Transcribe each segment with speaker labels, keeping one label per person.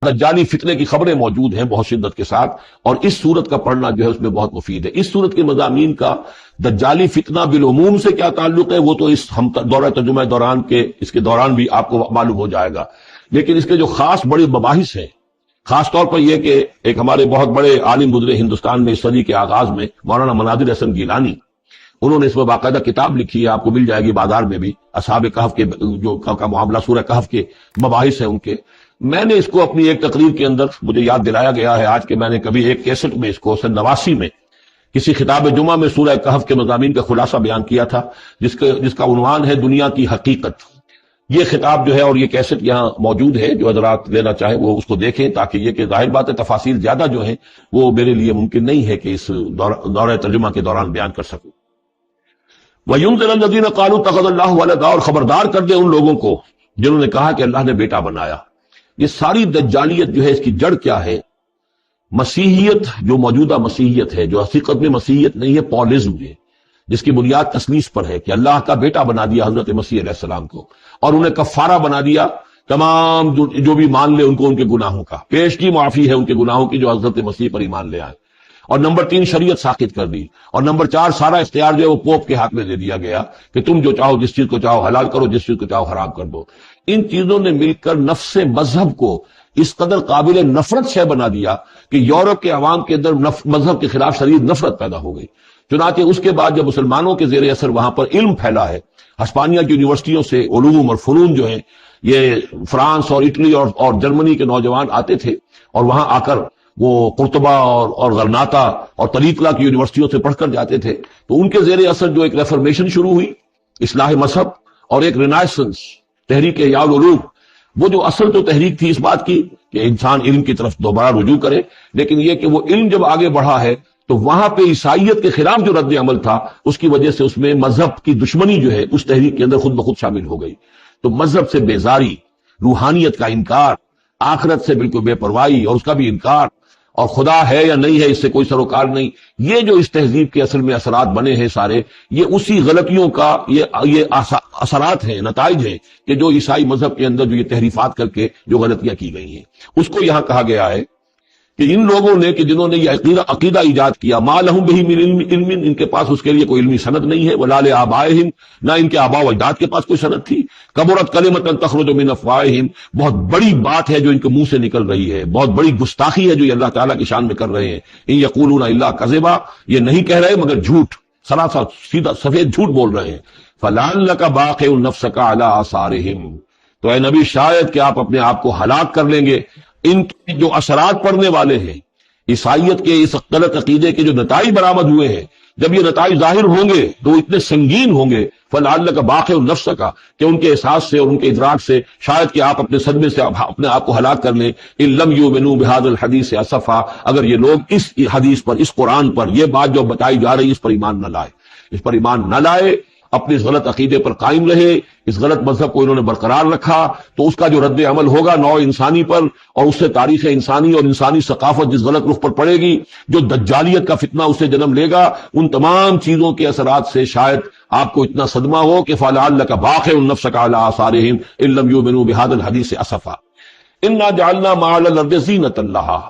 Speaker 1: دجالی فتنے کی خبریں موجود ہیں بہت شدت کے ساتھ، اور اس صورت کا پڑھنا جو ہے اس میں بہت مفید ہے۔ اس صورت کے مضامین کا دجالی فتنہ بالعموم سے کیا تعلق ہے وہ تو اس ہم دورہ ترجمہ دوران کے اس کے دوران بھی آپ کو معلوم ہو جائے گا، لیکن اس کے جو خاص بڑے مباحث ہیں، خاص طور پر یہ کہ ایک ہمارے بہت بڑے عالم گزرے ہندوستان میں اس صدی کے آغاز میں، مولانا مناظر حسن گیلانی، انہوں نے اس میں باقاعدہ کتاب لکھی ہے، آپ کو مل جائے گی بازار میں بھی، اصحاب کہف کے جو کا معاملہ سورہ کہف کے مباحث ہیں ان کے۔ میں نے اس کو اپنی ایک تقریر کے اندر مجھے یاد دلایا گیا ہے آج کہ میں نے کبھی ایک کیسٹ میں اس کو سن 89 میں کسی خطاب جمعہ میں سورہ کہف کے مضامین کا خلاصہ بیان کیا تھا، جس کا عنوان ہے دنیا کی حقیقت۔ یہ خطاب جو ہے اور یہ کیسٹ یہاں موجود ہے، جو حضرات لینا چاہیں وہ اس کو دیکھیں، تاکہ یہ کہ ظاہر بات ہے تفاصیل زیادہ جو ہیں وہ میرے لیے ممکن نہیں ہے کہ اس دورہ ترجمہ کے دوران بیان کر سکوں۔ وَيُنذِرَ الَّذِينَ قَالُوا اتَّخَذَ اللَّهُ وَلَدًا، اور خبردار کر دے ان لوگوں کو جنہوں نے کہا کہ اللہ نے بیٹا بنایا۔ یہ ساری دجالیت جو ہے اس کی جڑ کیا ہے؟ مسیحیت، جو موجودہ مسیحیت ہے، جو حقیقت میں مسیحیت نہیں ہے، پولزم ہے، جس کی بنیاد تثلیث پر ہے کہ اللہ کا بیٹا بنا دیا حضرت مسیح علیہ السلام کو، اور انہیں کفارہ بنا دیا تمام جو بھی مان لے ان کو ان کے گناہوں کا، پیشگی معافی ہے ان کے گناہوں کی جو حضرت مسیح پر ایمان لے آئے۔ اور نمبر 3 شریعت ساقط کر دی، اور نمبر 4 سارا اختیار جو ہے وہ پوپ کے ہاتھ میں دے دیا گیا کہ تم جو چاہو جس چیز کو چاہو حلال کرو، جس چیز کو چاہو حرام کر دو۔ ان چیزوں نے مل کر نفس مذہب کو اس قدر قابل نفرت شے بنا دیا کہ یورپ کے عوام کے اندر مذہب کے خلاف شدید نفرت پیدا ہو گئی۔ چنانچہ اس کے بعد جب مسلمانوں کے زیر اثر وہاں پر علم پھیلا ہے، ہسپانیہ کی یونیورسٹیوں سے علوم اور فنون جو ہیں یہ فرانس اور اٹلی اور جرمنی کے نوجوان آتے تھے، اور وہاں آ کر وہ قرطبہ اور غرناطہ اور طریقہ کی یونیورسٹیوں سے پڑھ کر جاتے تھے، تو ان کے زیر اثر جو ایک ریفرمیشن شروع ہوئی، اصلاح مذہب، اور ایک رینائسنس، تحریک احیاء العلوم، وہ جو اصل تو تحریک تھی اس بات کی کہ انسان علم کی طرف دوبارہ رجوع کرے، لیکن یہ کہ وہ علم جب آگے بڑھا ہے تو وہاں پہ عیسائیت کے خلاف جو رد عمل تھا اس کی وجہ سے اس میں مذہب کی دشمنی جو ہے اس تحریک کے اندر خود بخود شامل ہو گئی۔ تو مذہب سے بیزاری، روحانیت کا انکار، آخرت سے بالکل بے پرواہی اور اس کا بھی انکار، اور خدا ہے یا نہیں ہے اس سے کوئی سروکار نہیں، یہ جو اس تہذیب کے اصل میں اثرات بنے ہیں سارے، یہ اسی غلطیوں کا یہ اثرات ہیں، نتائج ہیں کہ جو عیسائی مذہب کے اندر جو یہ تحریفات کر کے جو غلطیاں کی گئی ہیں، اس کو یہاں کہا گیا ہے کہ ان لوگوں نے کہ جنہوں نے یہ عقیدہ ایجاد کیا، ما لہم بہ من علم، ان کے پاس اس کے لیے کوئی علمی سند نہیں ہے، ولا لآبائہم، نہ ان کے آباء و اجداد کے پاس کوئی سند تھی، کبرت کلمۃ تخرج من افواہہم، بہت بڑی بات ہے جو ان کے منہ سے نکل رہی ہے، بہت بڑی گستاخی ہے جو یہ اللہ تعالیٰ کی شان میں کر رہے ہیں۔ ان یقولون الا کذبا، یہ نہیں کہہ رہے مگر جھوٹ، سراسر سیدھا سفید جھوٹ بول رہے ہیں۔ فلعلک باخع نفسک علی آثارہم، تو اے نبی شاید کہ آپ اپنے آپ کو ہلاک کر لیں گے ان کے جو اثرات پڑنے والے ہیں، عیسائیت کے اس غلط عقیدے کے جو نتائج برآمد ہوئے ہیں، جب یہ نتائج ظاہر ہوں گے تو اتنے سنگین ہوں گے، فلعلک باخع نفسک، کہ ان کے احساس سے اور ان کے ادراک سے شاید کہ آپ اپنے صدمے سے اپنے آپ کو ہلاک کر لیں۔ ان لم یؤمنوا بهذا الحدیث اسفا، اگر یہ لوگ اس حدیث پر، اس قرآن پر، یہ بات جو بتائی جا رہی ہے اس پر ایمان نہ لائے، اس پر ایمان نہ لائے، اپنے اس غلط عقیدے پر قائم رہے، اس غلط مذہب کو انہوں نے برقرار رکھا، تو اس کا جو رد عمل ہوگا نوع انسانی پر، اور اس سے تاریخ انسانی اور انسانی ثقافت جس غلط رخ پر پڑے گی، جو دجالیت کا فتنہ اسے جنم لے گا، ان تمام چیزوں کے اثرات سے شاید آپ کو اتنا صدمہ ہو کہ فلعلک باخع نفسک علی آثارہم ان لم یؤمنوا بهذا الحدیث اسفا۔ انا جعلنا ما علی الارض زینۃ لہا،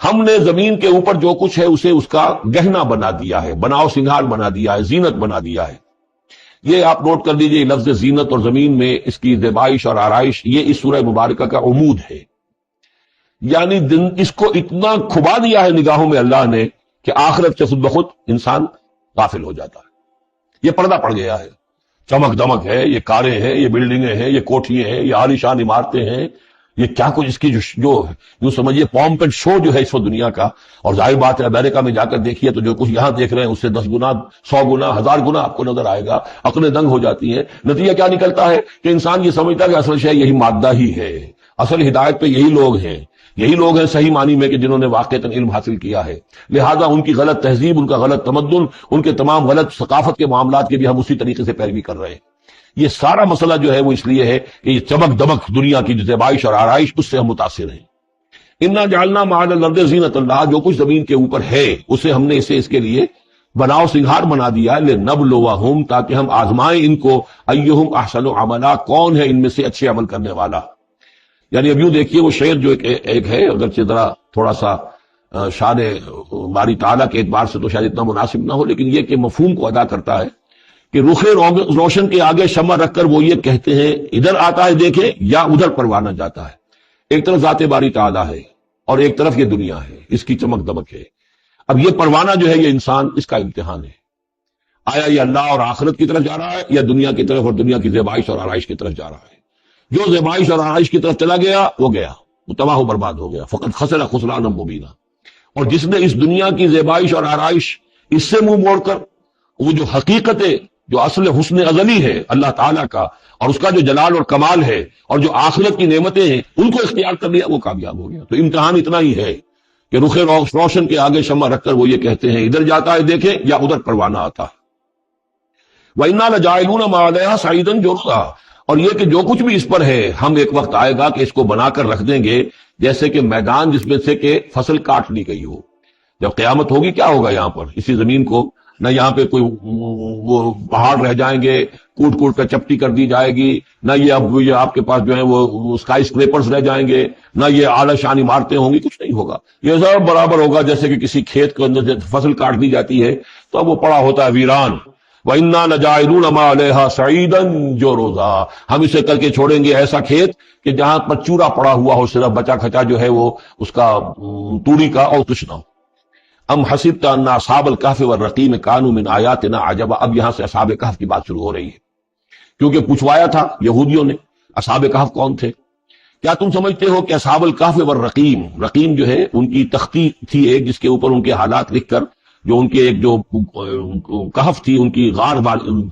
Speaker 1: ہم نے زمین کے اوپر جو کچھ ہے اسے اس کا گہنا بنا دیا ہے، بناؤ سنگھار بنا دیا ہے، زینت بنا دیا ہے۔ یہ آپ نوٹ کر لیجئے، لفظ زینت اور زمین میں اس کی زیبائش اور آرائش، یہ اس سورہ مبارکہ کا عمود ہے، یعنی اس کو اتنا کھبا دیا ہے نگاہوں میں اللہ نے کہ آخرت سے خود بخود انسان غافل ہو جاتا ہے۔ یہ پردہ پڑ گیا ہے، چمک دمک ہے، یہ کاریں ہیں، یہ بلڈنگیں ہیں، یہ کوٹھیاں ہیں، یہ عالیشان عمارتیں ہیں، یہ کیا کچھ اس کی جو یوں سمجھیے پومپ اینڈ شو جو ہے اس وقت دنیا کا، اور ظاہر بات ہے امریکہ میں جا کر دیکھیے تو جو کچھ یہاں دیکھ رہے ہیں اس سے 10 گنا، 100 گنا، 1000 گنا آپ کو نظر آئے گا، عقلیں دنگ ہو جاتی ہیں۔ نتیجہ کیا نکلتا ہے کہ انسان یہ سمجھتا ہے کہ اصل شے یہی مادہ ہی ہے، اصل ہدایت پہ یہی لوگ ہیں، یہی لوگ ہیں صحیح معنی میں کہ جنہوں نے واقعتاً علم حاصل کیا ہے، لہذا ان کی غلط تہذیب، ان کا غلط تمدن، ان کے تمام غلط ثقافت کے معاملات کی بھی ہم اسی طریقے سے پیروی کر رہے ہیں۔ یہ سارا مسئلہ جو ہے وہ اس لیے ہے کہ یہ چمک دمک دنیا کی جو زیبائش اور آرائش اس سے ہم متاثر ہیں۔ انا جعلنا ما علی الارض زینۃ لہا، جو کچھ زمین کے اوپر ہے اسے ہم نے اسے اس کے لیے بناؤ سنگھار بنا دیا ہے، لنبلوہم، تاکہ ہم آزمائیں ان کو، ایہم احسن عملا، کون ہے ان میں سے اچھے عمل کرنے والا۔ یعنی اب یوں دیکھیے وہ شعر جو ایک ہے، اگرچہ ذرا تھوڑا سا شان باری تعالیٰ کے اعتبار سے تو شاید اتنا مناسب نہ ہو، لیکن یہ کہ مفہوم کو ادا کرتا ہے کہ رخ روشن کے آگے شمع رکھ کر وہ یہ کہتے ہیں ادھر آتا ہے دیکھے یا ادھر پروانہ جاتا ہے۔ ایک طرف ذات باری تعالیٰ ہے اور ایک طرف یہ دنیا ہے، اس کی چمک دمک ہے۔ اب یہ پروانہ جو ہے یہ انسان، اس کا امتحان ہے، آیا یہ اللہ اور آخرت کی طرف جا رہا ہے یا دنیا کی طرف اور دنیا کی زیبائش اور آرائش کی طرف جا رہا ہے۔ جو زیبائش اور آرائش کی طرف چلا گیا وہ تباہ و برباد ہو گیا، فقط خسر خسرانا مبینہ۔ اور جس نے اس دنیا کی زیبائش اور آرائش اس سے منہ موڑ کر وہ جو حقیقت جو اصل حسن ازلی ہے اللہ تعالیٰ کا اور اس کا جو جلال اور کمال ہے اور جو آخرت کی نعمتیں ہیں ان کو اختیار کر لیا، وہ کامیاب ہو گیا۔ تو امتحان اتنا ہی ہے کہ رخ روشن کے آگے شمع رکھ کر وہ یہ کہتے ہیں ادھر جاتا ہے دیکھیں یا ادھر پروانہ آتا ہے۔ وَإِنَّا لَجَاعِلُونَ مَا عَلَيْهَا صَعِيدًا جُرُزًا، اور یہ کہ جو کچھ بھی اس پر ہے ہم ایک وقت آئے گا کہ اس کو بنا کر رکھ دیں گے جیسے کہ میدان جس میں سے کہ فصل کاٹ لی گئی ہو۔ جب قیامت ہوگی کیا ہوگا یہاں پر اسی زمین کو، نہ یہاں پہ کوئی وہ پہاڑ رہ جائیں گے کوٹ کوٹ کر چپٹی کر دی جائے گی، نہ یہ آپ کے پاس جو ہے وہ اسکائی اسکریپرز رہ جائیں گے، نہ یہ اعلی شان عمارتیں ہوں گی، کچھ نہیں ہوگا۔ یہ سب برابر ہوگا جیسے کہ کسی کھیت کے اندر سے فصل کاٹ دی جاتی ہے تو اب وہ پڑا ہوتا ہے ویران۔ وَإِنَّا لَجَاعِلُونَ مَا عَلَيْهَا صَعِيدًا جُرُزًا، ہم اسے کر کے چھوڑیں گے ایسا کھیت کہ جہاں پر چورا پڑا ہوا ہو، صرف بچا کھچا جو ہے وہ اس کا توڑی کا اور کچھ نہ ہو۔ ام حسبت ان اصحاب الکہف والرقیم کانوا من آیاتنا عجبا، اب یہاں سے اصحاب کہف کی بات شروع ہو رہی ہے، کیونکہ پوچھوایا تھا یہودیوں نے اصحاب کہف کون تھے۔ کیا تم سمجھتے ہو کہ اصحاب الکہف والرقیم، رقیم جو ہے ان کی تختی تھی ایک جس کے اوپر ان کے حالات لکھ کر جو ان کے ایک جو کہف تھی ان کی غار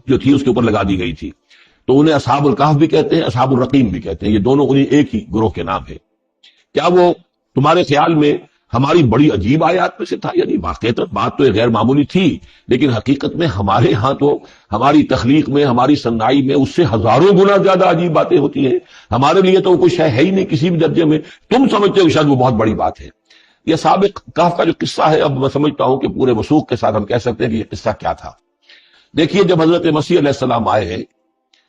Speaker 1: جو تھی اس کے اوپر لگا دی گئی تھی، تو انہیں اصحاب الکہف بھی کہتے ہیں اصحاب الرقیم بھی کہتے ہیں، یہ دونوں انہیں ایک ہی گروہ کے نام ہے۔ کیا وہ تمہارے خیال میں ہماری بڑی عجیب آیات میں سے تھا؟ یعنی واقعات بات تو غیر معمولی تھی، لیکن حقیقت میں ہمارے ہاں تو ہماری تخلیق میں ہماری صنائی میں اس سے ہزاروں گنا زیادہ عجیب باتیں ہوتی ہیں، ہمارے لیے تو وہ کوئی شے ہے ہی نہیں کسی بھی درجے میں، تم سمجھتے ہو شاید وہ بہت بڑی بات ہے۔ یہ سابق کہف کا جو قصہ ہے اب میں سمجھتا ہوں کہ پورے وثوق کے ساتھ ہم کہہ سکتے ہیں کہ یہ قصہ کیا تھا۔ دیکھیے جب حضرت مسیح علیہ السلام آئے ہیں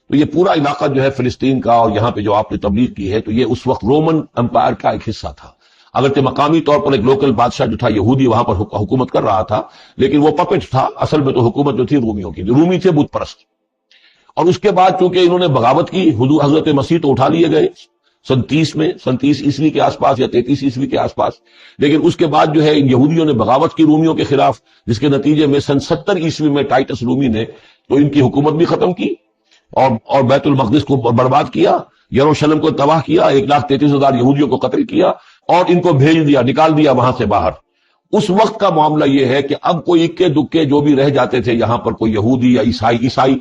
Speaker 1: تو یہ پورا علاقہ جو ہے فلسطین کا اور یہاں پہ جو آپ نے تبلیغ کی ہے تو یہ اس وقت رومن امپائر کا ایک حصہ تھا، اگرچہ مقامی طور پر ایک لوکل بادشاہ جو تھا یہودی وہاں پر حکومت کر رہا تھا، لیکن وہ پپٹ تھا، اصل میں تو حکومت جو تھی رومیوں کی، رومی تھے بت پرست۔ اور اس کے بعد چونکہ انہوں نے بغاوت کی، حضرت مسیح تو اٹھا لیے گئے سن 30 عیسوی کے آس پاس یا 33 عیسوی کے آس پاس، لیکن اس کے بعد جو ہے یہودیوں نے بغاوت کی رومیوں کے خلاف، جس کے نتیجے میں سن 70 عیسوی میں ٹائٹس رومی نے تو ان کی حکومت بھی ختم کی اور بیت المقدس کو برباد کیا، یروشلم کو تباہ کیا، 1,33,000 یہودیوں کو قتل کیا اور ان کو بھیج دیا، نکال دیا وہاں سے باہر۔ اس وقت کا معاملہ یہ ہے کہ اب کوئی اکے دکے جو بھی رہ جاتے تھے یہاں پر، کوئی یہودی یا عیسائی،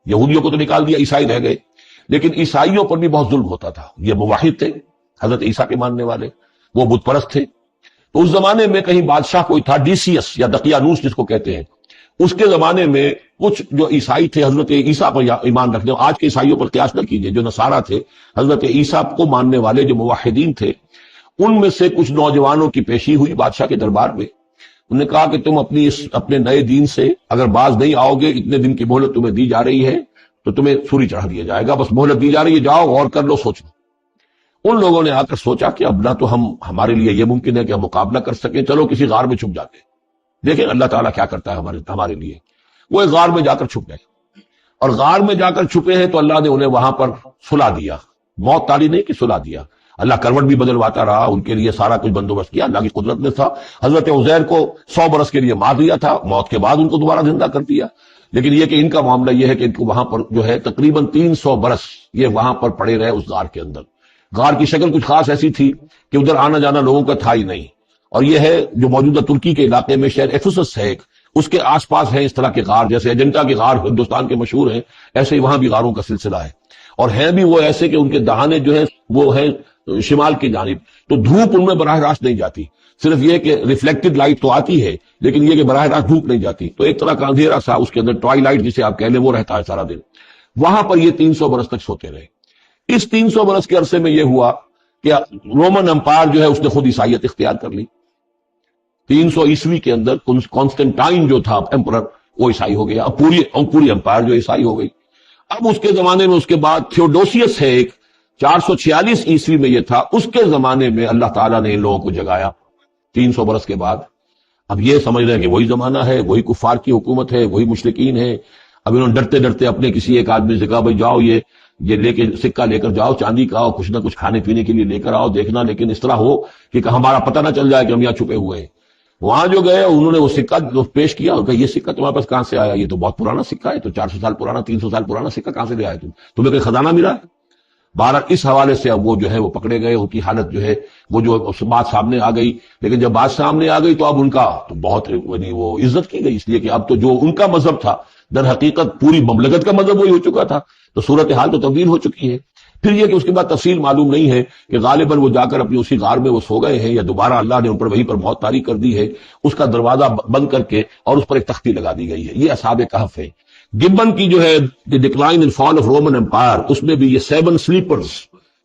Speaker 1: یہودیوں کو تو نکال دیا، عیسائی رہ گئے، لیکن عیسائیوں پر بھی بہت ظلم ہوتا تھا۔ یہ موحد تھے، حضرت عیسیٰ کے ماننے والے، وہ بت پرست تھے۔ تو اس زمانے میں کہیں بادشاہ کوئی تھا ڈیسیس یا دقیانوس جس کو کہتے ہیں، اس کے زمانے میں کچھ جو عیسائی تھے حضرت عیسیٰ پر ایمان رکھنے، آج کے عیسائیوں پر قیاس نہ کیجئے، جو نصارہ تھے حضرت عیسیٰ کو ماننے والے جو موحدین تھے، ان میں سے کچھ نوجوانوں کی پیشی ہوئی بادشاہ کے دربار میں۔ انہوں نے کہا کہ تم اپنے نئے دین سے اگر باز نہیں آؤ گے، اتنے دن کی مہلت تمہیں دی جا رہی ہے تو تمہیں سولی چڑھا دیا جائے گا، بس مہلت دی جا رہی ہے، جاؤ غور کر لو، سوچ لو۔ ان لوگوں نے آ کر سوچا کہ اب نہ تو ہمارے لیے یہ ممکن ہے کہ ہم مقابلہ کر سکیں، چلو کسی غار میں چھپ جاتے ہیں، دیکھیں اللہ تعالیٰ کیا کرتا ہے ہمارے لیے۔ وہ ایک غار میں جا کر چھپ گئے، اور غار میں جا کر چھپے ہیں تو اللہ نے انہیں وہاں پر سلا دیا، موت تالی نہیں کہ سلا دیا۔ اللہ کروٹ بھی بدلواتا رہا، ان کے لیے سارا کچھ بندوبست کیا، اللہ کی قدرت نے تھا۔ حضرت عزیر کو 100 برس کے لیے مار دیا تھا، موت کے بعد ان کو دوبارہ زندہ کر دیا۔ لیکن یہ کہ ان کا معاملہ یہ ہے کہ ان کو وہاں پر جو ہے تقریباً 300 برس یہ وہاں پر پڑے رہے اس غار کے اندر۔ غار کی شکل کچھ خاص ایسی تھی کہ ادھر آنا جانا لوگوں کا تھا ہی نہیں، اور یہ ہے جو موجودہ ترکی کے علاقے میں شہر ایفسس ہے ایک، اس کے آس پاس ہیں اس طرح کے غار، جیسے ایجنٹا کے غار ہندوستان کے مشہور ہیں، ایسے ہی وہاں بھی غاروں کا سلسلہ ہے، اور ہیں بھی وہ ایسے کہ ان کے دہانے جو ہیں وہ ہیں شمال کی جانب، تو دھوپ ان میں براہ راست نہیں جاتی، صرف یہ کہ ریفلیکٹڈ لائٹ تو آتی ہے لیکن یہ کہ براہ راست دھوپ نہیں جاتی، تو ایک طرح کا اندھیرا سا اس کے اندر ٹوائی لائٹ جسے آپ کہہ لیں وہ رہتا ہے سارا دن۔ وہاں پر یہ 300 برس تک سوتے رہے۔ اس 300 برس کے عرصے میں یہ ہوا کہ رومن امپائر جو ہے اس نے خود عیسائیت اختیار کر لی۔ 300 عیسوی کے اندر کانسٹنٹائن جو تھا ایمپرر وہ عیسائی ہو گیا، اب پوری امپائر جو عیسائی ہو گئی۔ اب اس کے زمانے میں اس کے بعد تھیوڈوسیس ہے ایک، 446 عیسوی میں یہ تھا، اس کے زمانے میں اللہ تعالیٰ نے ان لوگوں کو جگایا 300 برس کے بعد۔ اب یہ سمجھ رہے ہیں کہ وہی زمانہ ہے، وہی کفار کی حکومت ہے، وہی مشرکین ہے۔ اب انہوں نے ڈرتے ڈرتے اپنے کسی ایک آدمی سے کہا بھائی جاؤ یہ لے کے سکہ لے کر جاؤ، چاندی کا، کچھ نہ کچھ کھانے پینے کے لیے لے کر آؤ، دیکھنا لیکن اس طرح ہو کہ ہمارا پتہ نہ چل جائے کہ ہم یہاں چھپے ہوئے ہیں۔ وہاں جو گئے انہوں نے وہ سکہ پیش کیا، کہ یہ سکہ تمہارے پاس کہاں سے آیا؟ یہ تو بہت پرانا سکہ ہے، تو 400 سال پرانا، 300 سال پرانا سکہ کہاں سے لے آئے تمہیں کوئی خزانہ ملا ہے؟ بہرحال اس حوالے سے اب وہ جو ہے وہ پکڑے گئے، ان کی حالت جو ہے وہ جو بات سامنے آ گئی۔ لیکن جب بات سامنے آ گئی تو اب ان کا تو بہت وہ عزت کی گئی، اس لیے کہ اب تو جو ان کا مذہب تھا در حقیقت پوری مملکت کا مذہب وہی ہو چکا تھا، تو صورتحال تو تبدیل ہو چکی ہے۔ پھر یہ کہ اس کے بعد تفصیل معلوم نہیں ہے کہ غالباً وہ جا کر اپنی اسی غار میں وہ سو گئے ہیں، یا دوبارہ اللہ نے ان پر وہیں پر موت طاری کر دی ہے، اس کا دروازہ بند کر کے اور اس پر ایک تختی لگا دی گئی ہے۔ یہ اصحاب کہف ہے۔ گبن کی جو ہے the decline and fall of Roman empire, اس میں بھی یہ 7 سلیپرز،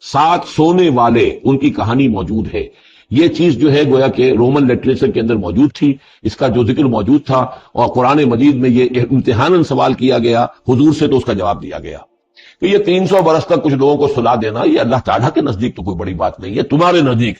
Speaker 1: 7 سونے والے، ان کی کہانی موجود ہے۔ یہ چیز جو ہے گویا کہ رومن لٹریچر کے اندر موجود تھی، اس کا جو ذکر موجود تھا، اور قرآن مجید میں یہ امتحاناً سوال کیا گیا حضور سے، تو اس کا جواب دیا گیا کہ یہ 300 برس تک کچھ لوگوں کو سلا دینا، یہ اللہ تعالیٰ کے نزدیک تو کوئی بڑی بات نہیں ہے، تمہارے نزدیک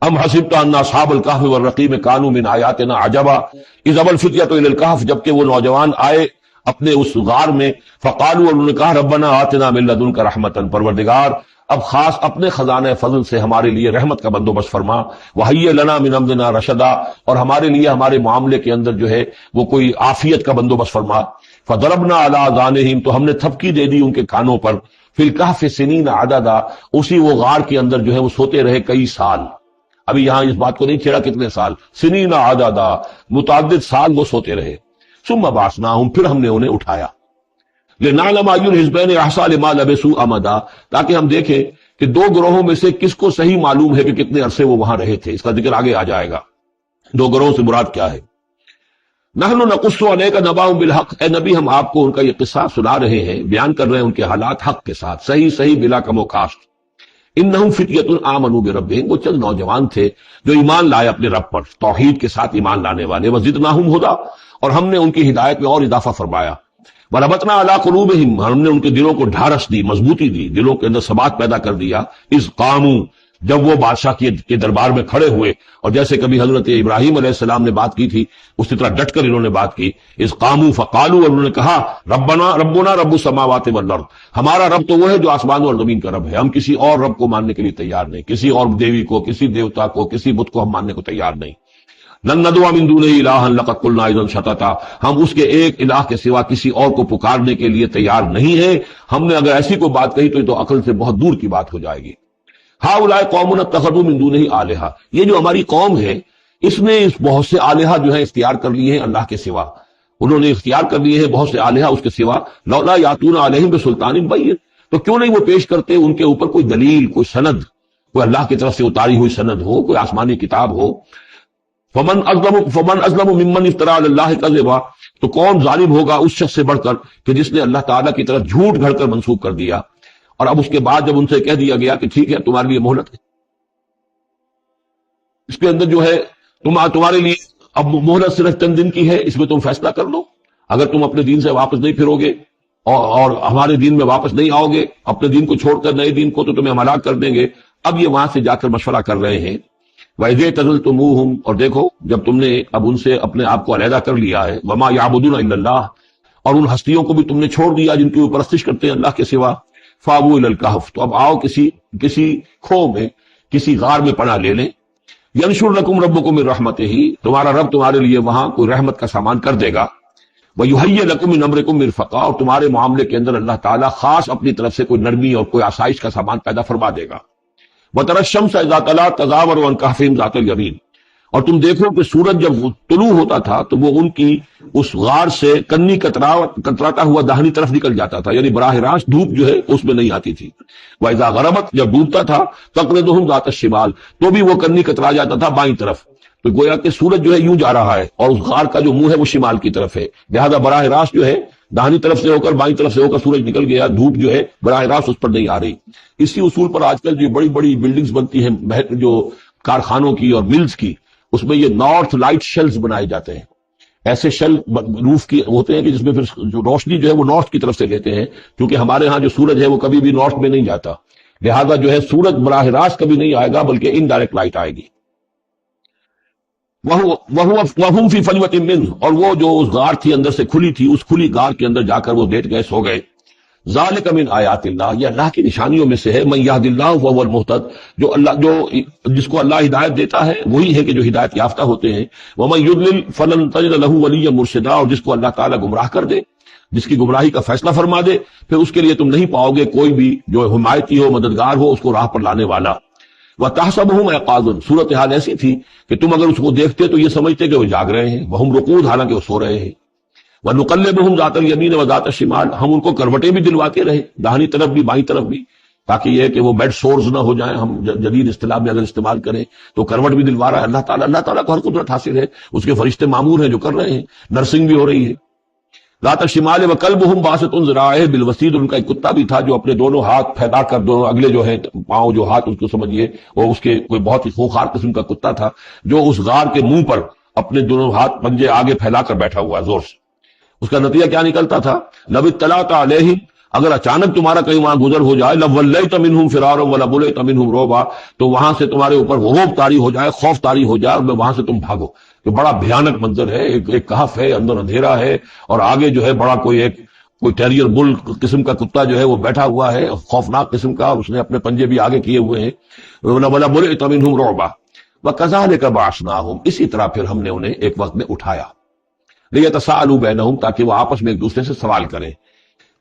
Speaker 1: ام حسبت ان اصحاب الکہف والرقیم کانوا من آیاتنا عجبا اذ ابى الفتية الى الکہف، جبکہ وہ نوجوان آئے اپنے اس غار میں، فقالوا، انہوں نے کہا ربنا آتنا من لدنک رحمتا، پروردگار اب خاص اپنے خزانہ فضل سے ہمارے لیے رحمت کا بندوبست فرما، وہی لنا من امرنا رشدا، اور ہمارے لیے ہمارے معاملے کے اندر جو ہے وہ کوئی عافیت کا بندوبست فرما۔ فضربنا علی آذانہم، تو ہم نے تھپکی دے دی ان کے کانوں پر، فی الکہف سنین عددا، اسی وہ غار کے اندر جو ہے وہ سوتے رہے کئی سال۔ ابھی یہاں اس بات کو نہیں چھیڑا کتنے سال، سنین عددا، متعدد سال وہ سوتے رہے۔ ثم بعثناہم، پھر ہم نے انہیں اٹھایا، لنعلم ای الحزبین احصیٰ لما لبثوا امدا، تاکہ ہم دیکھیں کہ دو گروہوں میں سے کس کو صحیح معلوم ہے کہ کتنے عرصے وہ وہاں رہے تھے۔ اس کا ذکر آگے آ جائے گا، دو گروہوں سے مراد کیا ہے۔ نحن نقص علیک نبأهم بالحق، اے نبی ہم آپ کو ان کا یہ قصہ سنا رہے ہیں، بیان کر رہے ہیں ان کے حالات حق کے ساتھ، صحیح بلا کم و کاسٹ۔ انہم فتیۃ آمنوا بربہم، وہ چند نوجوان تھے جو ایمان لائے اپنے رب پر، توحید کے ساتھ ایمان لانے والے، وزدناہم ہدی، اور ہم نے ان کی ہدایت میں اور اضافہ فرمایا۔ وربطنا علی قلوبہم، ہم نے ان کے دلوں کو ڈھارس دی، مضبوطی دی، دلوں کے اندر ثبات پیدا کر دیا۔ اذ قاموا، جب وہ بادشاہ کے دربار میں کھڑے ہوئے، اور جیسے کبھی حضرت ابراہیم علیہ السلام نے بات کی تھی اسی طرح ڈٹ کر انہوں نے بات کی۔ اذ قاموا فقالوا، اور انہوں نے کہا ربنا رب السماوات والارض، ہمارا رب تو وہ ہے جو آسمانوں اور زمین کا رب ہے، ہم کسی اور رب کو ماننے کے لیے تیار نہیں، کسی اور دیوی کو، کسی دیوتا کو، کسی بت کو ہم ماننے کو تیار نہیں۔ لن ندعو من دونہ الہا لقد قلنا اذا شططا، ہم اس کے ایک الہ کے سوا کسی اور کو پکارنے کے لیے تیار نہیں ہیں، ہم نے اگر ایسی کوئی بات کہی تو یہ تو عقل سے بہت دور کی بات ہو جائے گی۔ ہؤلاء قوم اتخذوا من دونہ آلہہ، یہ جو ہماری قوم ہے اس نے بہت سے آلہہ جو ہیں اختیار کر لیے ہیں اللہ کے سوا، انہوں نے اختیار کر لیے ہیں بہت سے آلہہ اس کے سوا۔ لولا یاتون علیہم بسلطان بین، تو کیوں نہیں وہ پیش کرتے ان کے اوپر کوئی دلیل، کوئی سند، کوئی اللہ کی طرف سے اتاری ہوئی سند ہو، کوئی آسمانی کتاب ہو۔ فمن ازلم ممن افترى علی اللہ کذبا، تو کون ظالم ہوگا اس شخص سے بڑھ کر کہ جس نے اللہ تعالیٰ کی طرف جھوٹ گھڑ کر منسوب کر دیا۔ اور اب اس کے بعد جب ان سے کہہ دیا گیا کہ ٹھیک ہے تمہارے لیے مہلت ہے، اس کے اندر جو ہے تمہارے لیے اب مہلت صرف چند دن کی ہے، اس میں تم فیصلہ کر لو، اگر تم اپنے دین سے واپس نہیں پھرو گے اور ہمارے دین میں واپس نہیں آؤ گے، اپنے دین کو چھوڑ کر نئے دین کو، تو تمہیں ہم ہلاک کر دیں گے۔ اب یہ وہاں سے جا کر مشورہ کر رہے ہیں۔ وَإِذْ اعْتَزَلْتُمُوهُمْ، اور دیکھو جب تم نے اب ان سے اپنے آپ کو علیحدہ کر لیا ہے، وَمَا يَعْبُدُونَ إِلَّا اللَّهَ، اور ان ہستیوں کو بھی تم نے چھوڑ دیا جن کی وہ پرستش کرتے ہیں اللہ کے سوا۔ فَأْوُوا إِلَى الْكَهْفِ، تو اب آؤ کسی کھو میں، کسی غار میں پناہ لے لیں۔ يَنشُرْ لَكُمْ رَبُّكُم مِّن رَحْمَتِهِ، تمہارا رب تمہارے لیے وہاں کوئی رحمت کا سامان کر دے گا۔ وَيُهَيِّئْ لَكُم مِّنْ أَمْرِكُم مِّرْفَقًا، اور تمہارے معاملے کے اندر اللہ تعالیٰ خاص اپنی طرف سے کوئی نرمی اور کوئی آسائش کا سامان پیدا فرما دے گا۔ وَتَرَى الشَّمْسَ إِذَا طَلَعَت تَزَاوَرُ عَنْ كَهْفِهِمْ ذَاتَ الْيَمِينِ، اور تم دیکھو کہ سورج جب طلوع ہوتا تھا تو وہ ان کی اس غار سے کنی کتراتا ہوا داہنی طرف نکل جاتا تھا، یعنی براہ راست دھوپ جو ہے اس میں نہیں آتی تھی۔ وَإِذَا غَرَبَتْ، جب ڈوبتا تھا، تَقْرِضُهُمْ ذَاتَ الشِّمَالِ، تو بھی وہ کنی کترا جاتا تھا بائیں طرف، تو گویا کہ سورج جو ہے یوں جا رہا ہے اور اس غار کا جو منہ ہے وہ شمال کی طرف ہے، لہذا براہ راست جو ہے داہنی طرف سے ہو کر بائیں طرف سے ہو کر سورج نکل گیا، دھوپ جو ہے براہ راست اس پر نہیں آ رہی۔ اسی اصول پر آج کل جو بڑی بڑی بلڈنگز بنتی ہیں جو کارخانوں کی اور ملز کی، اس میں یہ نارتھ لائٹ شیلز بنائے جاتے ہیں، ایسے شیل روف کی ہوتے ہیں کہ جس میں پھر جو روشنی جو ہے وہ نارتھ کی طرف سے لیتے ہیں، کیونکہ ہمارے ہاں جو سورج ہے وہ کبھی بھی نارتھ میں نہیں جاتا، لہذا جو ہے سورج براہ راست کبھی نہیں آئے گا بلکہ انڈائریکٹ لائٹ آئے گی. وَهُمْ فِي فَجْوَةٍ مِّنْهُ، اور وہ جو اس غار تھی اندر سے کھلی تھی، اس کھلی غار کے اندر جا کر وہ لیٹ گئے، سو گئے. ذَلِكَ مِنْ آیَاتِ اللَّهِ، یہ اللہ کی نشانیوں میں سے ہے. مَن يَهْدِ اللَّهُ فَهُوَ الْمُهْتَدِ، جو جس کو اللہ ہدایت دیتا ہے وہی ہے کہ جو ہدایت یافتہ ہوتے ہیں. وَمَن يُضْلِلْ فَلَن تَجِدَ لَهُ وَلِيًّا مُرْشِدًا، اور جس کو اللہ تعالیٰ گمراہ کر دے، جس کی گمراہی کا فیصلہ فرما دے، پھر اس کے لیے تم نہیں پاؤ گے کوئی بھی جو حمایتی ہو، مددگار ہو، اس کو راہ پر لانے والا. وَتَحْسَبُهُمْ أَيْقَاظًا، صورتحال ایسی تھی کہ تم اگر اس کو دیکھتے تو یہ سمجھتے کہ وہ جاگ رہے ہیں. وَهُمْ رُقُودٌ، حالانکہ وہ سو رہے ہیں. وَنُقَلِّبُهُمْ ذَاتَ الْيَمِينِ وَذَاتَ الشِّمَالِ، ہم ان کو کروٹیں بھی دلواتے رہے، داہنی طرف بھی بائیں طرف بھی، تاکہ یہ کہ وہ بیڈ سورز نہ ہو جائیں. ہم جدید اصطلاح میں اگر استعمال کریں تو کروٹ بھی دلوا رہا ہے اللہ تعالیٰ. اللہ تعالیٰ کو ہر قدرت حاصل ہے، اس کے فرشتے معمور ہیں جو کر رہے ہیں، نرسنگ بھی ہو رہی ہے. ذات الشمال وکلبہم باسط ذراعیہ بالوسید، ان کا ایک کتا بھی تھا جو اپنے دونوں ہاتھ پھیلا کر، دونوں اگلے جو ہیں پاؤں جو ہاتھ اس کو سمجھیے وہ اس کے کوئی بہت ہی خوخار قسم کا کتا تھا جو اس غار کے منہ پر اپنے دونوں ہاتھ پنجے آگے پھیلا کر بیٹھا ہوا زور سے. اس کا نتیجہ کیا نکلتا تھا؟ لو اطلعت علیہم، اگر اچانک تمہارا کہیں وہاں گزر ہو جائے، لولیت منہم فرارا ولملئت منہم رعبا، تو وہاں سے تمہارے اوپر رعب طاری ہو جائے، خوف طاری ہو جائے، اور وہاں سے تم بھاگو. کہ بڑا بھیانک منظر ہے، ایک کہف ہے، اندر اندھیرا ہے، اور آگے جو ہے بڑا کوئی ٹیریئر بل قسم کا کتا جو ہے وہ بیٹھا ہوا ہے، خوفناک قسم کا، اس نے اپنے پنجے بھی آگے کیے ہوئے ہیں. وَلَمُلِئْتَ مِنْهُمْ رُعْبًا وَكَذَلِكَ بَعَثْنَاهُمْ، اسی طرح پھر ہم نے انہیں ایک وقت میں اٹھایا. لِيَتَسَاءَلُوا بَيْنَهُمْ، تاکہ وہ آپس میں ایک دوسرے سے سوال کریں.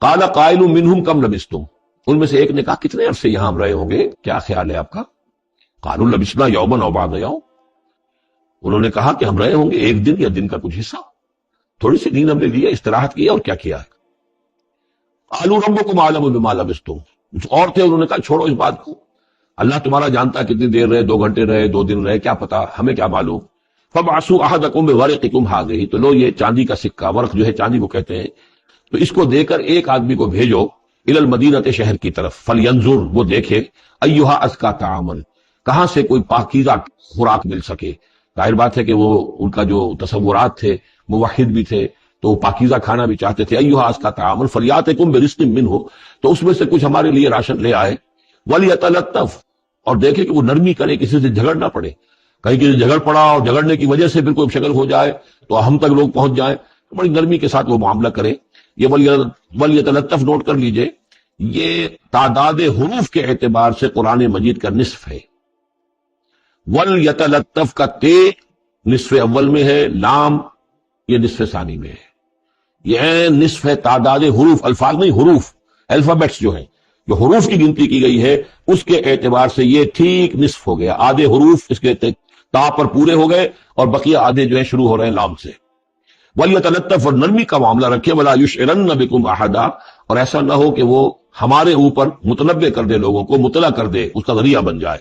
Speaker 1: قَالَ قَائِلٌ مِّنْهُمْ كَمْ لَبِثْتُمْ، ان میں سے ایک نے کہا کتنے عرصے یہاں ہم رہے ہوں گے، کیا خیال ہے آپ کا؟ قَالُوا لَبِثْنَا يَوْمًا أَوْ بَعْضَ يَوْمٍ، انہوں نے کہا کہ ہم رہے ہوں گے ایک دن یا دن کا کچھ حصہ، تھوڑی سی نیند ہم نے لی، استراحت کی اور کیا کیا ہے. قَالُوا رَبُّكُمْ أَعْلَمُ بِمَا لَبِثْتُمْ، اور تھے انہوں نے کہا چھوڑو اس بات کو، اللہ تمہارا جانتا ہے کتنی دیر رہے، 2 گھنٹے رہے، 2 دن رہے، کیا پتا، ہمیں کیا معلوم. فَبْعَثُوا أَحَدَكُمْ بِوَرِقِكُمْ هَٰذِهِ، تو لو یہ چاندی کا سکہ، ورق جو ہے چاندی کو کہتے ہیں، تو اس کو دے کر ایک آدمی کو بھیجو إِلَى الْمَدِينَةِ، شہر کی طرف، فَلْيَنظُرْ، وہ دیکھے، أَيُّهَا أَزْكَىٰ طَعَامًا، کہاں سے کوئی پاکیزہ خوراک مل سکے. ظاہر بات ہے کہ وہ ان کا جو تصورات تھے، موحد بھی تھے تو وہ پاکیزہ کھانا بھی چاہتے تھے. أَيُّهَا أَزْكَىٰ طَعَامًا فَلْيَأْتِكُم بِرِزْقٍ مِّنْهُ، تو اس میں سے کچھ ہمارے لیے راشن لے آئے. وَلْيَتَلَطَّفْ، اور دیکھے کہ وہ نرمی کرے، کسی سے جھگڑ نہ پڑے، کہیں کسی جھگڑ پڑا اور جھگڑنے کی وجہ سے پھر کوئی شکل ہو جائے تو ہم تک لوگ پہنچ جائیں، تو بڑی نرمی کے ساتھ وہ معاملہ کرے. یہ وَلْيَتَلَطَّفْ نوٹ کر لیجئے، یہ تعداد حروف کے اعتبار سے قرآن مجید کا نصف ہے. وَلْيَتَلَطَّفْ کا تے نصف اول میں ہے، لام یہ نصف ثانی میں ہے. یہ نصف ہے تعداد حروف، الفاظ نہیں، حروف، الفابیٹس جو ہیں، جو حروف کی گنتی کی گئی ہے اس کے اعتبار سے یہ ٹھیک نصف ہو گیا. آدھے حروف اس کے تا پر پورے ہو گئے اور بقیہ آدھے جو ہیں شروع ہو رہے ہیں لام سے. وَلْيَتَلَطَّفْ، اور نرمی کا معاملہ رکھے. وَلَا يُشْعِرَنَّ بِكُمْ أَحَدًا، اور ایسا نہ ہو کہ وہ ہمارے اوپر متنبع کر دے، لوگوں کو مطلع کر دے، اس کا ذریعہ بن جائے.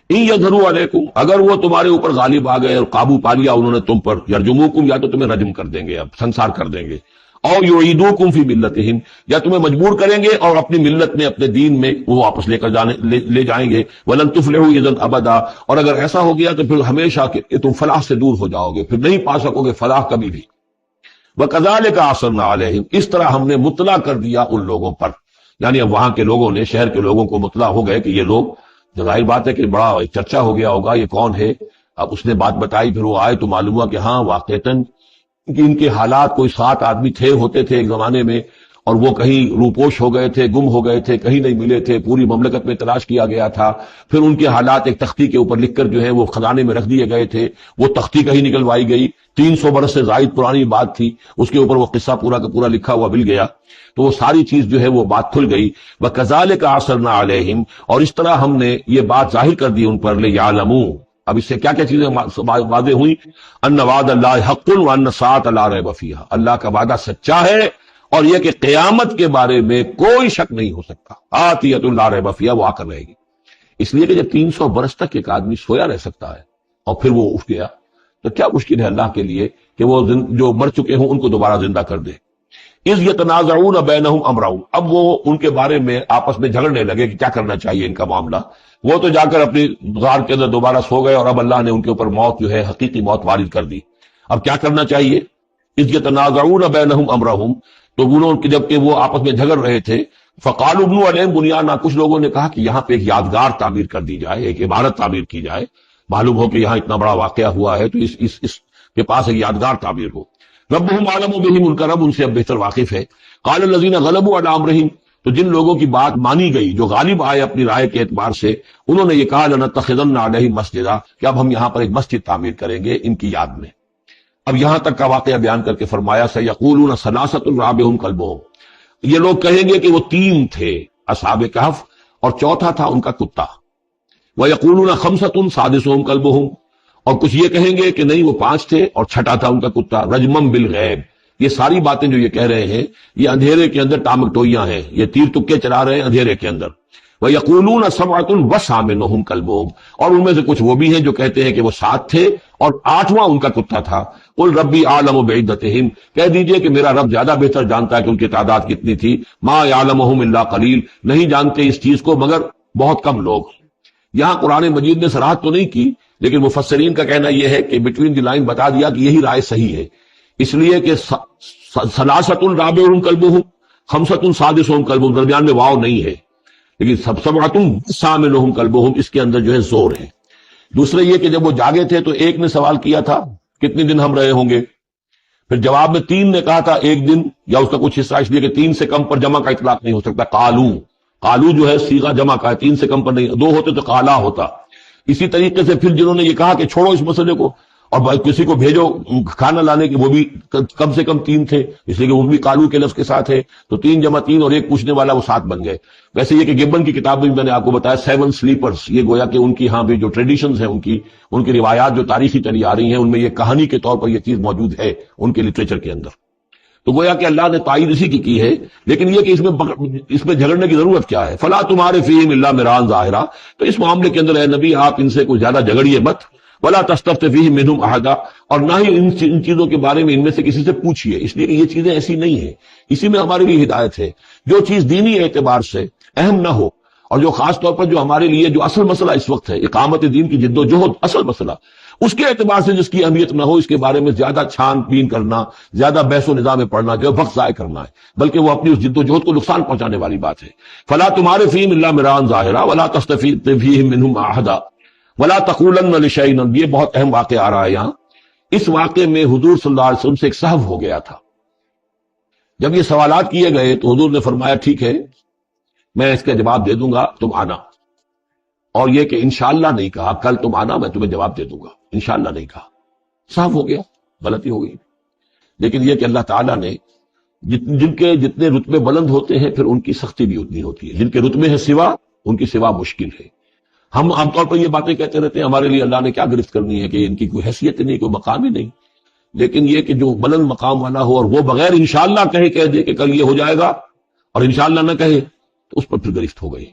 Speaker 1: إِن يَظْهَرُوا عَلَيْكُمْ، اگر وہ تمہارے اوپر غالب آ گئے اور قابو پا لیا انہوں نے تم پر، يَرْجُمُوكُمْ، یا تو تمہیں رجم کر دیں گے، اب سنسار کر دیں گے. أَوْ يُعِيدُوكُمْ فِي مِلَّتِهِمْ، یا تمہیں مجبور کریں گے اور اپنی ملت میں، اپنے دین میں وہ واپس لے جائیں گے. وَلَن تُفْلِحُوا إِذًا أَبَدًا، اور اگر ایسا ہو گیا تو پھر ہمیشہ کہ تم فلاح سے دور ہو جاؤ گے، پھر نہیں پا سکو گے فلاح کبھی بھی. وَكَذَلِكَ أَعْثَرْنَا عَلَيْهِمْ، اس طرح ہم نے مطلع کر دیا ان لوگوں پر، یعنی اب وہاں کے لوگوں نے، شہر کے لوگوں کو مطلع ہو گئے کہ یہ لوگ، ظاہر بات ہے کہ بڑا چرچا ہو گیا ہوگا یہ کون ہے. اب اس نے بات بتائی، پھر وہ آئے تو معلوم ہوا کہ ہاں واقعتاً کہ ان کے حالات، کوئی 7 آدمی ہوتے تھے ایک زمانے میں، اور وہ کہیں روپوش ہو گئے تھے، گم ہو گئے تھے، کہیں نہیں ملے تھے، پوری مملکت میں تلاش کیا گیا تھا. پھر ان کے حالات ایک تختی کے اوپر لکھ کر جو ہے وہ خزانے میں رکھ دیے گئے تھے، وہ تختی کہیں نکلوائی گئی، 300 برس سے زائد پرانی بات تھی، اس کے اوپر وہ قصہ پورا کا پورا لکھا ہوا مل گیا، تو وہ ساری چیز جو ہے وہ بات کھل گئی. وَكَذَلِكَ أَعْثَرْنَا عَلَيْهِمْ، اور اس طرح ہم نے یہ بات ظاہر کر دی ان پر. لِيَعْلَمُوا، اب اس سے کیا کیا چیزیں واضح ہوئی؟ ان وعد اللہ حق وان الساعۃ لا ریب فیہا، اللہ کا وعدہ سچا ہے اور یہ کہ قیامت کے بارے میں کوئی شک نہیں ہو سکتا. آتیۃ لا ریب فیہا، وہ آ کر رہے گی. اس لیے کہ جب 300 برس تک ایک آدمی سویا رہ سکتا ہے اور پھر وہ اٹھ گیا تو کیا مشکل ہے اللہ کے لیے کہ وہ جو مر چکے ہوں ان کو دوبارہ زندہ کر دے. اذ یتنازعون بینہم امرہم، اب وہ ان کے بارے میں آپس میں جھگڑنے لگے کہ کیا کرنا چاہیے ان کا معاملہ. وہ تو جا کر اپنی غار کے اندر دوبارہ سو گئے اور اب اللہ نے ان کے اوپر موت جو ہے حقیقی موت وارد کر دی. اب کیا کرنا چاہیے؟ اذ یتنازعون بینہم امرہم، تو انہوں جب کہ وہ آپس میں جھگڑ رہے تھے، فقالوا ابنوا علیہم بنیانا، کچھ لوگوں نے کہا کہ یہاں پہ ایک یادگار تعمیر کر دی جائے، ایک عمارت تعمیر کی جائے، معلوم ہو کہ یہاں اتنا بڑا واقعہ ہوا ہے تو اس کے پاس ایک یادگار تعمیر ہو۔ ربهم اعلم بهم، ان کا رب ان سے اب بہتر واقف ہے۔ قال الذين غلبوا على امرهم، تو جن لوگوں کی بات مانی گئی، جو غالب آئے اپنی رائے کے اعتبار سے، انہوں نے یہ کہا لنتخذن علیہم مسجدا، کہ اب ہم یہاں پر ایک مسجد تعمیر کریں گے ان کی یاد میں۔ اب یہاں تک کا واقعہ بیان کر کے فرمایا سیقولون ثلاثۃ رابعهم کلبهم، یہ لوگ کہیں گے کہ وہ تین تھے اصحاب کہف اور چوتھا تھا ان کا کتا۔ وَيَقُولُونَ خَمْسَةٌ سَادِسُهُمْ كَلْبُهُمْ، اور کچھ یہ کہیں گے کہ نہیں وہ پانچ تھے اور چھٹا تھا ان کا کتا۔ رجمم بالغیب، یہ ساری باتیں جو یہ کہہ رہے ہیں یہ اندھیرے کے اندر ٹامکٹوئیاں ہیں، یہ تیر تکے چلا رہے ہیں اندھیرے کے اندر۔ وَيَقُولُونَ سَبْعَةٌ وَثَامِنُهُمْ كَلْبُهُمْ، اور ان میں سے کچھ وہ بھی ہیں جو کہتے ہیں کہ وہ 7 تھے اور 8واں ان کا کتا تھا۔ قُلْ رَبِّي أَعْلَمُ بِعِدَّتِهِمْ، کہہ دیجئے کہ میرا رب زیادہ بہتر جانتا ہے کہ ان کی تعداد کتنی تھی۔ مَا يَعْلَمُهُمْ إِلَّا قَلِيلٌ، نہیں جانتے اس چیز کو مگر بہت کم لوگ۔ یہاں قرآن مجید نے صراحت تو نہیں کی، لیکن مفسرین کا کہنا یہ ہے کہ بٹوین دی لائن بتا دیا کہ یہی رائے صحیح ہے، اس لیے کہ ثلاثۃ رابعہم کلبہم، خمسۃ سادسہم کلبہم، درمیان میں واو نہیں ہے، لیکن سبعۃ ثامنہم کلبہم اس کے اندر جو ہے زور ہے۔ دوسرے یہ کہ جب وہ جاگے تھے تو ایک نے سوال کیا تھا کتنے دن ہم رہے ہوں گے، پھر جواب میں 3 نے کہا تھا ایک دن، یا اس کا کچھ حصہ، اس لیے کہ 3 سے کم پر جمع کا اطلاق نہیں ہو سکتا۔ قالو جو ہے صیغہ جمع کا ہے، 3 سے کم پر نہیں، 2 ہوتے تو قالا ہوتا۔ اسی طریقے سے پھر جنہوں نے یہ کہا کہ چھوڑو اس مسئلے کو اور کسی کو بھیجو کھانا لانے کی، وہ بھی کم سے کم 3 تھے، اس لیے کہ وہ بھی قالو کے لفظ کے ساتھ ہے، تو 3 جمع 3 اور ایک پوچھنے والا، وہ 7 بن گئے۔ ویسے یہ کہ گبن کی کتاب میں نے آپ کو بتایا 7 سلیپرز، یہ گویا کہ ان کی ہاں بھی جو ٹریڈیشنز ہیں، ان کی روایات جو تاریخی چلی آ رہی ہیں، ان میں یہ کہانی کے طور پر یہ چیز موجود ہے ان کے لٹریچر کے اندر۔ تو گویا کہ اللہ نے تائید اسی کی ہے، لیکن یہ کہ اس میں جھگڑنے کی ضرورت کیا ہے؟ فلا تمہارے فیہم الا مران ظاہرا، تو اس معاملے کے اندر اے نبی آپ ان سے کوئی زیادہ جھگڑیے مت۔ ولا تستفت فیہم منہم احدا، اور نہ ہی ان چیزوں کے بارے میں ان میں سے کسی سے پوچھیے، اس لیے کہ یہ چیزیں ایسی نہیں ہیں، اسی میں ہمارے لیے ہدایت ہے۔ جو چیز دینی اعتبار سے اہم نہ ہو، اور جو خاص طور پر جو ہمارے لیے جو اصل مسئلہ اس وقت ہے، اقامت دین کی جد و جہد اصل مسئلہ، اس کے اعتبار سے جس کی اہمیت نہ ہو، اس کے بارے میں زیادہ چھان بین کرنا، زیادہ بحث و نظام میں پڑھنا جو وقت ضائع کرنا ہے، بلکہ وہ اپنی اس جد و جہد کو نقصان پہنچانے والی بات ہے۔ فلا تمہارے فیہم الا مران ظاہرا ولا تستفت فیہم منہم احدا ولا تقولن لشیء، یہ بہت اہم واقعہ آ رہا ہے یہاں۔ اس واقعے میں حضور صلی اللہ علیہ وسلم سے ایک سہو ہو گیا تھا۔ جب یہ سوالات کیے گئے تو حضور نے فرمایا ٹھیک ہے میں اس کا جواب دے دوں گا، تم آنا۔ اور یہ کہ انشاءاللہ نہیں کہا، کل تم آنا میں تمہیں جواب دے دوں گا، انشاءاللہ نہیں کہا، صاف ہو گیا، غلطی ہو گئی۔ لیکن یہ کہ اللہ تعالیٰ نے جن کے جتنے رتبے بلند ہوتے ہیں پھر ان کی سختی بھی اتنی ہوتی ہے، جن کے رتبے ہیں سوا ان کی سوا مشکل ہے۔ ہم عام طور پر یہ باتیں کہتے رہتے ہیں ہمارے لیے اللہ نے کیا گرفت کرنی ہے کہ ان کی کوئی حیثیت نہیں، کوئی مقام ہی نہیں، لیکن یہ کہ جو بلند مقام والا ہو اور وہ بغیر انشاءاللہ کہہ دے کہ کل یہ ہو جائے گا اور انشاءاللہ نہ کہے تو اس پر پھر گرفت ہو گئی۔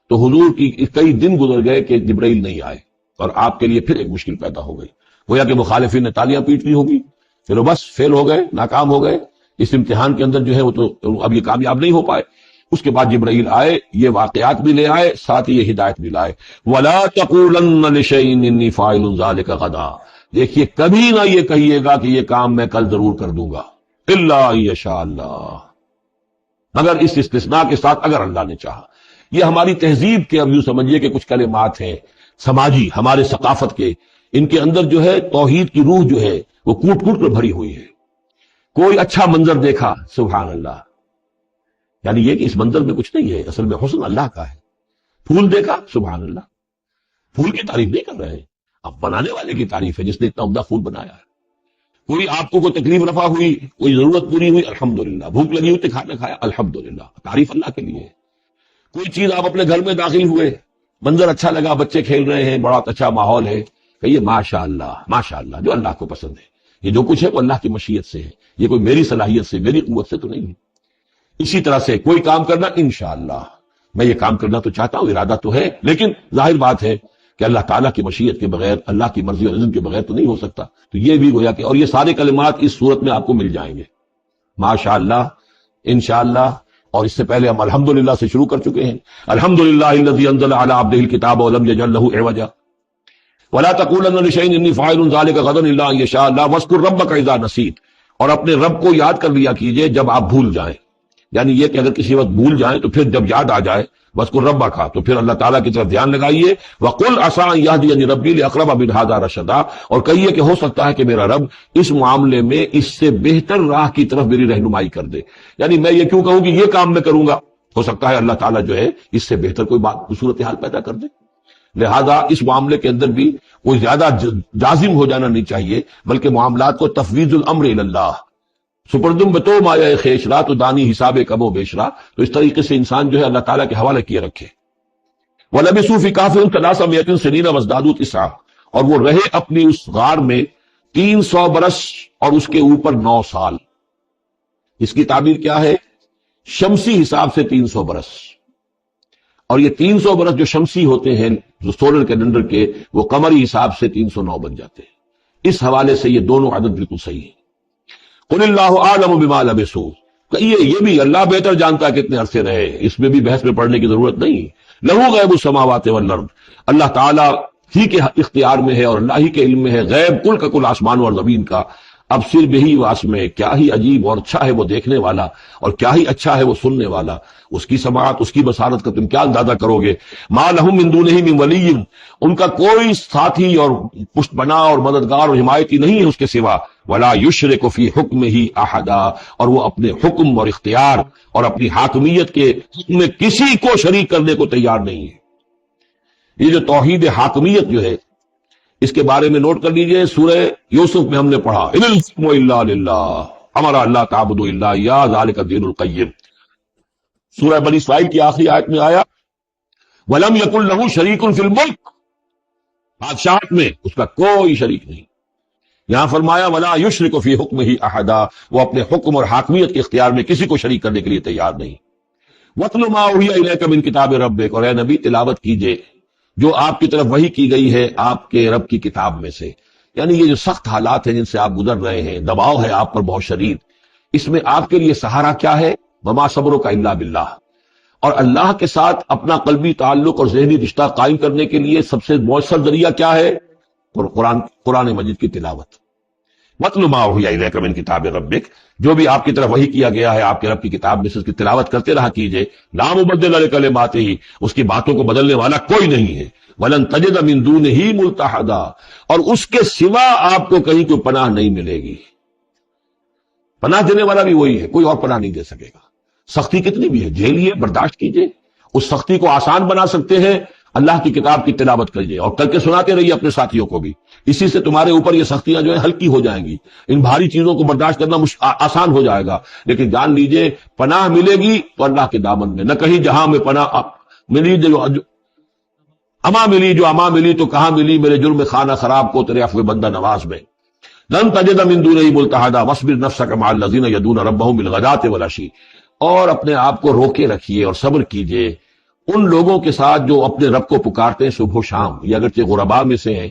Speaker 1: تو حضور کی کئی دن گزر گئے کہ جبرائیل نہیں آئے اور آپ کے لیے پھر ایک مشکل پیدا ہو گئی، گویا کہ مخالفین نے تالیاں پیٹ لی ہوگی، پھر وہ بس فیل ہو گئے، ناکام ہو گئے اس امتحان کے اندر جو ہے، وہ تو اب یہ کامیاب نہیں ہو پائے۔ اس کے بعد جبرائیل آئے، یہ واقعات بھی لے آئے، ساتھ ہی یہ ہدایت بھی لائے۔ وَلَا تَقُولَنَّ لِشَيْءٍ إِنِّي فَاعِلٌ ذَلِكَ غَدًا، دیکھیے کبھی نہ یہ کہیے گا کہ یہ کام میں کل ضرور کر دوں گا، إِلَّا أَن يَشَاءَ اللَّهُ، مگر اس استثناء کے ساتھ اگر اللہ نے چاہا۔ یہ ہماری تہذیب کے اب یوں سمجھیے کہ کچھ کلمات ہیں سماجی، ہمارے ثقافت کے، ان کے اندر جو ہے توحید کی روح جو ہے وہ کوٹ کوٹ کر بھری ہوئی ہے۔ کوئی اچھا منظر دیکھا، سبحان اللہ، یعنی یہ کہ اس منظر میں کچھ نہیں ہے، اصل میں حسن اللہ کا ہے۔ پھول دیکھا، سبحان اللہ، پھول کی تعریف نہیں کر رہے ہیں، اب بنانے والے کی تعریف ہے جس نے اتنا عمدہ پھول بنایا ہے۔ کوئی آپ کو کوئی تکلیف رفع ہوئی، کوئی ضرورت پوری ہوئی، الحمدللہ، بھوک لگی ہوئی تو کھانا کھایا، الحمدللہ، تعریف اللہ کے لیے ہے۔ کوئی چیز آپ اپنے گھر میں داخل ہوئے، منظر اچھا لگا، بچے کھیل رہے ہیں، بڑا اچھا ماحول ہے، کہیے ماشاءاللہ ماشاءاللہ، جو اللہ کو پسند ہے۔ یہ جو کچھ ہے وہ اللہ کی مشیت سے ہے، یہ کوئی میری صلاحیت سے، میری قوت سے تو نہیں ہے۔ اسی طرح سے کوئی کام کرنا، انشاءاللہ میں یہ کام کرنا تو چاہتا ہوں، ارادہ تو ہے، لیکن ظاہر بات ہے کہ اللہ تعالیٰ کی مشیت کے بغیر، اللہ کی مرضی اور اذن کے بغیر تو نہیں ہو سکتا۔ تو یہ بھی گویا کہ، اور یہ سارے کلمات اس صورت میں آپ کو مل جائیں گے، ماشاءاللہ، انشاءاللہ، اور اس سے پہلے ہم الحمدللہ سے شروع کر چکے ہیں۔ الحمدللہ الذی انزل علی عبدہ الکتاب ولم یجعل لہ عوجا ولا تقولن لشیء انی فاعل ذلک غدا الا ان یشاء اللہ واذکر ربک اذا نسیت، اور اپنے رب کو یاد کر لیا کیجئے جب آپ بھول جائیں۔ یعنی یہ کہ اگر کسی وقت بھول جائیں تو پھر جب یاد آ جائے بس کو ربا کا تو پھر اللہ تعالیٰ کی طرف دھیان لگائیے. وَقُلْ عَسَىٰ أَن يَهْدِيَنِ رَبِّي لِأَقْرَبَ مِنْ هَٰذَا رَشَدًا, اور کہیے کہ ہو سکتا ہے کہ میرا رب اس معاملے میں اس سے بہتر راہ کی طرف میری رہنمائی کر دے. یعنی میں یہ کیوں کہوں کہ یہ کام میں کروں گا, ہو سکتا ہے اللہ تعالیٰ جو ہے اس سے بہتر کوئی بات صورتحال پیدا کر دے. لہذا اس معاملے کے اندر بھی کوئی زیادہ جازم ہو جانا نہیں چاہیے, بلکہ معاملات کو تفویض الامر الی اللہ, سپردم بتو مایا خیشرا تو دانی حساب کم و بیشرا, تو اس طریقے سے انسان جو ہے اللہ تعالیٰ کے حوالے کیے رکھے. وَلَبِثُوا فِي كَهْفِهِمْ 300 سنین وازدادوا تسعا, اور وہ رہے اپنی اس غار میں 300 برس اور اس کے اوپر 9 سال. اس کی تعبیر کیا ہے؟ شمسی حساب سے 300 برس, اور یہ 300 برس جو شمسی ہوتے ہیں جو سولر کیلنڈر کے, وہ قمری حساب سے 309 بن جاتے ہیں. اس حوالے سے یہ دونوں عدد بالکل صحیح ہے. قل اللہ اعلم بما لبثوا, کہیے یہ بھی اللہ بہتر جانتا ہے کتنے عرصے رہے, اس میں بھی بحث میں پڑھنے کی ضرورت نہیں. لہو غیب السماوات والارض, اللہ تعالیٰ ہی کے اختیار میں ہے اور اللہ ہی کے علم میں ہے غیب کل کا کل آسمان اور زمین کا. اب صرف بہی واسمے, کیا ہی عجیب اور اچھا ہے وہ دیکھنے والا, اور کیا ہی اچھا ہے وہ سننے والا. اس کی سماعت, اس کی بصارت کا تم کیا اندازہ کرو گے. ما لہم من دونہ من ولی, ان کا کوئی ساتھی اور پشت بنا اور مددگار اور حمایتی نہیں ہے اس کے سوا. ولا یشرک فی حکمہ احدا, اور وہ اپنے حکم اور اختیار اور اپنی حاکمیت کے حکم میں کسی کو شریک کرنے کو تیار نہیں ہے. یہ جو توحید حاکمیت جو ہے اس کے بارے میں نوٹ کر لیجئے, سورہ یوسف میں ہم نے پڑھا ان الحکم الا للہ امر اللہ تعبدوا الا ایاہ ذلک الدین القیم. سورہ بنی اسرائیل کی آخری آیت میں آیا وَلَمْ يَكُنْ لَهُ شَرِيكٌ فِي الْمُلْكِ, بادشاہت میں اس کا کوئی شریک نہیں. یہاں فرمایا وَلَا يُشْرِكُ فِي حُكْمِهِ أَحَدًا, وہ اپنے حکم اور حاکمیت کے اختیار میں کسی کو شریک کرنے کے لیے تیار نہیں. وَاتْلُ مَا أُوحِيَ إِلَيْكَ مِن كِتَابِ رَبِّكَ, اور اے نبی تلاوت کیجئے جو آپ کی طرف وحی کی گئی ہے آپ کے رب کی کتاب میں سے. یعنی یہ جو سخت حالات ہیں جن سے آپ گزر رہے ہیں, دباؤ ہے آپ پر بہت شدید, اس میں آپ کے لیے سہارا کیا ہے؟ وَمَا صَبْرُكَ إِلَّا بِاللَّهِ, اور اللہ کے ساتھ اپنا قلبی تعلق اور ذہنی رشتہ قائم کرنے کے لیے سب سے مؤثر ذریعہ کیا ہے؟ قرآن مجید کی تلاوت. وَاتْلُ مَا أُوحِيَ إِلَيْكَ مِن كِتَابِ رَبِّكَ, جو بھی آپ کی طرف وحی کیا گیا ہے آپ کے رب کی کتاب میں سے اس کی تلاوت کرتے رہا کیجئے. لا مبدل لکلماتہ, اس کی باتوں کو بدلنے والا کوئی نہیں ہے. وَلَن تَجِدَ مِن دُونِهِ مُلْتَحَدًا, اور اس کے سوا آپ کو کہیں کوئی پناہ نہیں ملے گی. پناہ دینے والا بھی وہی ہے, کوئی اور پناہ نہیں دے سکے گا. سختی کتنی بھی ہے جھیلیے, برداشت کیجئے, اس سختی کو آسان بنا سکتے ہیں اللہ کی کتاب کی تلاوت کریے اور کر کے سناتے رہیے اپنے ساتھیوں کو بھی. اسی سے تمہارے اوپر یہ سختیاں جو ہیں ہلکی ہو جائیں گی, ان بھاری چیزوں کو برداشت کرنا آسان ہو جائے گا. لیکن جان لیجئے پناہ ملے گی تو اللہ کے دامن میں, نہ کہیں جہاں میں پناہ ملی جو اما ملی, جو اما ملی تو کہاں ملی میرے جرم خانہ خراب کو تیرے عفو بندہ نواز میں. لن تجد من دونہ ملتحدا واصبر نفسک مع الذین یدعون ربهم بالغداۃ والعشی, اور اپنے آپ کو روکے رکھیے اور صبر کیجئے ان لوگوں کے ساتھ جو اپنے رب کو پکارتے ہیں صبح و شام. یہ اگرچہ غرباء میں سے ہیں,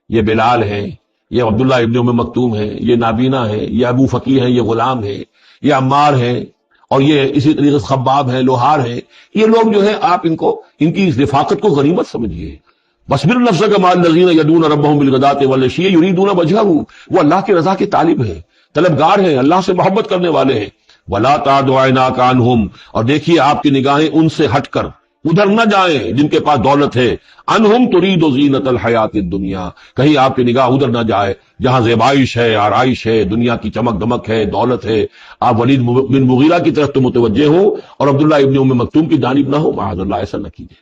Speaker 1: یہ بلال ہیں, یہ عبداللہ ابن ام مکتوم ہیں, یہ نابینا ہیں, یہ ابو فقی ہیں, یہ غلام ہیں, یہ عمار ہیں, اور یہ اسی طریقے سے خباب ہیں, لوہار ہیں. یہ لوگ جو ہے آپ ان کی رفاقت کو غنیمت سمجھیے. وَاصْبِرْ نَفْسَكَ مَعَ الَّذِينَ يَدْعُونَ رَبَّهُم بِالْغَدَاةِ وَالْعَشِيِّ يُرِيدُونَ وَجْهَهُ, وہ اللہ کی رضا کے طالب ہیں, طلبگار ہیں, اللہ سے محبت کرنے والے ہیں. وَلَا تَعْدُ عَيْنَاكَ عَنْهُمْ, اور دیکھیے آپ کی نگاہیں ان سے ہٹ کر ادھر نہ جائیں جن کے پاس دولت ہے. انہم ترید زینت الحیات الدنیا, کہیں آپ کی نگاہ ادھر نہ جائے جہاں زیبائش ہے, آرائش ہے, دنیا کی چمک دمک ہے, دولت ہے. آپ ولید بن مغیرہ کی طرف تو متوجہ ہوں اور عبداللہ ابن ام مکتوم کی جانب نہ ہو, معاذ اللہ ایسا نہ کیجیے.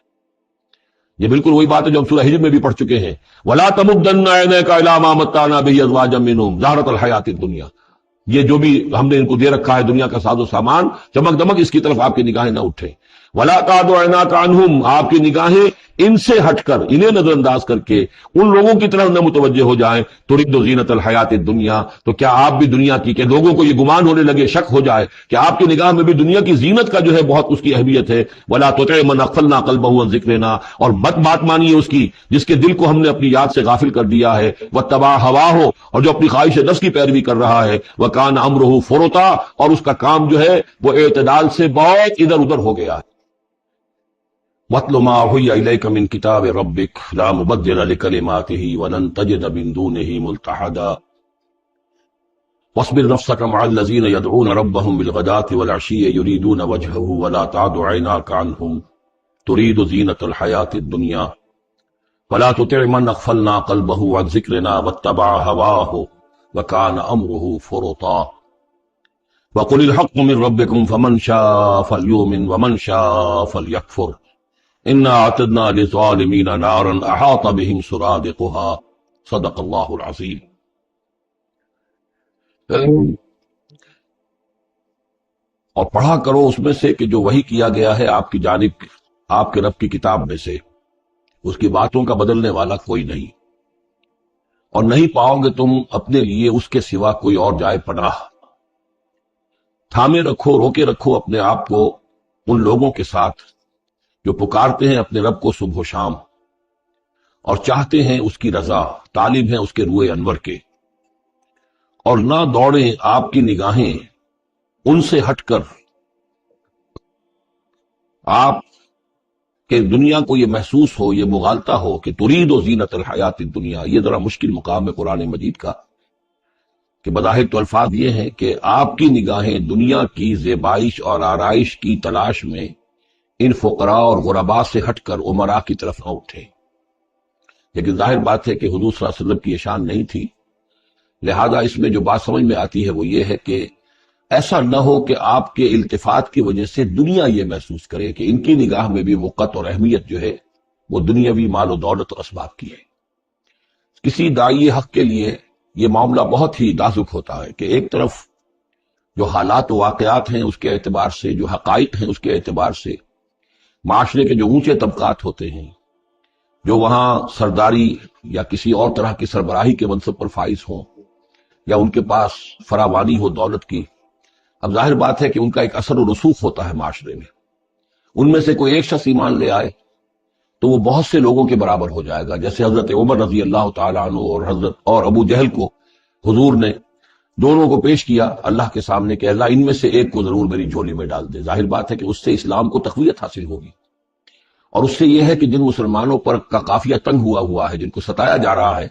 Speaker 1: یہ بالکل وہی بات ہے جو ہم سورہ ہجر میں بھی پڑھ چکے ہیں. ولا تمدن عینیک الی ما متعنا به ازواجا منهم زہرۃ الحیات الدنیا, یہ جو بھی ہم نے ان کو دے رکھا ہے دنیا کا ساز و سامان, چمک دمک, اس کی طرف آپ کی نگاہیں نہ اٹھیں. ولا تعد عیناک عنہم, آپ کی نگاہیں ان سے ہٹ کر, انہیں نظر انداز کر کے ان لوگوں کی طرف نہ متوجہ ہو جائیں. ترید زینت الحیات الدنیا, تو کیا آپ بھی دنیا کی, کہ لوگوں کو یہ گمان ہونے لگے, شک ہو جائے کہ آپ کی نگاہ میں بھی دنیا کی زینت کا جو ہے بہت اس کی اہمیت ہے. ولا تطع من اغفلنا قلبه عن ذکرنا, اور مت بات مانیے اس کی جس کے دل کو ہم نے اپنی یاد سے غافل کر دیا ہے. واتبع هواه, اور جو اپنی خواہش نفس کی پیروی کر رہا ہے. وکان امره فرطا, اور اس کا کام جو ہے وہ اعتدال سے بہت ادھر ادھر ہو گیا ہے. وَاتْلُ مَا أُوحِيَ إِلَيْكَ مِن كِتَابِ رَبِّكَ لَا مُبَدِّلَ لِكَلِمَاتِهِ وَلَن تَجِدَ مِن دُونِهِ مُلْتَحَدًا. واصبر نفسك مع الذين يدعون ربهم بالغداة والعشي يريدون وجهه ولا تعد عيناك عنهم تريد زينة الحياة الدنيا فلا تطع من اغفلنا قلبه عن ذكرنا واتبع هواه وكان امره فرطا وقل الحق من ربكم فمن شاء فليؤمن ومن شاء فليكفر انا اعتدنا للظالمين نارا احاط بهم سرادقها صدق اللہ العظیم۔ اور پڑھا کرو اس میں سے کہ جو وحی کیا گیا ہے آپ کی جانب آپ کے رب کی کتاب میں سے، اس کی باتوں کا بدلنے والا کوئی نہیں، اور نہیں پاؤ گے تم اپنے لیے اس کے سوا کوئی اور جائے پناہ۔ تھامے رکھو، روکے رکھو اپنے آپ کو ان لوگوں کے ساتھ جو پکارتے ہیں اپنے رب کو صبح و شام اور چاہتے ہیں اس کی رضا، طالب ہیں اس کے روئے انور کے، اور نہ دوڑیں آپ کی نگاہیں ان سے ہٹ کر آپ کہ دنیا کو یہ محسوس ہو، یہ مغالطہ ہو کہ ترید و زینت الحیات الدنیا۔ یہ ذرا مشکل مقام ہے قرآن مجید کا کہ بظاہر تو الفاظ یہ ہیں کہ آپ کی نگاہیں دنیا کی زیبائش اور آرائش کی تلاش میں ان فقراء اور غرباء سے ہٹ کر امراء کی طرف نہ اٹھیں، لیکن ظاہر بات ہے کہ حضور صلی اللہ علیہ وسلم کی یہ شان نہیں تھی، لہذا اس میں جو بات سمجھ میں آتی ہے وہ یہ ہے کہ ایسا نہ ہو کہ آپ کے التفات کی وجہ سے دنیا یہ محسوس کرے کہ ان کی نگاہ میں بھی وقت اور اہمیت جو ہے وہ دنیاوی مال و دولت اور اسباب کی ہے۔ کسی داعی حق کے لیے یہ معاملہ بہت ہی نازک ہوتا ہے کہ ایک طرف جو حالات و واقعات ہیں اس کے اعتبار سے، جو حقائق ہیں اس کے اعتبار سے، معاشرے کے جو اونچے طبقات ہوتے ہیں جو وہاں سرداری یا کسی اور طرح کی سربراہی کے منصب پر فائز ہوں یا ان کے پاس فراوانی ہو دولت کی، اب ظاہر بات ہے کہ ان کا ایک اثر و رسوخ ہوتا ہے معاشرے میں۔ ان میں سے کوئی ایک شخص ایمان لے آئے تو وہ بہت سے لوگوں کے برابر ہو جائے گا، جیسے حضرت عمر رضی اللہ تعالیٰ عنہ اور ابو جہل کو حضور نے دونوں کو پیش کیا اللہ کے سامنے کہ اللہ ان میں سے ایک کو ضرور میری جھولی میں ڈال دے۔ ظاہر بات ہے کہ اس سے اسلام کو تقویت حاصل ہوگی، اور اس سے یہ ہے کہ جن مسلمانوں پر کا قافیہ تنگ ہوا ہے، جن کو ستایا جا رہا ہے،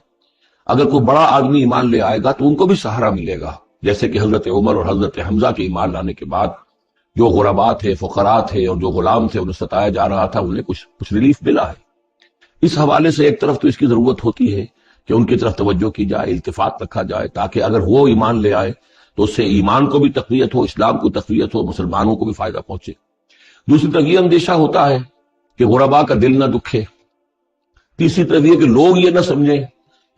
Speaker 1: اگر کوئی بڑا آدمی ایمان لے آئے گا تو ان کو بھی سہارا ملے گا، جیسے کہ حضرت عمر اور حضرت حمزہ کے ایمان لانے کے بعد جو غرباء تھے، فقراء تھے اور جو غلام تھے انہیں ستایا جا رہا تھا، انہیں کچھ ریلیف ملا ہے۔ اس حوالے سے ایک طرف تو اس کی ضرورت ہوتی ہے کہ ان کی طرف توجہ کی جائے، التفات رکھا جائے، تاکہ اگر وہ ایمان لے آئے تو اس سے ایمان کو بھی تقویت ہو، اسلام کو تقویت ہو، مسلمانوں کو بھی فائدہ پہنچے۔ دوسری طرف یہ اندیشہ ہوتا ہے کہ غرباء کا دل نہ دکھے، تیسری طرف یہ کہ لوگ یہ نہ سمجھیں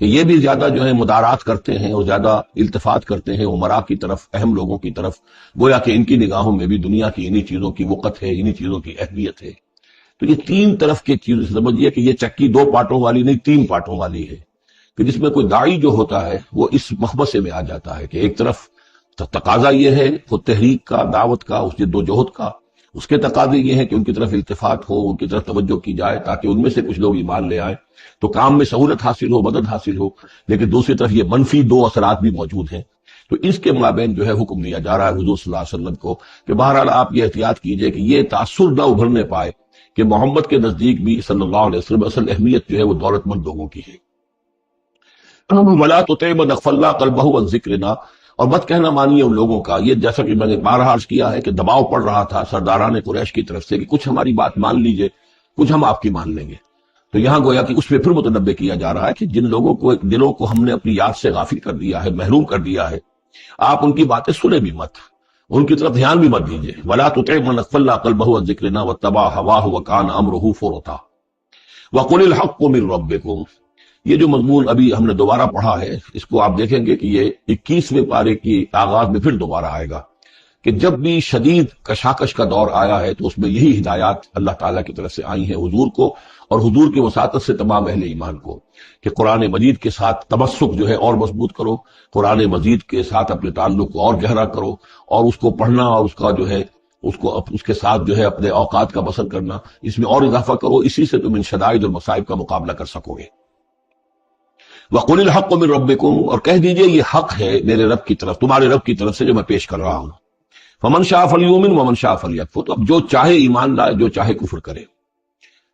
Speaker 1: کہ یہ بھی زیادہ جو ہے مدارات کرتے ہیں اور زیادہ التفات کرتے ہیں امراء کی طرف، اہم لوگوں کی طرف، گویا کہ ان کی نگاہوں میں بھی دنیا کی انہی چیزوں کی وقت ہے، انہی چیزوں کی اہمیت ہے۔ تو یہ تین طرف کی چیز سمجھیے کہ یہ چکی دو پارٹوں والی نہیں، تین پارٹوں والی ہے، کہ جس میں کوئی داعی جو ہوتا ہے وہ اس مخبصے میں آ جاتا ہے کہ ایک طرف تقاضا یہ ہے خود تحریک کا، دعوت کا، اس جد و جہد کا، اس کے تقاضے یہ ہیں کہ ان کی طرف التفات ہو، ان کی طرف توجہ کی جائے تاکہ ان میں سے کچھ لوگ ایمان لے آئیں تو کام میں سہولت حاصل ہو، مدد حاصل ہو، لیکن دوسری طرف یہ منفی دو اثرات بھی موجود ہیں۔ تو اس کے مابین جو ہے حکم دیا جا رہا ہے حضور صلی اللہ علیہ وسلم کو کہ بہرحال آپ یہ احتیاط کیجئے کہ یہ تاثر نہ ابھرنے پائے کہ محمد کے نزدیک بھی صلی اللہ علیہ وسلم اصل اہمیت جو ہے وہ دولت مند لوگوں کی ہے۔ وَلَا تُطِعْ مَنْ أَغْفَلْنَا قَلْبَهُ عَنْ ذِكْرِنَا، اور مت کہنا مانیے ان لوگوں کا، یہ جیسا کہ میں نے بارہا عرض کیا ہے کہ دباؤ پڑ رہا تھا سرداران قریش کی طرف سے کہ کچھ ہماری بات مان لیجئے، کچھ ہم آپ کی مان لیں گے۔ تو یہاں گویا کہ اس پہ پھر متنبہ کیا جا رہا ہے کہ جن لوگوں کو دلوں کو ہم نے اپنی یاد سے غافل کر دیا ہے، محروم کر دیا ہے، آپ ان کی باتیں سنیں بھی مت، ان کی طرف دھیان بھی مت دیجیے۔ وَلَا تُطِعْ مَنْ أَغْفَلْنَا قَلْبَهُ عَنْ ذِكْرِنَا وَاتَّبَعَ هَوَاهُ وَكَانَ أَمْرُهُ فُرُطًا وَقُلِ الْحَقُّ مِنْ رَبِّكُمْ۔ یہ جو مضمون ابھی ہم نے دوبارہ پڑھا ہے، اس کو آپ دیکھیں گے کہ یہ 21ویں پارے کی آغاز میں پھر دوبارہ آئے گا کہ جب بھی شدید کشاکش کا دور آیا ہے تو اس میں یہی ہدایات اللہ تعالیٰ کی طرف سے آئی ہیں حضور کو اور حضور کی وساطت سے تمام اہل ایمان کو کہ قرآن مجید کے ساتھ تمسک جو ہے اور مضبوط کرو، قرآن مجید کے ساتھ اپنے تعلق کو اور گہرا کرو، اور اس کو پڑھنا اور اس کا جو ہے اس کے ساتھ جو ہے اپنے اوقات کا بسر کرنا، اس میں اور اضافہ کرو، اسی سے تم ان شدائد اور مصائب کا مقابلہ کر سکو گے۔ وَقُلِ الْحَقُّ مِن رَبِّكُمْ، اور کہہ دیجئے یہ حق ہے میرے رب کی طرف، تمہارے رب کی طرف سے جو میں پیش کر رہا ہوں۔ فَمَن شَاءَ فَلْيُؤْمِنْ وَمَن شَاءَ فَلْيَكْفُرْ، تو اب جو چاہے ایمان لائے، جو چاہے کفر کرے۔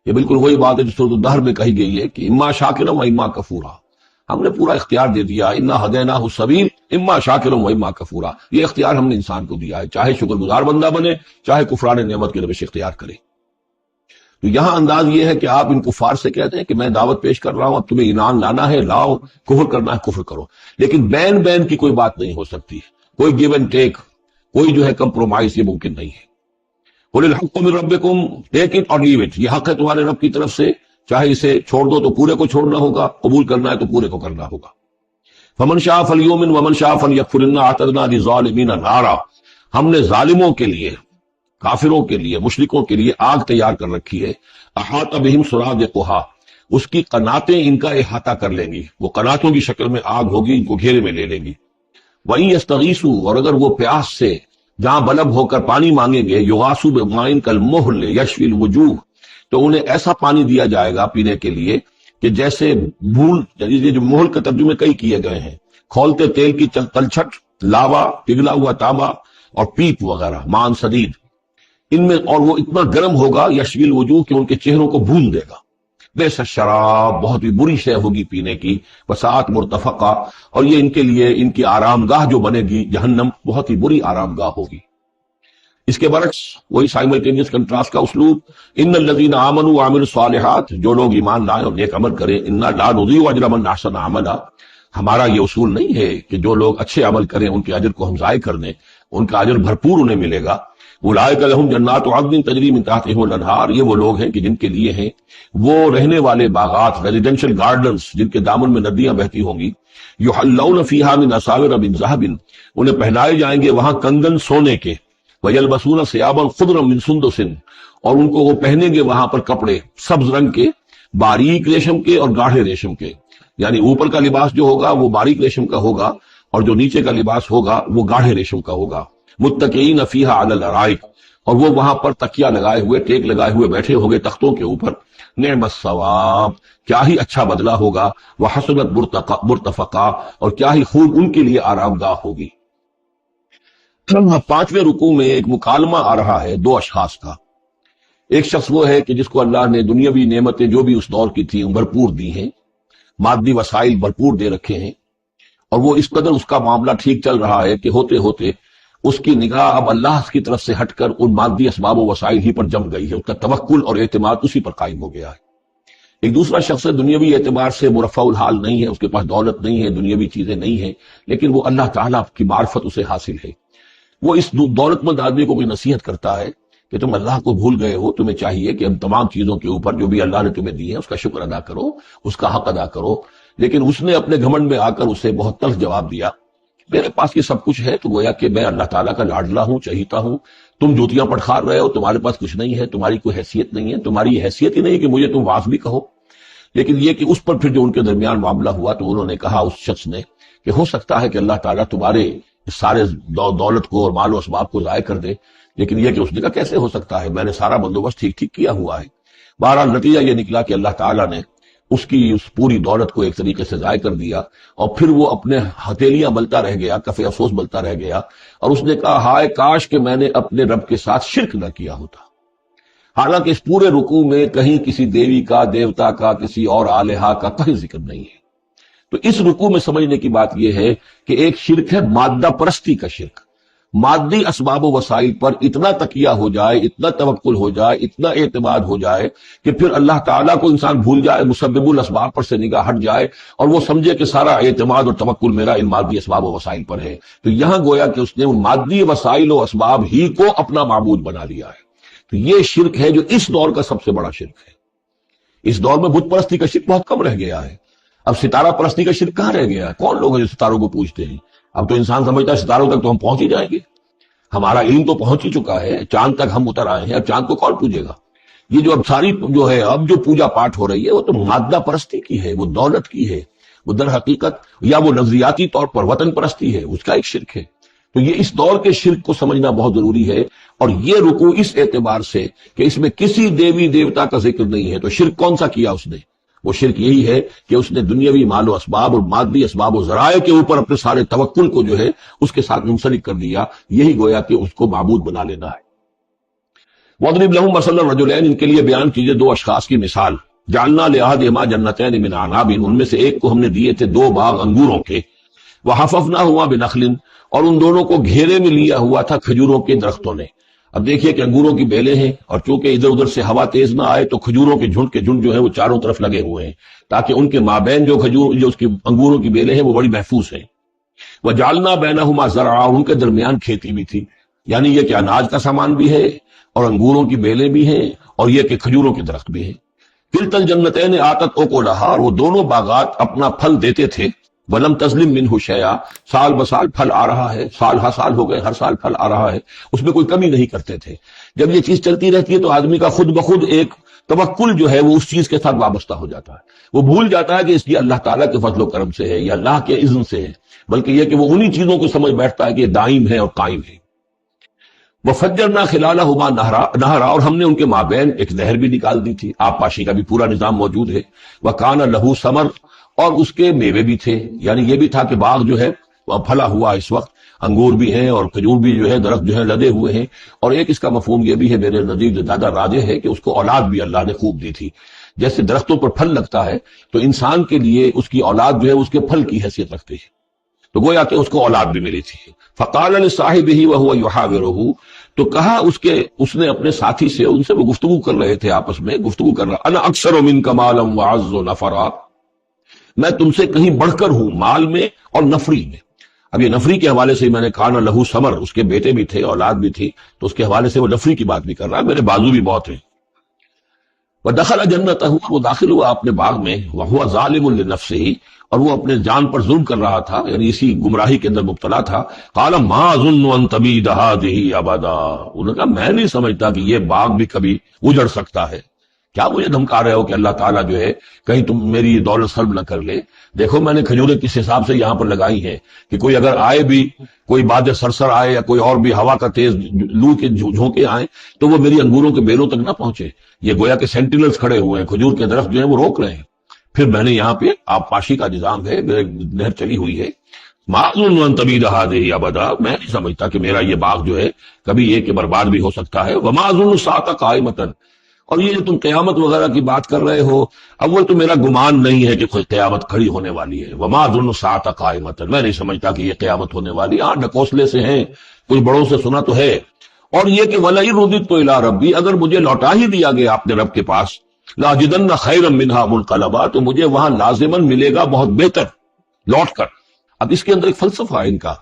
Speaker 1: یہ بالکل وہی بات ہے جو سورۃ الدہر میں کہی گئی ہے کہ اما شاکرا و اما کفورا، ہم نے پورا اختیار دے دیا، انا ہدیناہ السبیل اما شاکرا و اما کفورا، یہ اختیار ہم نے انسان کو دیا ہے، چاہے شکر گزار بندہ بنے، چاہے کفران نعمت کی روش اختیار کرے۔ تو یہاں انداز یہ ہے کہ آپ ان کفار سے کہتے ہیں کہ میں دعوت پیش کر رہا ہوں، اب تمہیں ایمان لانا ہے لاؤ، کفر کرنا ہے کفر کرو، لیکن بین بین کی کوئی بات نہیں ہو سکتی، کوئی گیو اینڈ ٹیک، کوئی جو ہے کمپرومائز یہ ممکن نہیں ہے۔ قُلِ الْحَقُّ مِن رَبِّكُمْ ٹیک اٹ اور لیو اٹ، یہ حق ہے تمہارے رب کی طرف سے، چاہے اسے چھوڑ دو تو پورے کو چھوڑنا ہوگا، قبول کرنا ہے تو پورے کو کرنا ہوگا۔ فمن شاء فلیؤمن ومن شاء فلیکفر انا اعتدنا للظالمین نارا، ہم نے ظالموں کے لیے، کافروں کے لیے، مشرکوں کے لیے آگ تیار کر رکھی ہے، احاط بہم سرادقھا، اس کی قناتیں ان کا احاطہ کر لیں گی، وہ قناتوں کی شکل میں آگ ہوگی، ان کو گھیرے میں لے لیں گی۔ وَإِن يَسْتَغِيثُوا، اور اگر وہ پیاس سے جہاں بلب ہو کر پانی مانگیں گے، یغاثوا بماء کالمہل یشفی الوجوہ، تو انہیں ایسا پانی دیا جائے گا پینے کے لیے کہ جیسے بھول، یہ جو محل کے ترجمے کئی کیے گئے ہیں، کھولتے تیل کی تلچھٹ، لاوا، پگھلا ہوا تانبا اور پیپ وغیرہ، مان سدید، ان میں، اور وہ اتنا گرم ہوگا یشفی الوجوہ کہ ان کے چہروں کو بھون دے گا۔ بیس شراب، بہت ہی بری شے ہوگی پینے کی، وساعت مرتفقہ، اور یہ ان کے لیے ان کی آرام گاہ جو بنے گی جہنم، بہت ہی بری آرام گاہ ہوگی۔ اس کے برعکس وہی سائملٹینیس کنٹراسٹ کا اسلوب، ان الذین آمنوا وعملوا الصالحات، جو لوگ ایمان لائیں اور نیک عمل کریں، انا لا نضیع اجر من احسن عملا، ہمارا یہ اصول نہیں ہے کہ جو لوگ اچھے عمل کریں ان کے اجر کو ہم ضائع کر دیں، ان کا اجر بھرپور انہیں ملے گا۔ اولئک لہم جنات عدن تجری من تحتہم الانہار، یہ وہ لوگ ہیں کہ جن کے لیے ہیں وہ رہنے والے باغات، ریزیڈینشل گارڈنز، جن کے دامن میں ندیاں بہتی ہوں گی، یحلون فیہا من اساور من ذہب، انہیں پہنائے جائیں گے وہاں کنگن سونے کے، وَيَلْبَسُونَ ثِيَابًا خُضْرًا مِّن سُندُسٍ، اور ان کو وہ پہنیں گے وہاں پر کپڑے سبز رنگ کے، باریک ریشم کے اور گاڑھے ریشم کے، یعنی اوپر کا لباس جو ہوگا وہ باریک ریشم کا ہوگا اور جو نیچے کا لباس ہوگا وہ گاڑھے ریشم کا ہوگا۔ متکئین فیہا علی الارائک، اور وہ وہاں پر تکیہ لگائے ہوئے، ٹیک لگائے ہوئے بیٹھے ہوں گے تختوں کے اوپر۔ نعم الثواب، کیا ہی اچھا بدلہ ہوگا، وحسنت مرتفقہ، اور کیا ہی خوب ان کے لیے آرام گاہ ہوگی۔ پانچویں رکوع میں ایک مکالمہ آ رہا ہے دو اشخاص کا۔ ایک شخص وہ ہے کہ جس کو اللہ نے دنیاوی نعمتیں جو بھی اس دور کی تھیں بھرپور دی ہیں، مادی وسائل بھرپور دے رکھے ہیں، اور وہ اس قدر اس کا معاملہ ٹھیک چل رہا ہے کہ ہوتے ہوتے اس کی نگاہ اب اللہ کی طرف سے ہٹ کر ان مادی اسباب و وسائل ہی پر جم گئی ہے، اس کا توکل اور اعتماد اسی پر قائم ہو گیا ہے۔ ایک دوسرا شخص دنیاوی اعتبار سے مرفع الحال نہیں ہے، اس کے پاس دولت نہیں ہے، دنیاوی چیزیں نہیں ہیں، لیکن وہ اللہ تعالیٰ کی معرفت اسے حاصل ہے۔ وہ اس دولت مند آدمی کو بھی نصیحت کرتا ہے کہ تم اللہ کو بھول گئے ہو، تمہیں چاہیے کہ ان تمام چیزوں کے اوپر جو بھی اللہ نے تمہیں دی ہے اس کا شکر ادا کرو، اس کا حق ادا کرو۔ لیکن اس نے اپنے گھمنڈ میں آ کر اسے بہت تلخ جواب دیا، میرے پاس یہ سب کچھ ہے، تو گویا کہ میں اللہ تعالیٰ کا لاڈلا ہوں، چہیتا ہوں، تم جوتیاں پٹخار رہے ہو، تمہارے پاس کچھ نہیں ہے، تمہاری کوئی حیثیت نہیں ہے، تمہاری حیثیت ہی نہیں ہے کہ مجھے تم واعظ بھی کہو۔ لیکن یہ کہ اس پر پھر جو ان کے درمیان معاملہ ہوا تو انہوں نے کہا اس شخص نے کہ ہو سکتا ہے کہ اللہ تعالیٰ تمہارے سارے دولت کو اور مال و اسباب کو ضائع کر دے، لیکن یہ کہ اس نے کہا کیسے ہو سکتا ہے، میں نے سارا بندوبست ٹھیک ٹھیک کیا ہوا ہے۔ بہرحال نتیجہ یہ نکلا کہ اللہ تعالیٰ نے اس کی اس پوری دولت کو ایک طریقے سے ضائع کر دیا، اور پھر وہ اپنے ہتھیلیاں ملتا رہ گیا، کف افسوس ملتا رہ گیا، اور اس نے کہا ہائے کاش کہ میں نے اپنے رب کے ساتھ شرک نہ کیا ہوتا۔ حالانکہ اس پورے رکوع میں کہیں کسی دیوی کا، دیوتا کا، کسی اور الہہ کا کہیں ذکر نہیں ہے۔ تو اس رکوع میں سمجھنے کی بات یہ ہے کہ ایک شرک ہے مادہ پرستی کا شرک، مادی اسباب و وسائل پر اتنا تکیہ ہو جائے، اتنا توکل ہو جائے، اتنا اعتماد ہو جائے کہ پھر اللہ تعالیٰ کو انسان بھول جائے، مسبب الاسباب پر سے نگاہ ہٹ جائے، اور وہ سمجھے کہ سارا اعتماد اور توکل میرا ان مادی اسباب و وسائل پر ہے۔ تو یہاں گویا کہ اس نے ان مادی وسائل و اسباب ہی کو اپنا معبود بنا لیا ہے۔ تو یہ شرک ہے جو اس دور کا سب سے بڑا شرک ہے۔ اس دور میں بت پرستی کا شرک بہت کم رہ گیا ہے، اب ستارہ پرستی کا شرک کہاں رہ گیا ہے؟ کون لوگ ہیں جو ستاروں کو پوجتے ہیں؟ اب تو انسان سمجھتا ہے ستاروں تک تو ہم پہنچ ہی جائیں گے، ہمارا علم تو پہنچ ہی چکا ہے، چاند تک ہم اتر آئے ہیں، اب چاند کو کون پوجے گا؟ یہ جو اب ساری جو ہے اب جو پوجا پاٹ ہو رہی ہے وہ تو مادہ پرستی کی ہے، وہ دولت کی ہے، وہ در حقیقت یا وہ نظریاتی طور پر وطن پرستی ہے، اس کا ایک شرک ہے۔ تو یہ اس دور کے شرک کو سمجھنا بہت ضروری ہے، اور یہ رکوع اس اعتبار سے کہ اس میں کسی دیوی دیوتا کا ذکر نہیں ہے، تو شرک کون سا کیا اس نے؟ وہ شرک یہی ہے کہ اس نے دنیاوی مال و اسباب اور مادی اسباب و ذرائع کے اوپر اپنے سارے توکل کو جو ہے اس کے ساتھ منسلک کر دیا، یہی گویا کہ اس کو معبود بنا لینا ہے۔ وَاضْرِبْ لَهُم مَثَلَ الرَّجُلَيْنِ، ان کے لیے بیان کیجئے دو اشخاص کی مثال، جعلنا لأحدہما جنتین من اعناب، ان میں سے ایک کو ہم نے دیے تھے 2 باغ انگوروں کے، وحففناہما بنخل، اور ان دونوں کو گھیرے میں لیا ہوا تھا کھجوروں کے درختوں نے۔ اب دیکھیے کہ انگوروں کی بیلیں ہیں، اور چونکہ ادھر ادھر سے ہوا تیز نہ آئے تو کھجوروں کے جھنڈ جو ہے وہ چاروں طرف لگے ہوئے ہیں، تاکہ ان کے مابین جو اس کی انگوروں کی بیلیں ہیں وہ بڑی محفوظ ہیں۔ وجعلنا بینہما زرعا، ان کے درمیان کھیتی بھی تھی، یعنی یہ کہ اناج کا سامان بھی ہے اور انگوروں کی بیلیں بھی ہیں اور یہ کہ کھجوروں کے درخت بھی ہیں۔ کلتا الجنتین آتت اکلہا، اور وہ دونوں باغات اپنا پھل دیتے تھے، ولم تظلم منہ شیئا، سال بسال پھل آ رہا ہے، سال ہر سال ہو گئے، ہر سال پھل آ رہا ہے، اس میں کوئی کمی نہیں کرتے تھے۔ جب یہ چیز چلتی رہتی ہے تو آدمی کا خود بخود ایک توکل جو ہے وہ اس چیز کے ساتھ وابستہ ہو جاتا ہے، وہ بھول جاتا ہے کہ اس کی اللہ تعالیٰ کے فضل و کرم سے ہے یا اللہ کے اذن سے ہے، بلکہ یہ کہ وہ انہی چیزوں کو سمجھ بیٹھتا ہے کہ یہ دائم ہے اور قائم ہے۔ وَفَجَّرْنَا خِلَالَهُمَا نَهْرًا، اور ہم نے ان کے مابین ایک نہر بھی نکال دی تھی، آب پاشی کا بھی پورا نظام موجود ہے۔ وَكَانَ لَهُ ثَمَرٌ، اور اس کے میوے بھی تھے، یعنی یہ بھی تھا کہ باغ جو ہے وہ پھلا ہوا اس وقت، انگور بھی ہیں اور کھجور بھی جو ہے درخت جو ہے لدے ہوئے ہیں۔ اور ایک اس کا مفہوم یہ بھی ہے میرے نزدیک جو زیادہ راجح ہے کہ اس کو اولاد بھی اللہ نے خوب دی تھی۔ جیسے درختوں پر پھل لگتا ہے تو انسان کے لیے اس کی اولاد جو ہے اس کے پھل کی حیثیت رکھتی ہے، تو گویا کہ اس کو اولاد بھی ملی تھی۔ فقال لصاحبہ وهو يحاورہ، تو کہا اس نے اپنے ساتھی سے، ان سے وہ گفتگو کر رہے تھے، آپس میں گفتگو کر رہا، انا اکثر منک مالا واعز نفرا، میں تم سے کہیں بڑھ کر ہوں مال میں اور نفری میں۔ اب یہ نفری کے حوالے سے میں نے کہا نہ لہو ثمر، اس کے بیٹے بھی تھے، اولاد بھی تھی، تو اس کے حوالے سے وہ نفری کی بات بھی کر رہا ہے، میرے بازو بھی بہت ہیں۔ ودخل جنتہ، وہ داخل ہوا اپنے باغ میں، وہو ظالم لنفسہ، اور وہ اپنے جان پر ظلم کر رہا تھا، یعنی اسی گمراہی کے اندر مبتلا تھا۔ قال ما اظن ان تبید هذه ابدا، انہوں نے کہا میں نہیں سمجھتا کہ یہ باغ بھی کبھی اجڑ سکتا ہے۔ کیا مجھے دھمکا رہے ہو کہ اللہ تعالیٰ جو ہے کہیں تم میری دولت سلب نہ کر لے؟ دیکھو میں نے کھجوریں کس حساب سے یہاں پر لگائی ہیں کہ کوئی اگر آئے بھی، کوئی باد سرسر آئے یا کوئی اور بھی ہوا کا تیز لو کے جھونکے آئیں تو وہ میری انگوروں کے بیلوں تک نہ پہنچے۔ یہ گویا کہ سینٹینلز کھڑے ہوئے ہیں، کھجور کے درخت جو ہیں وہ روک رہے ہیں۔ پھر میں نے یہاں پہ آب پاشی کا نظام ہے، میرے نہر چلی ہوئی ہے۔ ما اظن ان تبید هذه ابدا، میں نہیں سمجھتا کہ میرا یہ باغ جو ہے کبھی یہ کہ برباد بھی ہو سکتا ہے۔ وما اظن الساعة قائمة، اور یہ جو تم قیامت وغیرہ کی بات کر رہے ہو، اول تو میرا گمان نہیں ہے کہ کوئی قیامت کھڑی ہونے والی ہے۔ وما اظن الساعة قائمة، میں نہیں سمجھتا کہ یہ قیامت ہونے والی، ہاں ڈکوسلے سے ہیں، کچھ بڑوں سے سنا تو ہے۔ اور یہ کہ وَلَئِن رُدِدتُّ إِلَىٰ رَبِّي، اگر مجھے لوٹا ہی دیا گیا اپنے رب کے پاس، لَأَجِدَنَّ خَيْرًا مِّنْهَا مُنقَلَبًا، تو مجھے وہاں لازماً ملے گا بہت بہتر لوٹ کر۔ اب اس کے اندر ایک فلسفہ ہے ان کا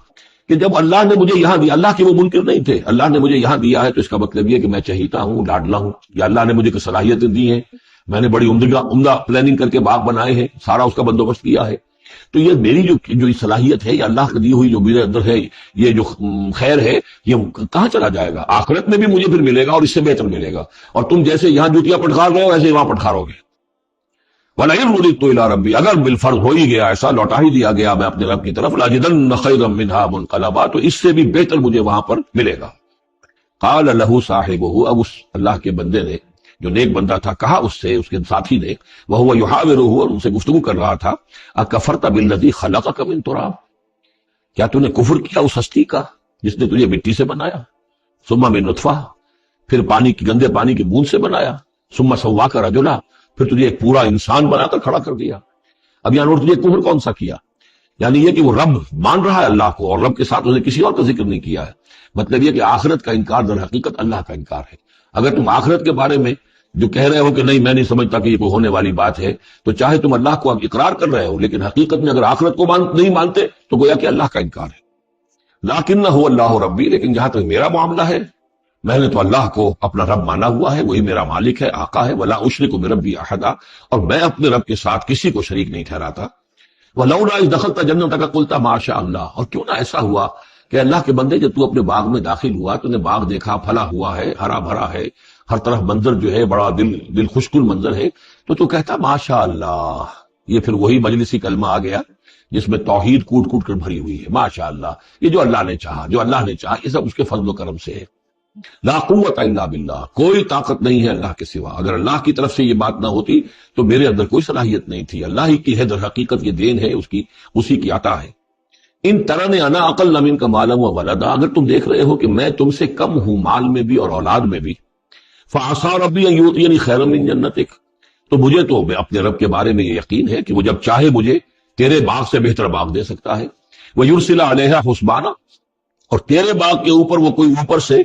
Speaker 1: کہ جب اللہ نے مجھے یہاں دیا، اللہ کے وہ منکر نہیں تھے، اللہ نے مجھے یہاں دیا ہے تو اس کا مطلب یہ کہ میں چہیتا ہوں، لاڈلا ہوں، یا اللہ نے مجھے کچھ صلاحیتیں دی ہیں، میں نے بڑی عمدہ پلاننگ کر کے باغ بنائے ہیں، سارا اس کا بندوبست کیا ہے، تو یہ میری جو صلاحیت ہے، یا اللہ کی دی ہوئی جو میرے اندر ہے، یہ جو خیر ہے، یہ کہاں چلا جائے گا؟ آخرت میں بھی مجھے پھر ملے گا اور اس سے بہتر ملے گا، اور تم جیسے یہاں جوتیاں پٹخار رہے ہو ایسے وہاں پٹخارو گے۔ وَلَئِن رُدِدتُّ إِلَىٰ رَبِّي، اگر بالفرض ہو ہی گیا ایسا، لوٹا ہی دیا گیا میں اپنے رب کی طرف، لَأَجِدَنَّ خَيْرًا مِّنْهَا مُنقَلَبًا، تو اس سے بھی بہتر مجھے وہاں پر ملے گا۔ قال له صاحبہ، اب اس اللہ کے بندے نے جو نیک بندہ تھا کہا اس سے، اس کے ساتھی نے، وہو یحاورہ، اور ان سے گفتگو کر رہا تھا، اکفرت بالذی خلقک من تراب، کیا تو نے کفر کیا اس ہستی کا جس نے تجھے مٹی سے بنایا، ثم من نطفہ، پھر گندے پانی کی بوند سے بنایا، ثم سواک رجلا، پھر تجھے ایک پورا انسان بنا کر کھڑا کر دیا۔ اب یہاں تجھے کفر کون سا کیا؟ یعنی یہ کہ وہ رب مان رہا ہے اللہ کو، اور رب کے ساتھ اس نے کسی اور کا ذکر نہیں کیا ہے۔ مطلب یہ کہ آخرت کا انکار در حقیقت اللہ کا انکار ہے۔ اگر تم آخرت کے بارے میں جو کہہ رہے ہو کہ نہیں میں نہیں سمجھتا کہ یہ کوئی ہونے والی بات ہے، تو چاہے تم اللہ کو اب اقرار کر رہے ہو، لیکن حقیقت میں اگر آخرت کو نہیں مانتے تو گویا کہ اللہ کا انکار ہے۔ لیکن هو اللہ ربی، لیکن جہاں تک میرا معاملہ ہے، میں نے تو اللہ کو اپنا رب مانا ہوا ہے، وہی میرا مالک ہے، آقا ہے، ولا اشرک بربی احدا، اور میں اپنے رب کے ساتھ کسی کو شریک نہیں ٹھہراتا۔ ولولا اذ دخلت جنتک قلت ما شاء اللہ، اور کیوں نہ ایسا ہوا کہ اللہ کے بندے جب تو اپنے باغ میں داخل ہوا، تو نے باغ دیکھا پھلا ہوا ہے، ہرا بھرا ہے، ہر طرف منظر جو ہے بڑا دل خوشکن منظر ہے، تو کہتا ماشاء اللہ۔ یہ پھر وہی مجلسی کلمہ آ گیا جس میں توحید کوٹ کوٹ کر بھری ہوئی ہے، ماشاء اللہ، یہ جو اللہ نے چاہا، جو اللہ نے چاہا، یہ سب اس کے فضل و کرم سے ہے۔ لا قوت الا باللہ، کوئی طاقت نہیں ہے اللہ کے سوا، اگر اللہ کی طرف سے یہ بات نہ ہوتی تو میرے اندر کوئی صلاحیت نہیں تھی، اللہ ہی کی ہے، در حقیقت یہ دین ہے اسی کی عطا ہے۔ ان ترن انا اقل منک مالا و ولدا، اگر تم دیکھ رہے ہو کہ میں تم سے کم ہوں مال میں بھی اور اولاد میں بھی، فعسى ربی ان یؤتینی خیرا من جنتک، تو مجھے تو اپنے رب کے بارے میں یہ یقین ہے کہ وہ جب چاہے مجھے تیرے باغ سے بہتر باغ دے سکتا ہے. وہ یرسل علیہا حسبانا، اور تیرے باغ کے اوپر وہ کوئی اوپر سے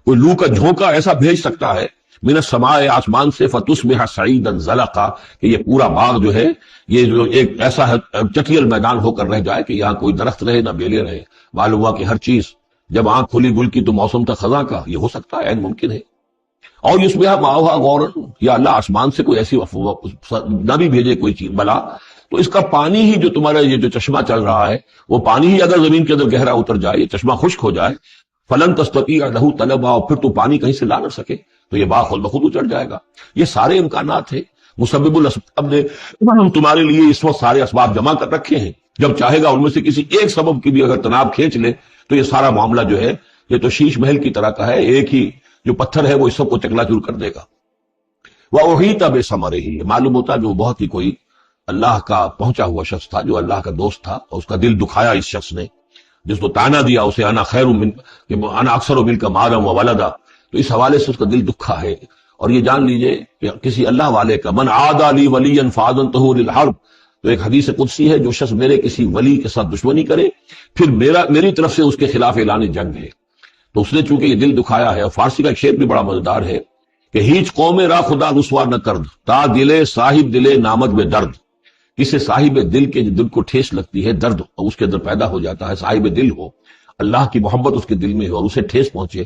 Speaker 1: کوئی لو کا جھونکا ایسا بھیج سکتا ہے من السماء، آسمان سے، فتصبح صعیدا زلقا، کہ یہ پورا باغ جو ہے یہ جو ایک ایسا چٹیل میدان ہو کر رہ جائے کہ یہاں کوئی درخت رہے نہ بیلے رہے. معلوم ہوا کہ ہر چیز جب آنکھ کھلی گل کی تو موسم تھا خزاں کا، یہ ہو سکتا ہے، عین ممکن ہے. اور یصبح ماؤہا غورا، یا اللہ آسمان سے کوئی ایسی نہ بھی بھیجے کوئی چیز بلا، تو اس کا پانی ہی جو تمہارا یہ جو چشمہ چل رہا ہے وہ پانی ہی اگر زمین کے اندر گہرا اتر جائے، یہ چشمہ خشک ہو جائے، فلن تستطیع لہ طلبا، اور پھر تو پانی کہیں سے لا نہ سکے تو یہ باغ خود بخود اچڑ جائے گا. یہ سارے امکانات ہیں. مسبب الاسباب نے تمہارے لیے اس وقت سارے اسباب جمع کر رکھے ہیں، جب چاہے گا ان میں سے کسی ایک سبب کی بھی اگر تناب کھینچ لے تو یہ سارا معاملہ جو ہے یہ تو شیش محل کی طرح کا ہے، ایک ہی جو پتھر ہے وہ اس سب کو چکلا چور کر دے گا. وَأُحِيطَ بِثَمَرِهِ، معلوم ہوتا جو بہت ہی کوئی اللہ کا پہنچا ہوا شخص تھا، جو اللہ کا دوست تھا، اور اس کا دل دکھایا اس شخص نے، جس کو تانا دیا اسے انا خیر من کہ انا اکثر منک مالا وولدا، تو اس حوالے سے اس کا دل دکھا ہے. اور یہ جان لیجئے کہ کسی اللہ والے کا من عادى لي وليا فاذنته للحرب، تو ایک حدیث قدسی ہے، جو شخص میرے کسی ولی کے ساتھ دشمنی کرے پھر میری طرف سے اس کے خلاف اعلان جنگ ہے. تو اس نے چونکہ یہ دل دکھایا ہے. اور فارسی کا ایک شعر بھی بڑا مزیدار ہے کہ ہیچ قوم را خدا رسوا نہ کرد، تا دلے صاحب دلے نامد میں درد. کسی صاحب دل کے دل کو ٹھیس لگتی ہے، درد اور اس کے اندر پیدا ہو جاتا ہے، صاحب دل ہو، اللہ کی محبت اس کے دل میں ہو اور اسے ٹھیس پہنچے،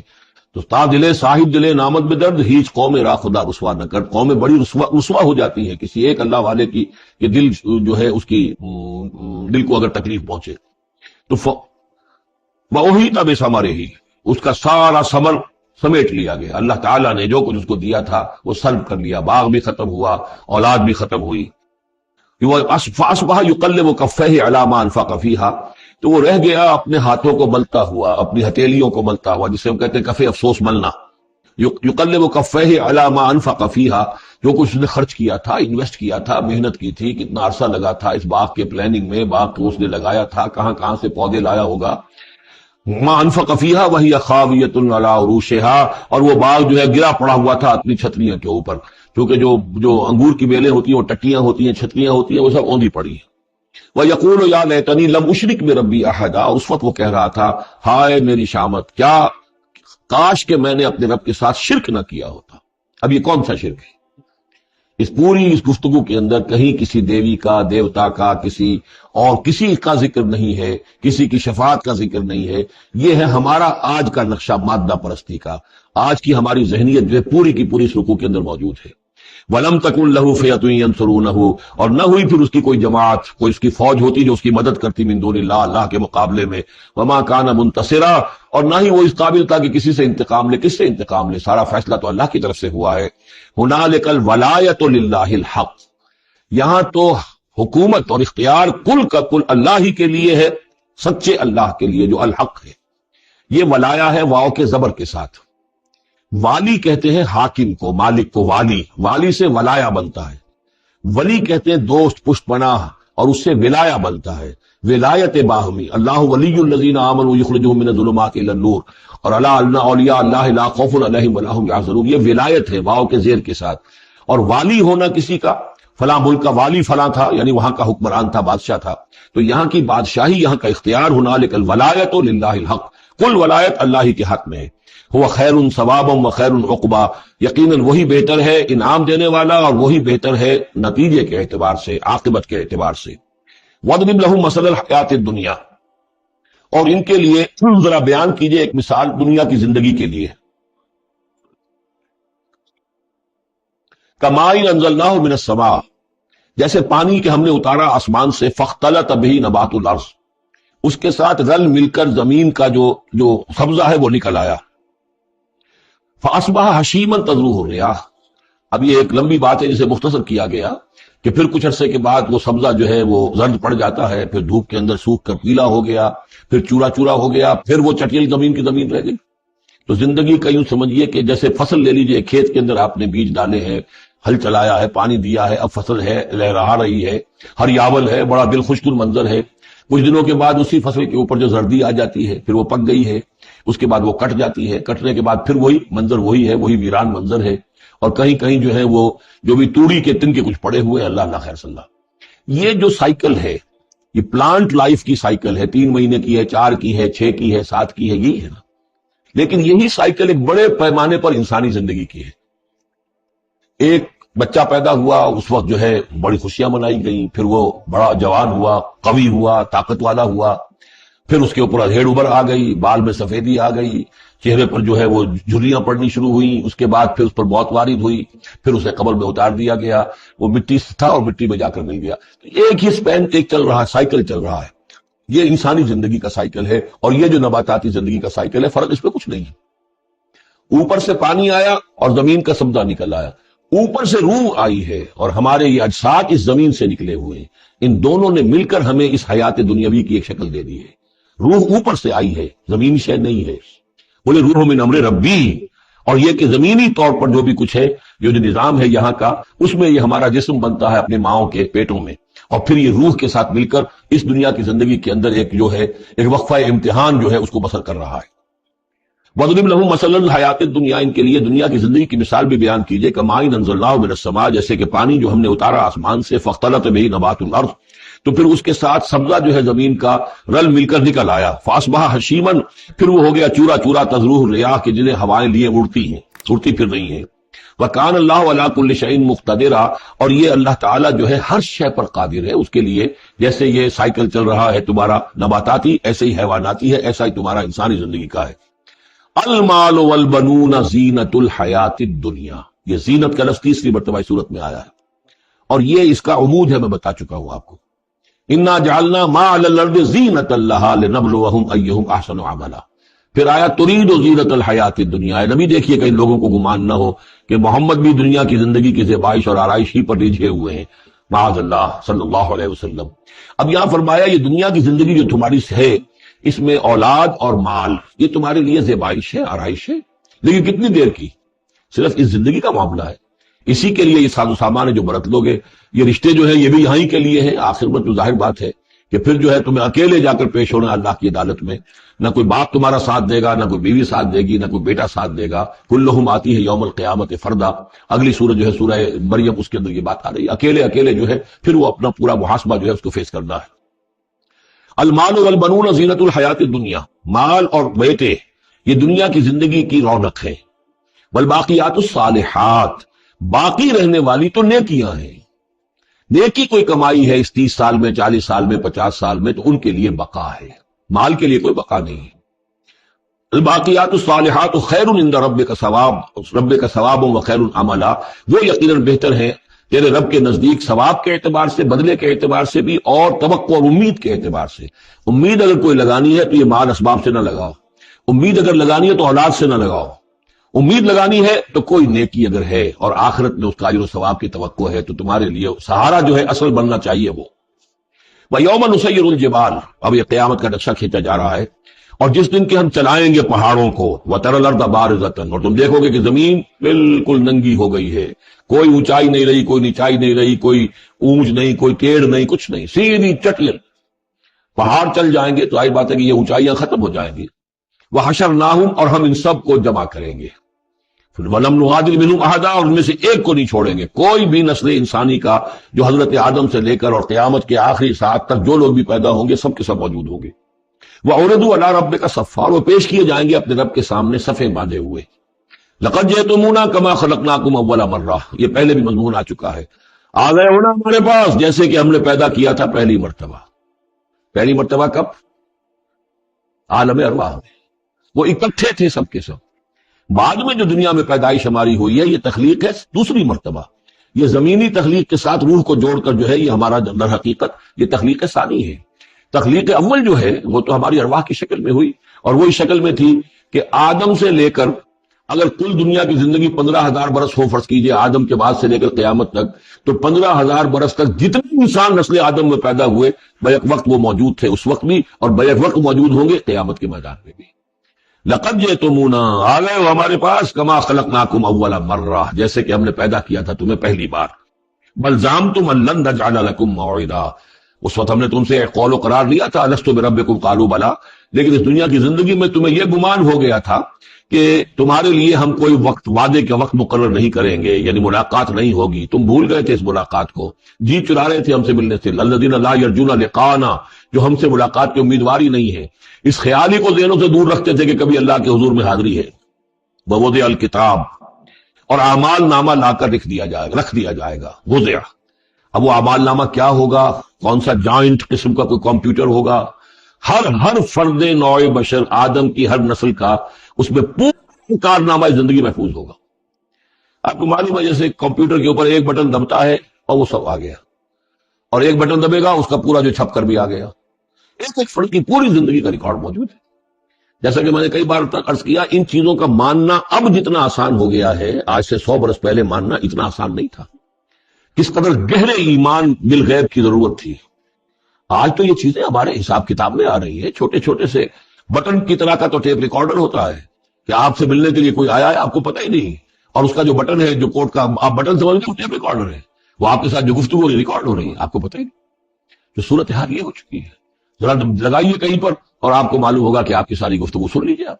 Speaker 1: تو تا دلے صاحب دلے نامد میں درد، ہیچ قوم را خدا رسوا نہ کر. قومیں بڑی رسوا ہو جاتی ہیں کسی ایک اللہ والے کی کہ دل جو ہے اس کی دل کو اگر تکلیف پہنچے. تو وہی تب ہمارے ہی اس کا سارا ثمر سمیٹ لیا گیا. اللہ تعالیٰ نے جو کچھ اس کو دیا تھا وہ سلب کر لیا. باغ بھی ختم ہوا، اولاد بھی ختم ہوئی. فَأَصْبَحَ يُقَلِّبُ كَفَّيْهِ عَلَى مَا أَنفَقَ فِيهَا، تو وہ رہ گیا اپنے ہاتھوں کو ملتا ہوا، اپنی ہتھیلیوں کو ملتا ہوا، جسے ہم کہتے ہیں کفے افسوس ملنا. يُقَلِّبُ كَفَّيْهِ عَلَى مَا أَنفَقَ فِيهَا، جو کچھ اس نے خرچ کیا تھا، انویسٹ کیا تھا، محنت کی تھی، کتنا عرصہ لگا تھا اس باغ کے پلاننگ میں، باغ کو اس نے لگایا تھا، کہاں کہاں سے پودے لایا ہوگا. ما انفق فیہا وہی خاویۃ علی عروشہا، اور وہ باغ جو ہے گرا پڑا ہوا تھا اپنی چھتریوں کے اوپر، کیونکہ جو انگور کی بیلیں ہوتی ہیں وہ ٹٹیاں ہوتی ہیں، چھتریاں ہوتی ہیں، وہ سب اوندھی پڑی ہیں. وَيَقُولُ يَا لَيْتَنِي لَمْ أُشْرِكْ بِرَبِّي أَحَدًا، اور اس وقت وہ کہہ رہا تھا ہائے میری شامت، کیا کاش کہ میں نے اپنے رب کے ساتھ شرک نہ کیا ہوتا. اب یہ کون سا شرک ہے؟ اس پوری اس گفتگو کے اندر کہیں کسی دیوی کا، دیوتا کا، کسی کا ذکر نہیں ہے، کسی کی شفاعت کا ذکر نہیں ہے. یہ ہے ہمارا آج کا نقشہ مادہ پرستی کا. آج کی ہماری ذہنیت جو ہے پوری کی پوری اس رکوع کے اندر موجود ہے. وَلَمْ تَكُنْ لَهُ فِئَةٌ يَنْصُرُونَهُ، اور نہ ہوئی پھر اس کی کوئی جماعت، کوئی اس کی فوج ہوتی جو اس کی مدد کرتی من دون اللہ، اللہ کے مقابلے میں. وَمَا كَانَ مُنْتَصِرًا، اور نہ ہی وہ اس قابل تھا کہ کسی سے انتقام لے. کس سے انتقام لے؟ سارا فیصلہ تو اللہ کی طرف سے ہوا ہے. هُنَالِكَ الْوَلَایَةُ لِلَّهِ الْحَقِّ، یہاں تو حکومت اور اختیار کل کا کل اللہ ہی کے لیے ہے، سچے اللہ کے لیے جو الحق ہے. یہ ولایا ہے واو کے زبر کے ساتھ. والی کہتے ہیں حاکم کو، مالک کو والی، والی سے ولایا بنتا ہے. ولی کہتے ہیں دوست، پشت پناہ، اور اس سے ولایا بنتا ہے. ولایت باہمی، اللہ ولی الذین آمنوا یخرجہم من الظلمات الی النور، اور الا ان اولیاء اللہ لا خوف علیہم ولا هم یحزنون. یہ ولایت ہے واو کے زیر کے ساتھ. اور والی ہونا کسی کا، فلاں ملک کا والی فلاں تھا، یعنی وہاں کا حکمران تھا، بادشاہ تھا، تو یہاں کی بادشاہی، یہاں کا اختیار هنالک الولایۃ للہ الحق، کل ولایت اللہ ہی کے حق میں ہے. هو خیر ثوابا و خیر عقبا، یقیناً وہی بہتر ہے انعام دینے والا، اور وہی بہتر ہے نتیجے کے اعتبار سے، عاقبت کے اعتبار سے. وَاضْرِبْ لَهُم مَثَلَ الْحَيَاةِ الدُّنْيَا، اور ان کے لیے ذرا بیان کیجئے ایک مثال دنیا کی زندگی کے لیے. كَمَاءٍ أَنزَلْنَاهُ مِنَ السَّمَاءِ، جیسے پانی کے ہم نے اتارا آسمان سے، فاختلط بِهِ نبات الارض، اس کے ساتھ رل مل کر زمین کا جو سبزہ ہے وہ نکل آیا. فَأَصْبَحَ حَشِيمًا تَذْرُوهُ الرِّيَاحُ، اب یہ ایک لمبی بات ہے جسے مختصر کیا گیا کہ پھر کچھ عرصے کے بعد وہ سبزہ جو ہے وہ زرد پڑ جاتا ہے، پھر دھوپ کے اندر سوکھ کر پیلا ہو گیا، پھر چورا چورا ہو گیا، پھر وہ چٹیل زمین کی زمین رہ گئی. تو زندگی کا یوں سمجھیے کہ جیسے فصل لے لیجئے، کھیت کے اندر آپ نے بیج ڈالے ہیں، ہل چلایا ہے، پانی دیا ہے، اب فصل ہے، لہرا رہی ہے، ہریاول ہے، بڑا دل خوش کن منظر ہے. کچھ دنوں کے بعد اسی فصل کے اوپر جو زردی آ جاتی ہے، پھر وہ پک گئی ہے، اس کے بعد وہ کٹ جاتی ہے، کٹنے کے بعد پھر وہی منظر وہی ہے، وہی ویران منظر ہے. اور کہیں کہیں جو ہے وہ جو بھی توڑی کے تن کے کچھ پڑے ہوئے، اللہ اللہ خیر صلی اللہ۔ یہ جو سائیکل ہے، یہ پلانٹ لائف کی سائیکل ہے، 3 مہینے کی ہے، 4 کی ہے، 6 کی ہے، 7 کی ہے، یہی ہے نا۔ لیکن یہی سائیکل ایک بڑے پیمانے پر انسانی زندگی کی ہے۔ ایک بچہ پیدا ہوا، اس وقت جو ہے بڑی خوشیاں منائی گئی، پھر وہ بڑا جوان ہوا، قوی ہوا، طاقت والا ہوا، پھر اس کے اوپر ادھیڑ ابھر آ گئی، بال میں سفیدی آ گئی، چہرے پر جو ہے وہ جھریاں پڑنی شروع ہوئی، اس کے بعد پھر اس پر موت وارد ہوئی، پھر اسے قبر میں اتار دیا گیا، وہ مٹی سے تھا اور مٹی میں جا کر مل گیا۔ ایک ہی سپین ایک چل رہا ہے، سائیکل چل رہا ہے۔ یہ انسانی زندگی کا سائیکل ہے اور یہ جو نباتاتی زندگی کا سائیکل ہے، فرق اس میں کچھ نہیں ہے۔ اوپر سے پانی آیا اور زمین کا سبزہ نکل آیا، اوپر سے روح آئی ہے اور ہمارے یہ اجساد اس زمین سے نکلے ہوئے ہیں، ان دونوں نے مل کر ہمیں اس حیات دنیاوی کی ایک شکل دے دی ہے۔ روح اوپر سے آئی ہے، زمینی شے نہیں ہے۔ بولے روح من امر ربی، اور یہ کہ زمینی طور پر جو بھی کچھ ہے، جو نظام ہے یہاں کا، اس میں یہ ہمارا جسم بنتا ہے اپنے ماؤں کے پیٹوں میں، اور پھر یہ روح کے ساتھ مل کر اس دنیا کی زندگی کے اندر ایک جو ہے ایک وقفہ امتحان جو ہے اس کو بسر کر رہا ہے۔ وَضْرِبْ لَهُم مَثَلًا الْحَيَاةِ الدُّنْيَا، ان کے لیے دنیا کی زندگی کی مثال بھی بیان کیجئے، كَمَاءٍ أَنزَلْنَاهُ مِنَ السَّمَاءِ، جیسے کہ پانی جو ہم نے اتارا آسمان سے، فَاخْتَلَطَ بِهِ نَبَاتُ الْأَرْضِ، تو پھر اس کے ساتھ سبزہ جو ہے زمین کا رل مل کر نکل آیا، فَأَصْبَحَ هَشِيمًا، پھر وہ ہو گیا چورا چورا، تَذْرُوهُ الرِّيَاحُ، کہ جنہیں ہوائیں لیے اڑتی پھر رہی ہیں۔ وَكَانَ اللَّهُ عَلَىٰ كُلِّ شَيْءٍ مُقْتَدِرًا، اور یہ اللہ تعالیٰ جو ہے ہر شے پر قادر ہے، اس کے لیے جیسے یہ سائیکل چل رہا ہے تمہارا نباتاتی، ایسے ہی حیواناتی ہے، ایسا ہی تمہارا انسانی زندگی کا ہے۔ المال والبنون زینت الحیات الدنیا، یہ زینت کا لفظ 3 مرتبہ اس صورت میں آیا ہے، اور یہ اس کا عمود ہے، میں بتا چکا ہوں آپ کو۔ انا جعلنا ما علی الارض زینۃ لہا لنبلوہم ایہم احسن عملا، پھر آیا ترید زینت الحیات الدنیا۔ نبی دیکھیے کہ ان لوگوں کو گمان نہ ہو کہ محمد بھی دنیا کی زندگی کی زیبائش اور آرائش ہی پر رجھے ہوئے ہیں، معاذ اللہ، صلی اللہ علیہ وسلم۔ اب یہاں فرمایا یہ دنیا کی زندگی جو تمہاری ہے، اس میں اولاد اور مال یہ تمہارے لیے زیبائش ہے، آرائش ہے، لیکن کتنی دیر کی؟ صرف اس زندگی کا معاملہ ہے، اسی کے لیے یہ ساز و سامان ہے جو برت لوگے، یہ رشتے جو ہیں یہ بھی یہیں کے لیے ہیں۔ آخر میں تو ظاہر بات ہے کہ پھر جو ہے تمہیں اکیلے جا کر پیش ہونا اللہ کی عدالت میں، نہ کوئی باپ تمہارا ساتھ دے گا، نہ کوئی بیوی ساتھ دے گی، نہ کوئی بیٹا ساتھ دے گا۔ کلہم آتی ہے یوم القیامت فردا، اگلی سورہ جو ہے سورہ مریم، اس کے اندر یہ بات آ رہی ہے، اکیلے جو ہے پھر وہ اپنا پورا محاسبہ جو ہے اس کو فیس کرنا ہے۔ المال والبنون زینت الحیات الدنیا، مال اور بیٹے یہ دنیا کی زندگی کی رونق ہے۔ والباقیات الصالحات، باقی رہنے والی تو نیکیاں ہیں۔ نیکی کوئی کمائی ہے اس 30 سال میں، 40 سال میں، 50 سال میں، تو ان کے لیے بقا ہے، مال کے لیے کوئی بقا نہیں ہے۔ الباقیات الصالحات خیر عند ربک ثواب و خیر عملا، وہ یقیناً بہتر ہیں تیرے رب کے نزدیک ثواب کے اعتبار سے، بدلے کے اعتبار سے بھی، اور توقع اور امید کے اعتبار سے۔ امید اگر کوئی لگانی ہے تو یہ مال اسباب سے نہ لگاؤ، امید اگر لگانی ہے تو اولاد سے نہ لگاؤ، امید لگانی ہے تو کوئی نیکی اگر ہے اور آخرت میں اس کا اجر و ثواب کی توقع ہے تو تمہارے لیے سہارا جو ہے اصل بننا چاہیے وہ۔ وَيَوْمَ نُسَيِّرُ الْجِبَالَ، اب یہ قیامت کا نقشہ کھینچا جا رہا ہے، اور جس دن کے ہم چلائیں گے پہاڑوں کو، وَتَرَى الْأَرْضَ بَارِزَةً، اور تم دیکھو گے کہ زمین بالکل ننگی ہو گئی ہے، کوئی اونچائی نہیں رہی، کوئی نچائی نہیں رہی، کوئی اونچ نہیں، کوئی ٹیڑھ نہیں، کچھ نہیں، سیدھی چٹیل پہاڑ چل جائیں گے، تو آئی بات ہے کہ یہ اونچائیاں ختم ہو جائیں گی۔ وَحَشَرْنَاهُمْ، اور ہم ان سب کو جمع کریں گے، وَلَمْ نُغَادِرْ مِنْهُمْ أَحَدًا، اور ان میں سے ایک کو نہیں چھوڑیں گے، کوئی بھی نسل انسانی کا جو حضرت آدم سے لے کر اور قیامت کے آخری ساعت تک جو لوگ بھی پیدا ہوں گے سب کے سب موجود ہوں گے۔ وَعُرِضُوا عَلَىٰ رَبِّكَ صَفًّا، وہ پیش کیے جائیں گے اپنے رب کے سامنے صفے باندھے ہوئے۔ لَقَدْ جِئْتُمُونَا كَمَا خَلَقْنَاكُمْ أَوَّلَ مَرَّةٍ، یہ پہلے بھی مضمون آ چکا ہے، آ گئے ہونا ہمارے پاس جیسے کہ ہم نے پیدا کیا تھا پہلی مرتبہ۔ پہلی مرتبہ کب؟ عالم ارواح میں، وہ اکٹھے تھے سب کے سب۔ بعد میں جو دنیا میں پیدائش ہماری ہوئی ہے یہ تخلیق ہے دوسری مرتبہ، یہ زمینی تخلیق کے ساتھ روح کو جوڑ کر جو ہے یہ ہمارا در حقیقت یہ تخلیق ثانی ہے۔ تخلیق اول جو ہے وہ تو ہماری ارواح کی شکل میں ہوئی، اور وہی شکل میں تھی کہ آدم سے لے کر اگر کل دنیا کی زندگی 15,000 برس ہو، فرض کیجئے آدم کے بعد سے لے کر قیامت تک، تو 15,000 برس تک جتنے انسان نسل آدم میں پیدا ہوئے بیک وقت وہ موجود تھے اس وقت بھی، اور بیک وقت موجود ہوں گے قیامت کے میدان میں بھی۔ لقد جئتمونا، آ گئے ہو ہمارے پاس، کما خلقناکم اول مرہ، جیسے کہ ہم نے پیدا کیا تھا تمہیں پہلی بار۔ بل زعمتم ان لن نجعل لکم موعدا، اس وقت ہم نے تم سے ایک قول و قرار لیا تھا، الست بربکم قالوا بلی، لیکن اس دنیا کی زندگی میں تمہیں یہ گمان ہو گیا تھا کہ تمہارے لیے ہم کوئی وقت وعدے کے وقت مقرر نہیں کریں گے، یعنی ملاقات نہیں ہوگی، تم بھول گئے تھے اس ملاقات کو، جی چرا رہے تھے ہم سے ملنے سے، الذین لا یرجون لقاءنا، جو ہم سے ملاقات کی امیدواری نہیں ہے، اس خیال ہی کو ذہنوں سے دور رکھتے تھے کہ کبھی اللہ کے حضور میں حاضری ہے۔ ووضع الکتاب، اور اعمال نامہ لا کر رکھ دیا جائے گا، وضع۔ اب وہ اعمال نامہ کیا ہوگا؟ کون سا جوائنٹ قسم کا کوئی کمپیوٹر ہوگا؟ ہر فرد نوع بشر، آدم کی ہر نسل کا اس میں پورا کارنامہ زندگی محفوظ ہوگا۔ آپ کو معلوم ہے جیسے کمپیوٹر کے اوپر ایک بٹن دبتا ہے اور وہ سب آ گیا، اور ایک بٹن دبے گا اس کا پورا جو چھپ کر بھی آ گیا، ایک فرد کی پوری زندگی کا ریکارڈ موجود ہے۔ جیسا کہ میں نے کئی بار تک عرض کیا، ان چیزوں کا ماننا اب جتنا آسان ہو گیا ہے، آج سے 100 برس پہلے ماننا اتنا آسان نہیں تھا۔ کس قدر گہرے ایمان بالغیب کی ضرورت تھی۔ آج تو یہ چیزیں ہمارے حساب کتاب میں آ رہی ہیں، چھوٹے چھوٹے سے بٹن کی طرح کا تو ٹیپ ریکارڈر ہوتا ہے کہ آپ سے ملنے کے لیے کوئی آیا ہے، آپ کو پتہ ہی نہیں، اور اس کا جو بٹن ہے، جو کوڈ کا آپ بٹن سمجھ گئے، وہ ٹیپ ریکارڈر ہے، وہ آپ کے ساتھ جو گفتگو ریکارڈ ہو رہی ہے، آپ کو پتہ ہی نہیں۔ جو صورتحال یہ ہو چکی ہے، ذرا لگائیے کہیں پر اور آپ کو معلوم ہوگا کہ آپ کی ساری گفتگو سن لیجیے آپ۔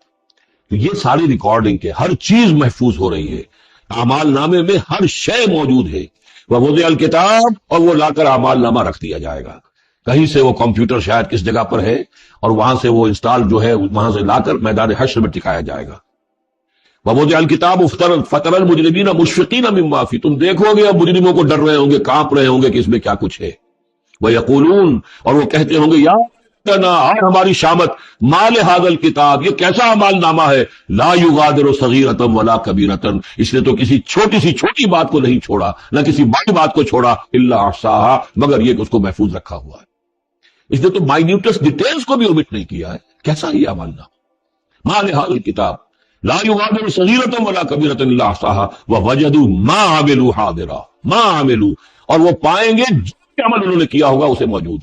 Speaker 1: تو یہ ساری ریکارڈنگ کے ہر چیز محفوظ ہو رہی ہے، اعمال نامے میں ہر شے موجود ہے۔ ووضع الکتاب، اور وہ لا کر اعمال نامہ رکھ دیا جائے گا، کہیں سے وہ کمپیوٹر شاید کس جگہ پر ہے، اور وہاں سے وہ انسٹال جو ہے وہاں سے لا کر میدان حشر میں ٹکایا جائے گا۔ ووضع الکتاب فترى المجرمین مشفقین مما فیہ، تم دیکھو گے اب مجرموں کو ڈر رہے ہوں گے، کانپ رہے ہوں گے کہ اس میں کیا کچھ ہے۔ ویقولون، اور وہ کہتے ہوں گے، یا اور ہماری شامت، مال ھذا الکتاب، یہ کیسا اعمال نامہ ہے، لا یغادر صغیرۃ ولا کبیرۃ، اس نے تو کسی چھوٹی سی چھوٹی بات کو نہیں چھوڑا، نہ کسی بڑی بات کو چھوڑا، الا احصاھا، مگر یہ کہ اس کو محفوظ رکھا ہوا ہے۔ اس نے تو مائنیوٹس ڈیٹیلز کو بھی اومٹ نہیں کیا ہے۔ کیسا یہ اعمال نامہ، مال ھذا الکتاب لا یغادر صغیرۃ ولا کبیرۃ الا احصاھا ووجدوا ما عملوا حاضرا، ما عملوا، اور وہ پائیں گے جو عمل انہوں نے کیا ہوگا اسے موجود۔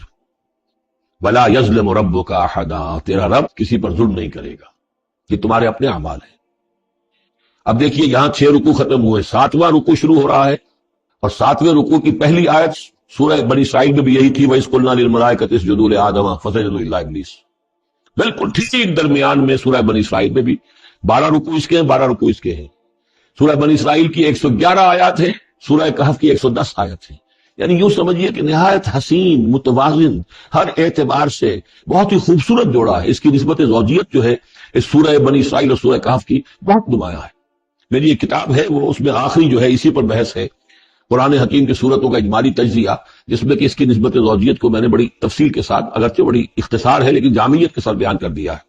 Speaker 1: ولا یظلم ربک احدا، تیرا رب کسی پر ظلم نہیں کرے گا، یہ تمہارے اپنے اعمال ہیں۔ اب دیکھیے یہاں 6 رکوع ختم ہوئے، 7واں رکوع شروع ہو رہا ہے، اور 7ویں رکوع کی پہلی آیت سورہ بنی اسرائیل میں بھی یہی تھی، وَإِذْ قُلْنَا لِلْمَلَائِكَةِ اسْجُدُوا لِآدَمَ فَسَجَدُوا إِلَّا إِبْلِيسَ، بالکل ٹھیک درمیان میں سورہ بنی اسرائیل میں بھی 12 رکوع اس کے ہیں، 12 رکوع اس کے ہیں۔ سورہ بنی اسرائیل کی 111 آیات ہیں، سورہ کہف کی 110 آیت ہیں، یعنی یوں سمجھیے کہ نہایت حسین، متوازن، ہر اعتبار سے بہت ہی خوبصورت جوڑا ہے۔ اس کی نسبت زوجیت جو ہے اس سورہ بنی اسرائیل اور سورہ کہف کی بہت نمایاں ہے۔ میری یہ کتاب ہے، وہ اس میں آخری جو ہے اسی پر بحث ہے، قرآن حکیم کی صورتوں کا اجمالی تجزیہ، جس میں کہ اس کی نسبت زوجیت کو میں نے بڑی تفصیل کے ساتھ، اگرچہ بڑی اختصار ہے لیکن جامعیت کے ساتھ بیان کر دیا ہے۔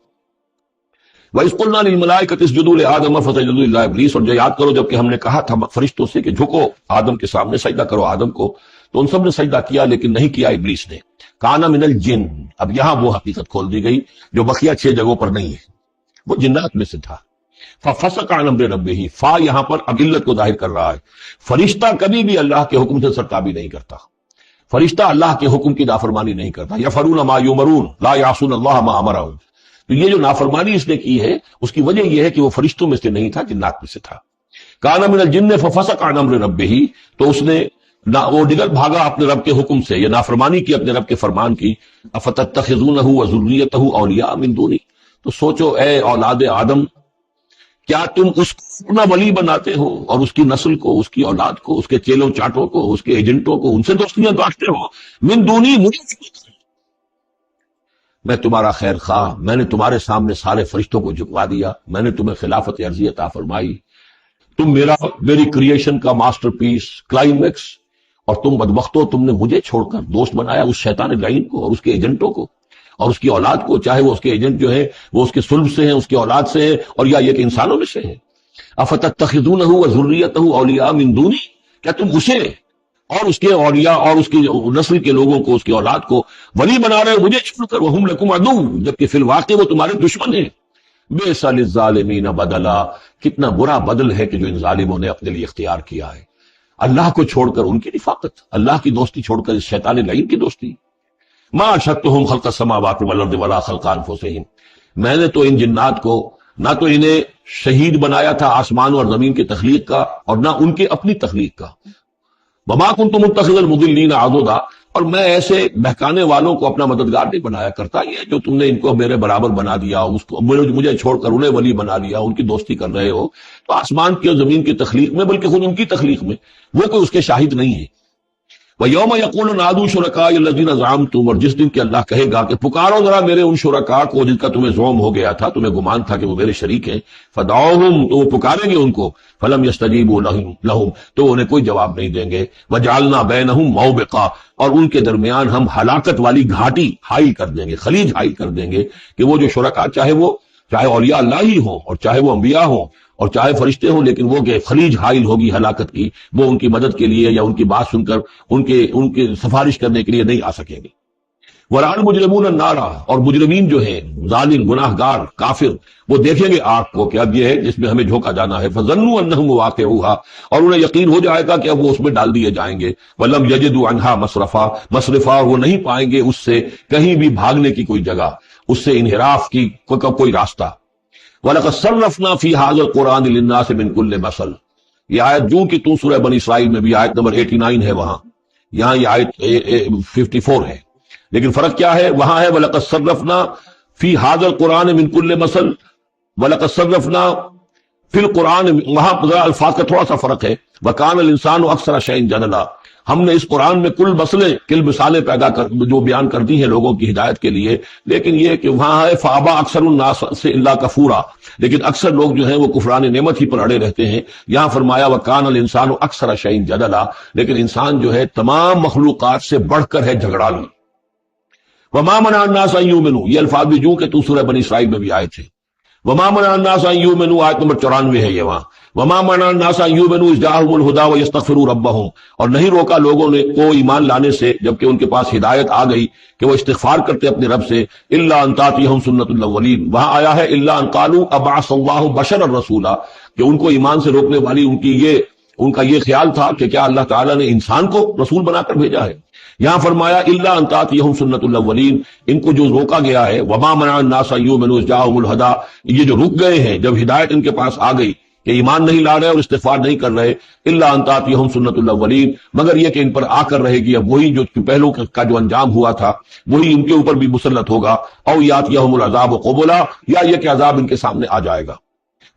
Speaker 1: وَإِذْ قُلْنَا لِلْمَلَائِكَةِ اسْجُدُوا لِآدَمَ فَسَجَدُوا إِلَّا إِبْلِيسَ، اور جو یاد کرو جب کہ ہم نے کہا تھا فرشتوں سے کہ جھکو آدم کے سامنے، سجدہ کرو آدم کو، تو ان سب نے سجدہ کیا لیکن نہیں کیا ابلیس نے۔ کانا من الجن، اب یہاں وہ حقیقت کھول دی گئی جو بقیہ 6 جگہوں پر نہیں ہے، وہ جنات میں سے تھا۔ فَفَسَقَ عَنْ أَمْرِ رَبِّهِ، فا یہاں پر اب علت کو ظاہر کر رہا ہے۔ فرشتہ کبھی بھی اللہ کے حکم سے سرتابی نہیں کرتا، فرشتہ اللہ کے حکم کی نافرمانی نہیں کرتا۔ یفعلون ما یؤمرون لا یعصون اللہ ما امرهم، تو یہ جو نافرمانی اس نے کی ہے اس کی وجہ یہ ہے کہ وہ فرشتوں میں سے نہیں تھا، جنات میں سے تھا۔ کانا من الجن ففسق عن امر ربه، تو اس نے وہ نکل بھاگا اپنے رب کے حکم سے، یہ نافرمانی کی اپنے رب کے فرمان کی۔ افتتخذونہ وذریتہ اولیاء من دونی، تو سوچو اے اولاد آدم، کیا تم اس کو اپنا ولی بناتے ہو اور اس کی نسل کو، اس کی اولاد کو، اس کے چیلوں چاٹوں کو، اس کے ایجنٹوں کو، ان سے دوستیاں بانٹتے ہو؟ من دونی، مجھے، میں تمہارا خیر خواہ، میں نے تمہارے سامنے سارے فرشتوں کو جھکوا دیا، میں نے تمہیں خلافت عرضی عطا فرمائی، تم میری کریشن کا ماسٹر پیس، کلائمیکس، اور تم بدبختو، تم نے مجھے چھوڑ کر دوست بنایا اس شیطان لعین کو اور اس کے ایجنٹوں کو اور اس کی اولاد کو، چاہے وہ اس کے ایجنٹ جو ہے وہ اس کے صلب سے ہیں، اس کی اولاد سے ہیں، اور یا یہ کہ انسانوں میں سے ہیں۔ افتتخذونہ وذریتہ اولیاء من دونی، کیا تم اسے اور اس کے اولیاء اور اس کی نسل کے لوگوں کو، اس کی اولاد کو ولی بنا رہے ہو مجھے چھوڑ کر، وہم لکم عدو، جبکہ فی الواقع وہ تمہارے دشمن ہیں۔ بئس للظالمین بدلا، کتنا برا بدل ہے کہ جو ان ظالموں نے اپنے لیے اختیار کیا ہے، اللہ کو چھوڑ کر ان کی رفاقت، اللہ کی دوستی چھوڑ کر اس شیطان لعین کی دوستی۔ ما اشهدتهم خلق السماوات والارض ولا خلق انفسهم، میں نے تو ان جنات کو نہ تو انہیں شہید بنایا تھا آسمان اور زمین کی تخلیق کا، اور نہ ان کے اپنی تخلیق کا۔ وما كنت متخذ المضلین عضدا، اور میں ایسے بہکانے والوں کو اپنا مددگار نہیں بنایا کرتا، یہ جو تم نے ان کو میرے برابر بنا دیا، اس کو مجھے چھوڑ کر انہیں ولی بنا لیا، ان کی دوستی کر رہے ہو، تو آسمان کی اور زمین کی تخلیق میں بلکہ خود ان کی تخلیق میں وہ کوئی اس کے شاہد نہیں ہے۔ وَيَوْمَ يَقُولُ نَادُوا شُرَكَائِيَ الَّذِينَ زَعَمْتُمْ، اور جس دن کہ اللہ کہے گا کہ پکارو ذرا میرے ان شرکاء کو جن کا تمہیں زعم ہو گیا تھا، تمہیں گمان تھا کہ وہ میرے شریک ہیں، فَدَعُوهُمْ، تو وہ پکاریں گے ان کو، فَلَمْ يَسْتَجِيبُوا لَهُمْ، تو انہیں کوئی جواب نہیں دیں گے، وَجَعَلْنَا بَيْنَهُمْ مَوْبِقًا، اور ان کے درمیان ہم ہلاکت والی گھاٹی حائل کر دیں گے، خلیج حائل کر دیں گے، کہ وہ جو شرکاء چاہے اولیاء اللہ ہی ہوں اور چاہے وہ انبیاء ہوں اور چاہے فرشتے ہوں، لیکن وہ کہ خلیج حائل ہوگی ہلاکت کی، وہ ان کی مدد کے لیے یا ان کی بات سن کر ان کے سفارش کرنے کے لیے نہیں آ سکیں گے۔ وَرَأَى الْمُجْرِمُونَ النَّارَ، اور مجرمین جو ہیں ظالم گناہ گار کافر، وہ دیکھیں گے آگ کو کہ اب یہ ہے جس میں ہمیں جھونکا جانا ہے، فَظَنُّوا أَنَّهُمْ مُوَاقِعُوهَا، اور انہیں یقین ہو جائے گا کہ اب وہ اس میں ڈال دیے جائیں گے، وَلَمْ يَجِدُوا عَنْهَا مَصْرِفًا، وہ نہیں پائیں گے اس سے کہیں بھی بھاگنے کی کوئی جگہ، اس سے انحراف کی کوئی راستہ۔ وَلَقَدْ صَرَّفْنَا فِي هَذَا الْقُرْآنِ لِلنَّاسِ مِنْ كُلِّ مَثَلٍ، یہ آیت جو کہ تو سورہ بنی اسرائیل میں بھی آیت نمبر 89 ہے، وہاں یہاں یہ آیت 54 ہے، لیکن فرق کیا ہے؟ وہاں ہے وَلَقَدْ صَرَّفْنَا فِي هَذَا الْقُرْآنِ مِنْ كُلِّ مَثَلٍ، وَلَقَدْ صَرَّفْنَا فِي الْقُرْآنِ، وہاں الفاظ کا تھوڑا سا فرق ہے، وَكَانَ الْإِنسَانُ أَكْثَرَ شَيْءٍ جَدَلًا، ہم نے اس قرآن میں کل مثالیں پیدا کر جو بیان کر دی ہیں لوگوں کی ہدایت کے لیے، لیکن یہ کہ وہاں ہے فَأَبَى أَكْثَرُ النَّاسِ إِلَّا كَفُورًا، لیکن اکثر لوگ جو ہیں وہ کفران نعمت ہی پر اڑے رہتے ہیں۔ یہاں فرمایا وَكَانَ الْإِنسَانُ أَكْثَرَ شَيْءٍ جَدَلًا، لیکن انسان جو ہے تمام مخلوقات سے بڑھ کر ہے جھگڑالو۔ وَمَا مَنَعَ النَّاسَ أَن يُؤْمِنُوا، یہ الفاظ بھی جو کہ تو سورہ بنی اسرائیل میں بھی آئے تھے، وَمَا مَنَعَ النَّاسَ أَن يُؤْمِنُوا آیت نمبر 94 ہے یہ وہاں، وَمَا مَنَعَ النَّاسَ أَن يُؤْمِنُوا إِذْ جَاءَهُمُ الْهُدَىٰ وَيَسْتَغْفِرُوا رَبَّهُمْ، اور نہیں روکا لوگوں نے کو ایمان لانے سے جبکہ ان کے پاس ہدایت آ گئی کہ وہ استغفار کرتے اپنے رب سے، إِلَّا أَن تَأْتِيَهُمْ سُنَّةُ الْأَوَّلِينَ، وہاں آیا ہے إِلَّا أَن قَالُوا أَبْعَثَ اللَّهُ بَشَرًا رَسُولًا، کہ ان کو ایمان سے روکنے والی ان کا یہ خیال تھا کہ کیا اللہ تعالیٰ نے انسان کو رسول بنا کر بھیجا ہے۔ یہاں فرمایا الا ان تاتیہم سنت الاولین، ان کو جو روکا گیا ہے وما منع الناس ان یؤمنوا اذ جاءهم الہدی، یہ جو رک گئے ہیں جب ہدایت ان کے پاس آ گئی کہ ایمان نہیں لا رہے اور استغفار نہیں کر رہے، الا ان تاتیہم سنت الاولین، مگر یہ کہ ان پر آ کر رہے گی اب وہی جو پہلو کا جو انجام ہوا تھا وہی ان کے اوپر بھی مسلط ہوگا، او یاتیہم العذاب قبلا، یا یہ کہ عذاب ان کے سامنے آ جائے گا۔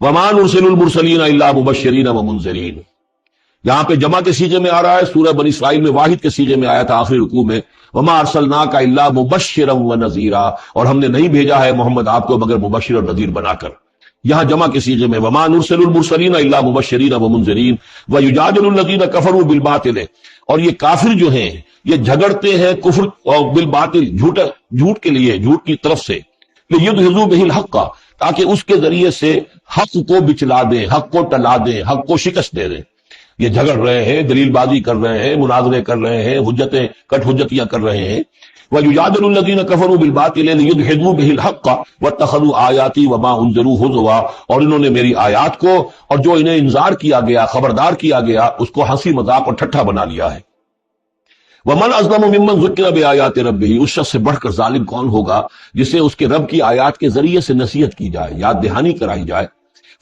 Speaker 1: وما نرسل المرسلین الا مبشرین ومنذرین، یہاں پہ جمع کے سیغے میں آ رہا ہے، سورہ بنی اسرائیل میں واحد کے سیغے میں آیا تھا آخری رکوع میں، وما ارسلناک الا مبشرا ونذیرا، اور ہم نے نہیں بھیجا ہے محمد آپ کو مگر مبشر اور نذیر بنا کر۔ یہاں جمع کے سیغے میں وما نرسل المرسلین الا مبشرین ومنذرین ویجادل الذین کفروا بالباطل، اور یہ کافر جو ہیں یہ جھگڑتے ہیں کفر اور بالباطل، جھوٹ کے لیے، جھوٹ کی طرف سے، لیدحضوا بہ الحق، تاکہ اس کے ذریعے سے حق کو بچلا دیں، حق کو ٹلا دیں، حق کو شکست دے دیں۔ یہ جھگڑ رہے ہیں، دلیل بازی کر رہے ہیں، مناظرے کر رہے ہیں، کٹ حجتیاں کر رہے ہیں۔ وَيُجَادِلُ الَّذِينَ كَفَرُوا بِالْبَاطِلِ لِيُدْحِضُوا بِهِ الْحَقَّ وَاتَّخَذُوا آيَاتِي وَمَا أُنذِرُوا هُزُوًا، اور انہوں نے میری آیات کو اور جو انہیں انذار کیا گیا، خبردار کیا گیا، اس کو ہنسی مذاق اور ٹھٹھا بنا لیا ہے۔ وَمَنْ أَظْلَمُ مِمَّنْ ذُكِّرَ بِآيَاتِ رَبِّهِ، اس شخص سے بڑھ کر ظالم کون ہوگا جسے اس کے رب کی آیات کے ذریعے سے نصیحت کی جائے، یاد دہانی کرائی جائے،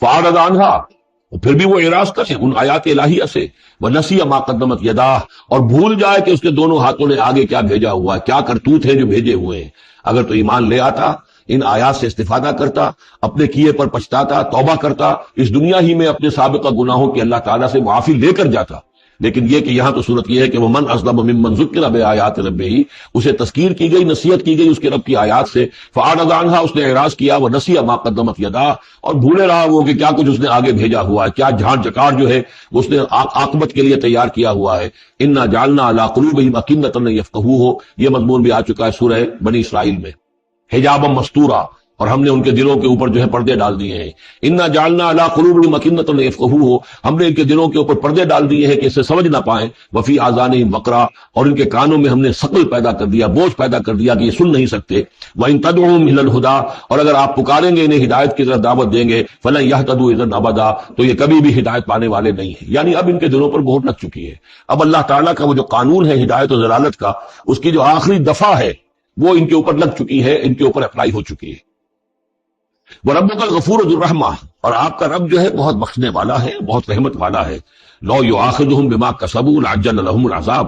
Speaker 1: فَأَعْرَضَ عَنْهَا، پھر بھی وہ اعراض کرے ان آیات الہیہ سے، وَنَسِیَ مَا قَدَّمَتْ يَدَاهُ، اور بھول جائے کہ اس کے دونوں ہاتھوں نے آگے کیا بھیجا ہوا ہے، کیا کرتوت ہے جو بھیجے ہوئے ہیں۔ اگر تو ایمان لے آتا، ان آیات سے استفادہ کرتا، اپنے کیے پر پچھتاتا، توبہ کرتا، اس دنیا ہی میں اپنے سابقہ گناہوں کی اللہ تعالیٰ سے معافی لے کر جاتا، لیکن یہ کہ یہاں تو صورت یہ ہے کہ وَمَنْ أَظْلَمُ مِمَّنْ ذُكِّرَ بِآيَاتِ رَبِّهِ، اسے تذکیر کی گئی، نصیحت کی گئی اس کے رب کی آیات سے، فَأَعْرَضَ عَنْهَا، اس نے اعراض کیا، وَنَسِیَ مَا قَدَّمَتْ يَدَاهُ، اور بھولے رہا وہ کہ کیا کچھ اس نے آگے بھیجا ہوا ہے، کیا جھاڑ جکار جو ہے اس نے عاقبت کے لیے تیار کیا ہوا ہے۔ إِنَّا جَعَلْنَا عَلَىٰ قُلُوبِهِمْ أَكِنَّةً أَن يَفْقَهُوهُ، یہ مضمون بھی آ چکا ہے سورہ بنی اسرائیل میں، حجابا مستورا، اور ہم نے ان کے دلوں کے اوپر جو ہے پردے ڈال دیے ہیں۔ انا جعلنا علی قلوبہم اکنۃ لیفقہوہ، ہم نے ان کے دلوں کے اوپر پردے ڈال دیے ہیں کہ اسے سمجھ نہ پائیں، وفی آذانہم وقرا، اور ان کے کانوں میں ہم نے ثقل پیدا کر دیا، بوجھ پیدا کر دیا کہ یہ سن نہیں سکتے۔ وان تدعوہم الی الہدی، اور اگر آپ پکاریں گے انہیں ہدایت کی طرف دعوت دیں گے، فلن یہتدوا اذا ابدا، تو یہ کبھی بھی ہدایت پانے والے نہیں ہیں۔ یعنی اب ان کے دلوں پر مہر لگ چکی ہے، اب اللہ تعالیٰ کا وہ جو قانون ہے ہدایت و ضلالت کا، اس کی جو آخری دفعہ ہے وہ ان کے اوپر لگ چکی ہے، ان کے اوپر اپلائی ہو چکی ہے۔ وَرَبُّكَ الْغَفُورُ ذُو الرَّحْمَةِ، اور آپ کا رب جو ہے بہت بخشنے والا ہے، بہت رحمت والا ہے۔ لَوْ يُؤَاخِذُهُم بِمَا كَسَبُوا لَعَجَّلَ لَهُمُ الْعَذَابَ،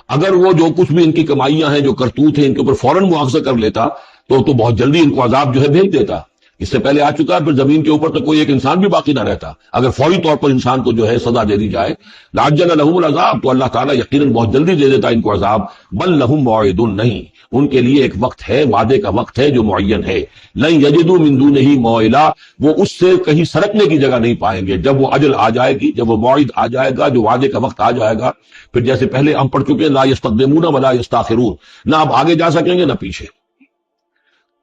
Speaker 1: اگر وہ جو کچھ بھی ان کی کمائیاں ہیں، جو کرتوت ہیں، ان کے اوپر فوراً مواخذہ کر لیتا تو بہت جلدی ان کو عذاب جو ہے بھیج دیتا. اس سے پہلے آ چکا ہے، پھر زمین کے اوپر تو کوئی ایک انسان بھی باقی نہ رہتا اگر فوری طور پر انسان کو جو ہے سزا دے دی جائے. لعجل لهم العذاب، تو اللہ تعالیٰ یقیناً بہت جلدی دے دیتا ان کو عذاب. بل لهم موعد، نہیں، ان کے لیے ایک وقت ہے، وعدے کا وقت ہے جو معین ہے. لن یجدوا من دونہ موئلا، وہ اس سے کہیں سرکنے کی جگہ نہیں پائیں گے. جب وہ اجل آ جائے گی، جب وہ موعد آ جائے گا، جو وعدے کا وقت آ جائے گا، پھر جیسے پہلے ہم پڑھ چکے لا یستقدمون ولا یستاخرون، نہ آپ آگے جا سکیں گے نہ پیچھے.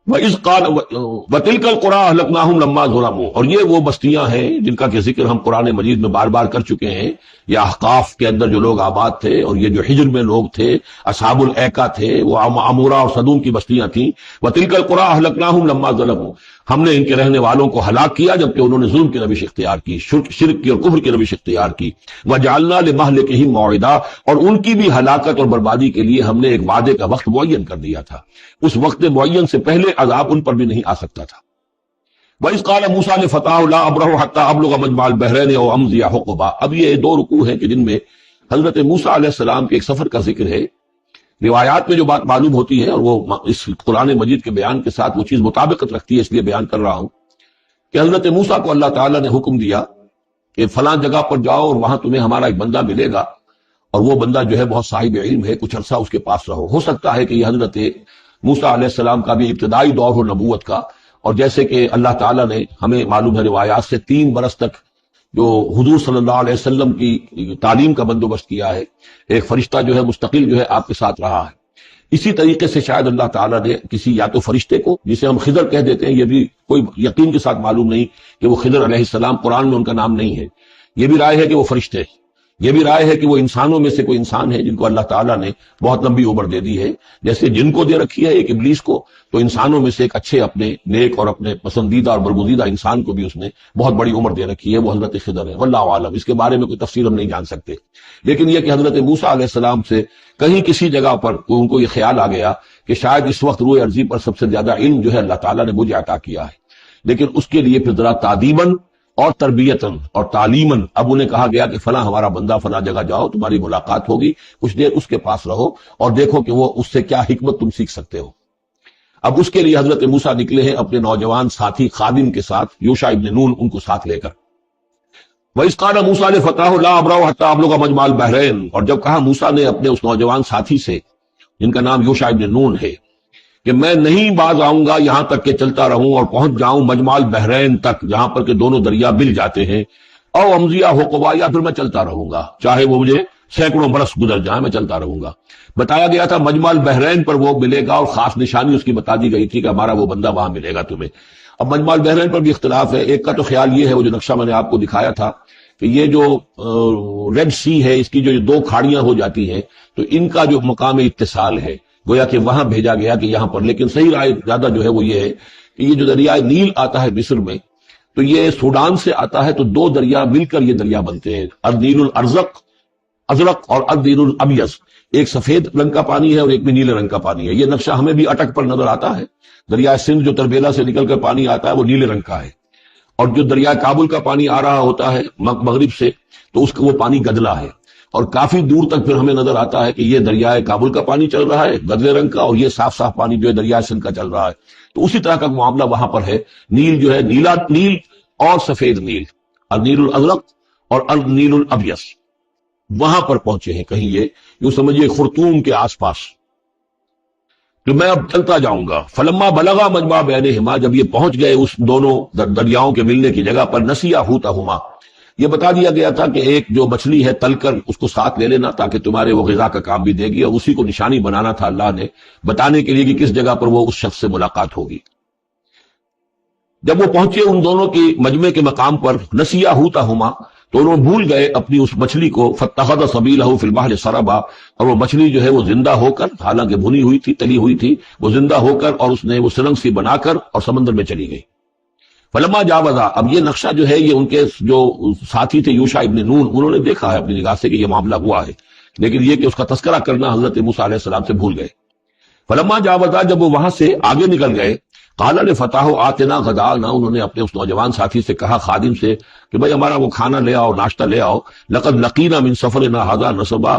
Speaker 1: وَإِذْ قَالَ وَتِلْكَ الْقُرَىٰ أَهْلَكْنَاهُمْ لَمَّا ظَلَمُوا، اور یہ وہ بستیاں ہیں جن کا کہ ذکر ہم قرآن مجید میں بار بار کر چکے ہیں. یہ احقاف کے اندر جو لوگ آباد تھے، اور یہ جو حجر میں لوگ تھے، اصحاب الایکا تھے، وہ عمورہ اور صدوم کی بستیاں تھیں. وَتِلْكَ الْقُرَىٰ أَهْلَكْنَاهُمْ لَمَّا ظَلَمُوا، ہم نے ان کے رہنے والوں کو ہلاک کیا جبکہ انہوں نے ظلم کی روش اختیار کی، شرک کی اور کفر کی روش اختیار کی. وَجَعَلْنَا لِمَهْلِكِهِمْ مَوْعِدًا، اور ان کی بھی ہلاکت اور بربادی کے لیے ہم نے ایک وعدے کا وقت معین کر دیا تھا. اس وقت معین سے پہلے عذاب ان پر بھی نہیں آ سکتا تھا. وَإِذْ قَالَ مُوسَىٰ لِفَتَاهُ لَا أَبْرَحُ حَتَّىٰ أَبْلُغَ مَجْمَعَ الْبَحْرَيْنِ أَوْ أَمْضِيَ حُقُبًا. اب یہ دو رکوع ہیں کہ جن میں حضرت موسیٰ علیہ السلام کے ایک سفر کا ذکر ہے. روایات میں جو بات معلوم ہوتی ہے، اور وہ اس قرآن مجید کے بیان کے ساتھ وہ چیز مطابقت رکھتی ہے، اس لیے بیان کر رہا ہوں کہ حضرت موسیٰ کو اللہ تعالیٰ نے حکم دیا کہ فلاں جگہ پر جاؤ اور وہاں تمہیں ہمارا ایک بندہ ملے گا، اور وہ بندہ جو ہے بہت صاحب علم ہے، کچھ عرصہ اس کے پاس رہو. ہو سکتا ہے کہ یہ حضرت موسیٰ علیہ السلام کا بھی ابتدائی دور ہو نبوت کا، اور جیسے کہ اللہ تعالیٰ نے ہمیں معلوم ہے روایات سے 3 برس تک جو حضور صلی اللہ علیہ وسلم کی تعلیم کا بندوبست کیا ہے، ایک فرشتہ جو ہے مستقل جو ہے آپ کے ساتھ رہا ہے. اسی طریقے سے شاید اللہ تعالیٰ نے کسی یا تو فرشتے کو، جسے ہم خضر کہہ دیتے ہیں، یہ بھی کوئی یقین کے ساتھ معلوم نہیں کہ وہ خضر علیہ السلام، قرآن میں ان کا نام نہیں ہے. یہ بھی رائے ہے کہ وہ فرشتے ہیں، یہ بھی رائے ہے کہ وہ انسانوں میں سے کوئی انسان ہے جن کو اللہ تعالیٰ نے بہت لمبی عمر دے دی ہے. جیسے جن کو دے رکھی ہے ایک ابلیس کو، تو انسانوں میں سے ایک اچھے اپنے نیک اور اپنے پسندیدہ اور برگزیدہ انسان کو بھی اس نے بہت بڑی عمر دے رکھی ہے، وہ حضرت خضر ہے. واللہ عالم، اس کے بارے میں کوئی تفصیل ہم نہیں جان سکتے. لیکن یہ کہ حضرت موسیٰ علیہ السلام سے کہیں کسی جگہ پر ان کو یہ خیال آ گیا کہ شاید اس وقت روئے ارضی پر سب سے زیادہ علم جو ہے اللہ تعالیٰ نے مجھے عطا کیا ہے. لیکن اس کے لیے پھر ذرا تعدیباً اور تربیتاً اور تعلیماً اب انہیں کہا گیا کہ فلاں ہمارا بندہ فلاں جگہ جاؤ، تمہاری ملاقات ہوگی، کچھ دیر اس کے پاس رہو اور دیکھو کہ وہ اس سے کیا حکمت تم سیکھ سکتے ہو. اب اس کے لیے حضرت موسیٰ نکلے ہیں اپنے نوجوان ساتھی خادم کے ساتھ، یوشع ابن نون ان کو ساتھ لے کر. وَإِذْ قَالَ مُوسَىٰ لِفَتَاهُ لَا أَبْرَحُ حَتَّىٰ أَبْلُغَ مَجْمَعَ الْبَحْرَيْنِ، اور جب کہا موسیٰ نے اپنے اس نوجوان ساتھی سے جن کا نام یوشع ابن نون ہے کہ میں نہیں باز آؤں گا یہاں تک کہ چلتا رہوں اور پہنچ جاؤں مجمع البحرین تک، جہاں پر کہ دونوں دریا مل جاتے ہیں، او امضیہ حقبا، یا پھر میں چلتا رہوں گا، چاہے وہ مجھے سینکڑوں برس گزر جائیں میں چلتا رہوں گا. بتایا گیا تھا مجمع البحرین پر وہ ملے گا، اور خاص نشانی اس کی بتا دی گئی تھی کہ ہمارا وہ بندہ وہاں ملے گا تمہیں. اب مجمع البحرین پر بھی اختلاف ہے. ایک کا تو خیال یہ ہے، وہ جو نقشہ میں نے آپ کو دکھایا تھا، کہ یہ جو ریڈ سی ہے، اس کی جو 2 کھاڑیاں ہو جاتی ہیں، تو ان کا جو مقام اتصال ہے گویا کہ وہاں بھیجا گیا کہ یہاں پر. لیکن صحیح رائے زیادہ جو ہے وہ یہ ہے کہ یہ جو دریائے نیل آتا ہے مصر میں، تو یہ سوڈان سے آتا ہے، تو 2 دریا مل کر یہ دریا بنتے ہیں، النیل الازرق اور النیل الابیض. ایک سفید رنگ کا پانی ہے اور ایک بھی نیلے رنگ کا پانی ہے. یہ نقشہ ہمیں بھی اٹک پر نظر آتا ہے. دریائے سندھ جو تربیلا سے نکل کر پانی آتا ہے وہ نیلے رنگ کا ہے، اور جو دریائے کابل کا پانی آ رہا ہوتا ہے مغرب سے، تو اس کا وہ پانی گدلا ہے. اور کافی دور تک پھر ہمیں نظر آتا ہے کہ یہ دریائے کابل کا پانی چل رہا ہے گدلے رنگ کا، اور یہ صاف صاف پانی جو ہے دریائے سندھ کا چل رہا ہے. تو اسی طرح کا معاملہ وہاں پر ہے. نیل جو ہے نیلا نیل اور سفید نیل، النیل الازرق اور النیل الابیض، وہاں پر پہنچے ہیں. کہیں یہ یوں سمجھیے خرطوم کے آس پاس. تو میں اب چلتا جاؤں گا. فلما بلغا مجمع بینہما، جب یہ پہنچ گئے اس دونوں دریاؤں کے ملنے کی جگہ پر، نسیا حوتہما، یہ بتا دیا گیا تھا کہ ایک جو مچھلی ہے تل کر اس کو ساتھ لے لینا تاکہ تمہارے وہ غذا کا کام بھی دے گی، اور اسی کو نشانی بنانا تھا اللہ نے بتانے کے لیے کہ کس جگہ پر وہ اس شخص سے ملاقات ہوگی. جب وہ پہنچے ان دونوں کی مجمع کے مقام پر، نسیا حوتہما، تو انہوں بھول گئے اپنی اس مچھلی کو. فاتخذ سبیلہ فی البحر سربا، اور وہ مچھلی جو ہے وہ زندہ ہو کر، حالانکہ بھنی ہوئی تھی تلی ہوئی تھی، وہ زندہ ہو کر اور اس نے وہ سرنگ سی بنا کر اور سمندر میں چلی گئی. فلما جاوزا، اب یہ نقشہ جو ہے یہ ان کے جو ساتھی تھے یوشع ابن نون، انہوں نے دیکھا ہے اپنی نگاہ سے کہ یہ معاملہ ہوا ہے، لیکن یہ کہ اس کا تذکرہ کرنا حضرت موسیٰ علیہ السلام سے بھول گئے. فلما جاوزا، جب وہ وہاں سے آگے نکل گئے، قال لفتاه آتنا غداءنا، انہوں نے اپنے اس نوجوان ساتھی سے کہا، خادم سے، کہ بھائی ہمارا وہ کھانا لے آؤ، ناشتہ لے آؤ، لقد لقینا من سفرنا هذا نصبا،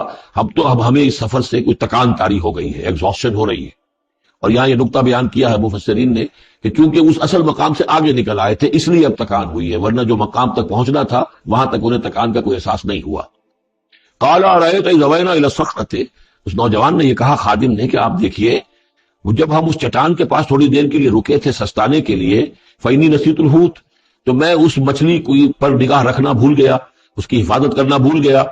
Speaker 1: اب ہمیں اس سفر سے کوئی تکان طاری ہو گئی ہے، ایگزاسشن ہو رہی ہے۔ اور یہاں یہ نقطہ بیان کیا ہے مفسرین نے کہ چونکہ اس اصل مقام سے آگے نکل آئے تھے اس لیے اب تکان ہوئی ہے، ورنہ جو مقام تک پہنچنا تھا وہاں تک انہیں تکان کا کوئی احساس نہیں ہوا۔ قال ارأيت إذ أوينا إلى الصخرة، اس نوجوان نے یہ کہا خادم نے کہ آپ دیکھیے، جب ہم اس چٹان کے پاس تھوڑی دیر کے لیے رکے تھے سستانے کے لیے، فإني نسيت الحوت، تو میں اس مچھلی پر نگاہ رکھنا بھول گیا، اس کی حفاظت کرنا بھول گیا،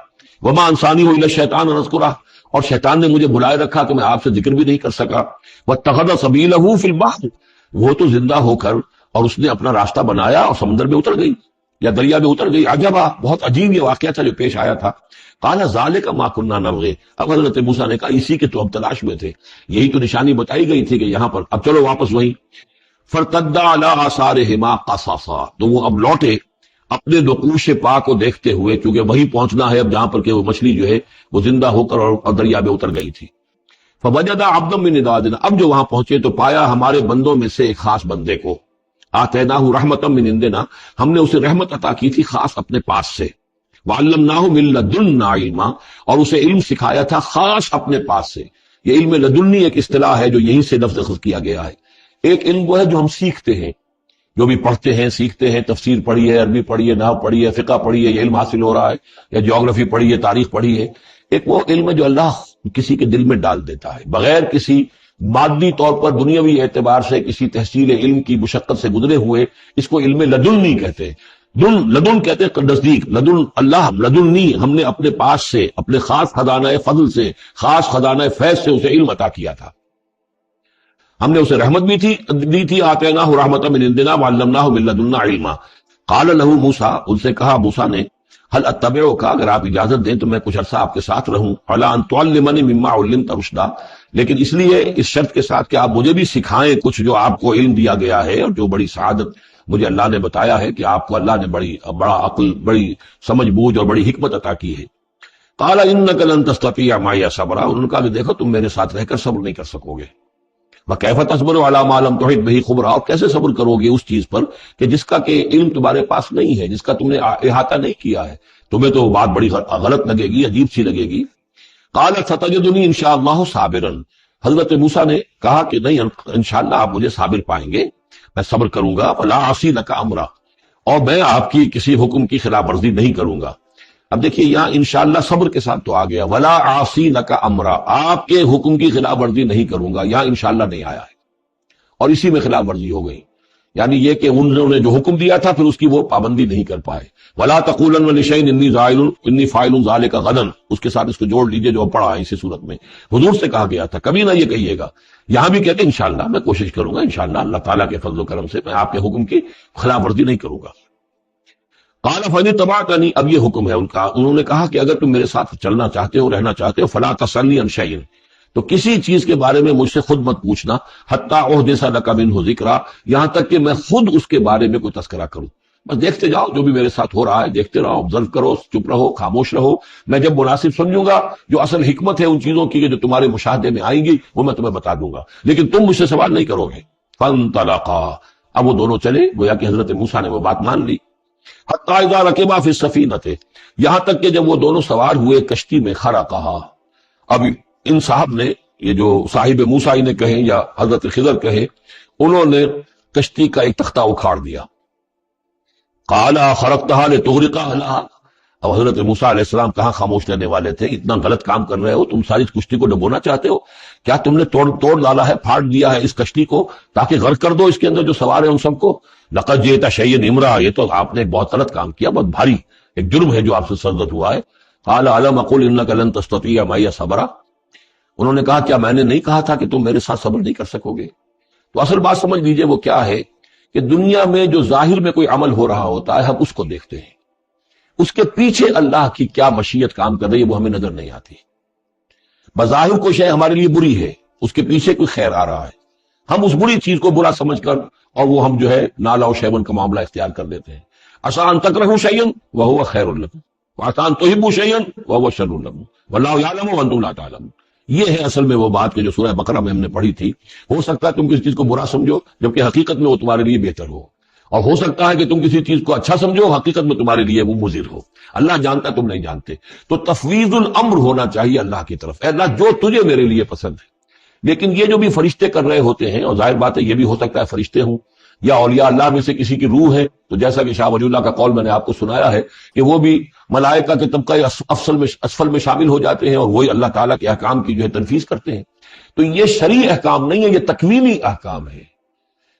Speaker 1: وما انسانیہ الا الشیطان ان اذکرہ، اور شیطان نے مجھے بلائے رکھا کہ میں آپ سے ذکر بھی نہیں کر سکا، واتخذ سبیلہ فی البحر، وہ تو زندہ ہو کر اور اس نے اپنا راستہ بنایا اور سمندر میں اتر گئی یا دریا میں اتر گئی۔ عجبا، بہت عجیب یہ واقعہ تھا جو پیش آیا تھا۔ قال ذالک ما کنا نبغی، اب حضرت موسیٰ نے کہا اسی کے تو اب تلاش میں تھے، یہی تو نشانی بتائی گئی تھی کہ یہاں پر، اب چلو واپس وہیں۔ فارتد علی آثارہما قصصا، تو وہ اب لوٹے اپنے نقوش پا کو دیکھتے ہوئے، چونکہ وہیں پہنچنا ہے اب جہاں پر کہ وہ مچھلی جو ہے وہ زندہ ہو کر اور دریا میں اتر گئی تھی۔ فوجد عبدا من عبادنا، اب جو وہاں پہنچے تو پایا ہمارے بندوں میں سے ایک خاص بندے کو، آتیناہ رحمتا من عندنا، ہم نے اسے رحمت عطا کی تھی خاص اپنے پاس سے، وعلمناہ من لدنا علما، اور اسے علم سکھایا تھا خاص اپنے پاس سے۔ یہ علم لدنی ایک اصطلاح ہے جو یہیں سے لفظ اخذ کیا گیا ہے۔ ایک علم وہ ہے جو ہم سیکھتے ہیں، جو بھی پڑھتے ہیں سیکھتے ہیں، تفسیر پڑھی ہے، عربی پڑھی ہے، نحو پڑھی ہے، فقہ پڑھی ہے، یہ علم حاصل ہو رہا ہے، یا جیوگرافی پڑھی ہے، تاریخ پڑھی ہے۔ ایک وہ علم ہے جو اللہ کسی کے دل میں ڈال دیتا ہے بغیر کسی مادی طور پر دنیاوی اعتبار سے کسی تحصیل علم کی مشقت سے گزرے ہوئے، اس کو علم لدنی کہتے ہیں۔ لدن کہتے ہیں نزدیک، لدن اللہ، لدنی ہم نے اپنے پاس سے، اپنے خاص خزانہ فضل سے، خاص خزانہ فیض سے اسے علم عطا کیا تھا۔ ہم نے اسے رحمت بھی دی تھی، آتیناہ رحمتا من عندنا وعلمناہ من لدنا علما۔ قال لہ موسیٰ، ان سے کہا موسیٰ نے، هل اتبعک، اگر آپ اجازت دیں تو میں کچھ عرصہ آپ کے ساتھ رہوں، علی ان تعلمنی مما علمت رشدا، لیکن اس لیے اس شرط کے ساتھ کہ آپ مجھے بھی سکھائیں کچھ جو آپ کو علم دیا گیا ہے اور جو بڑی سعادت مجھے اللہ نے بتایا ہے کہ آپ کو اللہ نے بڑا عقل، بڑی سمجھ بوجھ اور بڑی حکمت عطا کی ہے۔ قال انک لن تستطیع معی صبرا، انہوں نے کہا کہ دیکھو تم میرے ساتھ رہ کر صبر نہیں کر سکو گے۔ وکیف تصبر علی ما لم تحط بہ خبرا، اور کیسے صبر کرو گے اس چیز پر کہ جس کا کہ علم تمہارے پاس نہیں ہے، جس کا تم نے احاطہ نہیں کیا ہے، تمہیں تو بات بڑی غلط لگے گی، عجیب سی لگے گی۔ قال ستجدنی انشاءاللہ صابرا، حضرت موسیٰ نے کہا کہ نہیں، انشاءاللہ آپ مجھے صابر پائیں گے، میں صبر کروں گا، ولا اعصی لک امرا، اور میں آپ کی کسی حکم کی خلاف ورزی نہیں کروں گا۔ اب دیکھیے یہاں انشاءاللہ صبر کے ساتھ تو آ گیا، ولا اعصی لک امرا، آپ کے حکم کی خلاف ورزی نہیں کروں گا، یہاں انشاءاللہ نہیں آیا ہے، اور اسی میں خلاف ورزی ہو گئی، یعنی یہ کہ انہوں نے جو حکم دیا تھا پھر اس کی وہ پابندی نہیں کر پائے۔ ولا تقولن لشیء انی فاعل ذلک غدا، اس کے ساتھ اس کو جوڑ لیجئے جو پڑھا ہے اسی صورت میں، حضور سے کہا گیا تھا کبھی نہ یہ کہیے گا، یہاں بھی کہتے ہیں انشاءاللہ میں کوشش کروں گا، انشاءاللہ اللہ تعالیٰ کے فضل و کرم سے میں آپ کے حکم کی خلاف ورزی نہیں کروں گا۔ قال فإن اتبعتنی، اب یہ حکم ہے ان کا، انہوں نے کہا کہ اگر تم میرے ساتھ چلنا چاہتے ہو، رہنا چاہتے ہو، فلا تسألنی عن شیء، تو کسی چیز کے بارے میں مجھ سے خود مت پوچھنا، حتی احدث لک منہ ذکرا، یہاں تک کہ میں خود اس کے بارے میں کوئی تذکرہ کروں، بس دیکھتے جاؤ جو بھی میرے ساتھ ہو رہا ہے، دیکھتے رہو، آبزرو کرو، چپ رہو، خاموش رہو، میں جب مناسب سمجھوں گا جو اصل حکمت ہے ان چیزوں کی جو تمہارے مشاہدے میں آئیں گی وہ میں تمہیں بتا دوں گا، لیکن تم مجھ سے سوال نہیں کرو گے۔ فانطلقا، اب وہ دونوں چلے، گویا کہ حضرت موسیٰ نے وہ بات مان لی۔ حتی اذا رکبا فی السفینۃ، یہاں تک کہ جب وہ دونوں سوار ہوئے کشتی میں، خرقھا، اب ان صاحب نے، یہ جو صاحب موسیٰ انہیں کہیں یا حضرت خضر کہیں، انہوں نے کشتی کا ایک تختہ اکھاڑ دیا۔ قال خرقتها لتغرق اهلها، اب حضرت موسیٰ علیہ السلام کہاں خاموش رہنے والے تھے، اتنا غلط کام کر رہے ہو تم، ساری کشتی کو ڈبونا چاہتے ہو، کیا تم نے توڑ ڈالا ہے، پھاڑ دیا ہے اس کشتی کو تاکہ غرق کر دو اس کے اندر جو سوار ہیں ان سب کو؟ لقد جئت شیئا امرا، یہ تو آپ نے ایک بہت غلط کام کیا، بہت بھاری ایک جرم ہے جو آپ سے سرزد ہوا ہے۔ قال الم اقل انک لن تستطیع معی صبرا، انہوں نے کہا کیا میں نے نہیں کہا تھا کہ تم میرے ساتھ صبر نہیں کر سکو گے؟ تو اصل بات سمجھ لیجئے وہ کیا ہے کہ دنیا میں جو ظاہر میں کوئی عمل ہو رہا ہوتا ہے ہم اس کو دیکھتے ہیں، اس کے پیچھے اللہ کی کیا مشیت کام کر رہی ہے وہ ہمیں نظر نہیں آتی۔ بظاہر کوئی شے ہمارے لیے بری ہے، اس کے پیچھے کوئی خیر آ رہا ہے، ہم اس بری چیز کو برا سمجھ کر اور وہ ہم جو ہے نالا و شیون کا معاملہ اختیار کر لیتے ہیں۔ عسیٰ ان تکرہوا شیئا وہو خیر لکم وعسیٰ ان تحبوا شیئا وہو شر لکم واللہ یعلم وانتم لا تعلمون، یہ ہے اصل میں وہ بات کہ جو سورہ بقرہ میں ہم نے پڑھی تھی. ہو سکتا ہے تم کسی چیز کو برا سمجھو جبکہ حقیقت میں وہ تمہارے لیے بہتر ہو، اور ہو سکتا ہے کہ تم کسی چیز کو اچھا سمجھو حقیقت میں تمہارے لیے وہ مضر ہو. اللہ جانتا تم نہیں جانتے. تو تفویض الامر ہونا چاہیے اللہ کی طرف، اے اللہ جو تجھے میرے لیے پسند ہے. لیکن یہ جو بھی فرشتے کر رہے ہوتے ہیں، اور ظاہر بات ہے یہ بھی ہو سکتا ہے فرشتے ہوں یا اولیاء اللہ میں سے کسی کی روح ہے، تو جیسا کہ شاہ ولی اللہ کا قول میں نے آپ کو سنایا ہے کہ وہ بھی ملائکہ کے طبقہ اسفل میں شامل ہو جاتے ہیں اور وہی اللہ تعالیٰ کے احکام کی جو ہے تنفیذ کرتے ہیں. تو یہ شرعی احکام نہیں ہے، یہ تکوینی احکام ہے.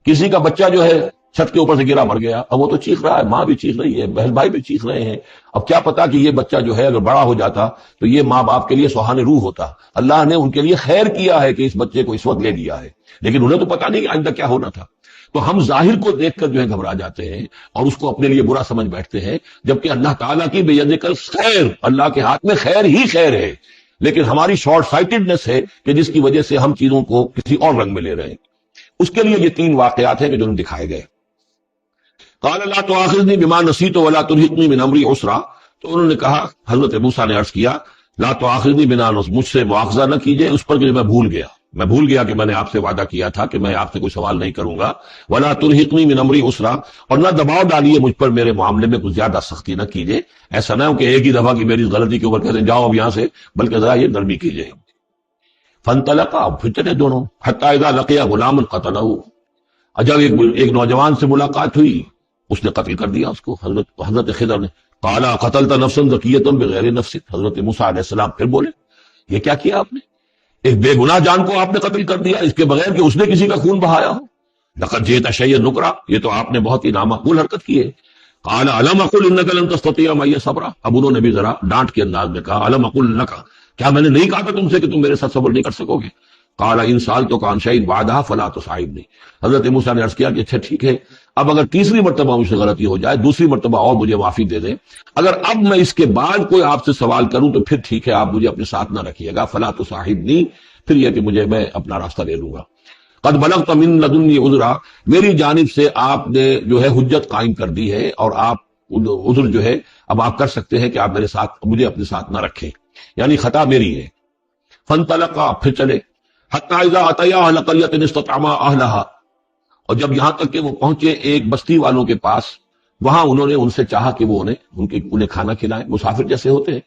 Speaker 1: کسی کا بچہ جو ہے چھت کے اوپر سے گرا مر گیا، اب وہ تو چیخ رہا ہے، ماں بھی چیخ رہی ہے، بہن بھائی بھی چیخ رہے ہیں. اب کیا پتا کہ یہ بچہ جو ہے اگر بڑا ہو جاتا تو یہ ماں باپ کے لیے سہان روح ہوتا. اللہ نے ان کے لیے خیر کیا ہے کہ اس بچے کو اس وقت لے لیا ہے، لیکن انہیں تو پتا نہیں کہ آئندہ کیا ہونا تھا. تو ہم ظاہر کو دیکھ کر جو ہے گھبرا جاتے ہیں اور اس کو اپنے لیے برا سمجھ بیٹھتے ہیں، جبکہ اللہ تعالیٰ کی بید خیر، اللہ کے ہاتھ میں خیر ہی خیر ہے. لیکن ہماری شارٹ سائٹڈنس ہے کہ جس کی وجہ سے ہم چیزوں کو کسی اور رنگ میں لے رہے ہیں. اس کے لیے یہ 3 واقعات ہیں کہ جو انہیں دکھائے گئے. قال لا تؤاخذنی بما نسیت ولا ترهقنی من امری عسرا. تو انہوں نے کہا، حضرت موسیٰ نے عرض کیا لا تؤاخذنی بما نسیت، مجھ سے مؤاخذہ نہ کیجئے اس پر کہ میں بھول گیا کہ میں نے آپ سے وعدہ کیا تھا کہ میں آپ سے کوئی سوال نہیں کروں گا. ولا ترهقنی من امری عسرا، اور نہ دباؤ ڈالیے مجھ پر میرے معاملے میں کچھ زیادہ سختی نہ کیجئے. ایسا نہ ہو کہ ایک ہی دفعہ کی میری غلطی کے اوپر کہتے ہیں جاؤ اب یہاں سے، بلکہ ذرا یہ نرمی کیجئے. فانطلقا، پھر چلے دونوں، حتی اذا لقیا غلاما قتلہ، جب ایک نوجوان سے ملاقات ہوئی اس نے قتل کر دیا اس کو. حضرت خضر نے قال قتلت نفسا زکیۃ بغیر نفس. حضرت موسیٰ علیہ السلام پھر بولے یہ کیا کیا آپ نے؟ ایک بے گناہ جان کو آپ نے قتل کر دیا اس کے بغیر کہ اس نے کسی کا خون بہایا ہو. لقد جئت شیئا نکرا، یہ تو آپ نے بہت ہی نامعقول حرکت کی ہے. قال الم اقل انک لن تستطيع معي صبرا. اب انہوں نے بھی ذرا ڈانٹ کے انداز میں کہا الم اقل لک، کیا میں نے نہیں کہا تھا تم سے کہ تم میرے ساتھ صبر نہیں کر سکو گے؟ قال ان سالتک عن شیء بعدها فلا تصاحبنی. حضرت موسیٰ نے عرض کیا کہ اچھا ٹھیک ہے، اب اگر تیسری مرتبہ مجھ سے غلطی ہو جائے، دوسری مرتبہ اور مجھے معافی دے دیں، اگر اب میں اس کے بعد کوئی آپ سے سوال کروں تو پھر ٹھیک ہے آپ مجھے اپنے ساتھ نہ رکھیے گا. فلا تصاحبنی، پھر یہ کہ میں اپنا راستہ لے لوں گا. قد بلغت من لدنی عذرا، میری جانب سے آپ نے جو ہے حجت قائم کر دی ہے اور آپ عذر جو ہے اب آپ کر سکتے ہیں کہ آپ مجھے اپنے ساتھ نہ رکھیں، یعنی خطا میری ہے. فانطلقا، پھر چلے. حتی اذا اتیا اہل قریۃ استطعما اہلہا، اور جب یہاں تک کہ وہ پہنچے ایک بستی والوں کے پاس، وہاں انہوں نے ان سے چاہا کہ وہ انہیں کھانا کھلائیں. مسافر جیسے ہوتے ہیں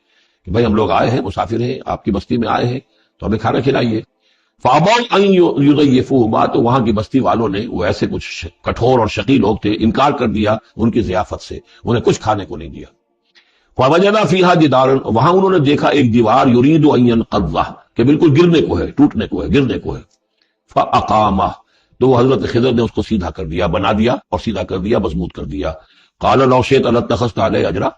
Speaker 1: کہ بھائی ہم لوگ آئے ہیں، مسافر ہیں، آپ کی بستی میں آئے ہیں تو ہمیں کھانا کھلائیے. فابوا ان یضیفوہما، تو وہاں کی بستی والوں نے، وہ ایسے کچھ کٹھور اور شقی لوگ تھے، انکار کر دیا ان کی ضیافت سے، انہیں کچھ کھانے کو نہیں دیا. فوجدا فیہا جدارا، وہاں انہوں نے دیکھا ایک دیوار، یرید ان ینقضہ، کہ بالکل گرنے کو ہے، ٹوٹنے کو ہے، گرنے کو ہے. فاقامہ، تو وہ حضرت خضر نے اس کو سیدھا کر دیا، بنا دیا اور سیدھا کر دیا، مضبوط کر دیا. قال لو شئت لاتخذت علیہ اجرا.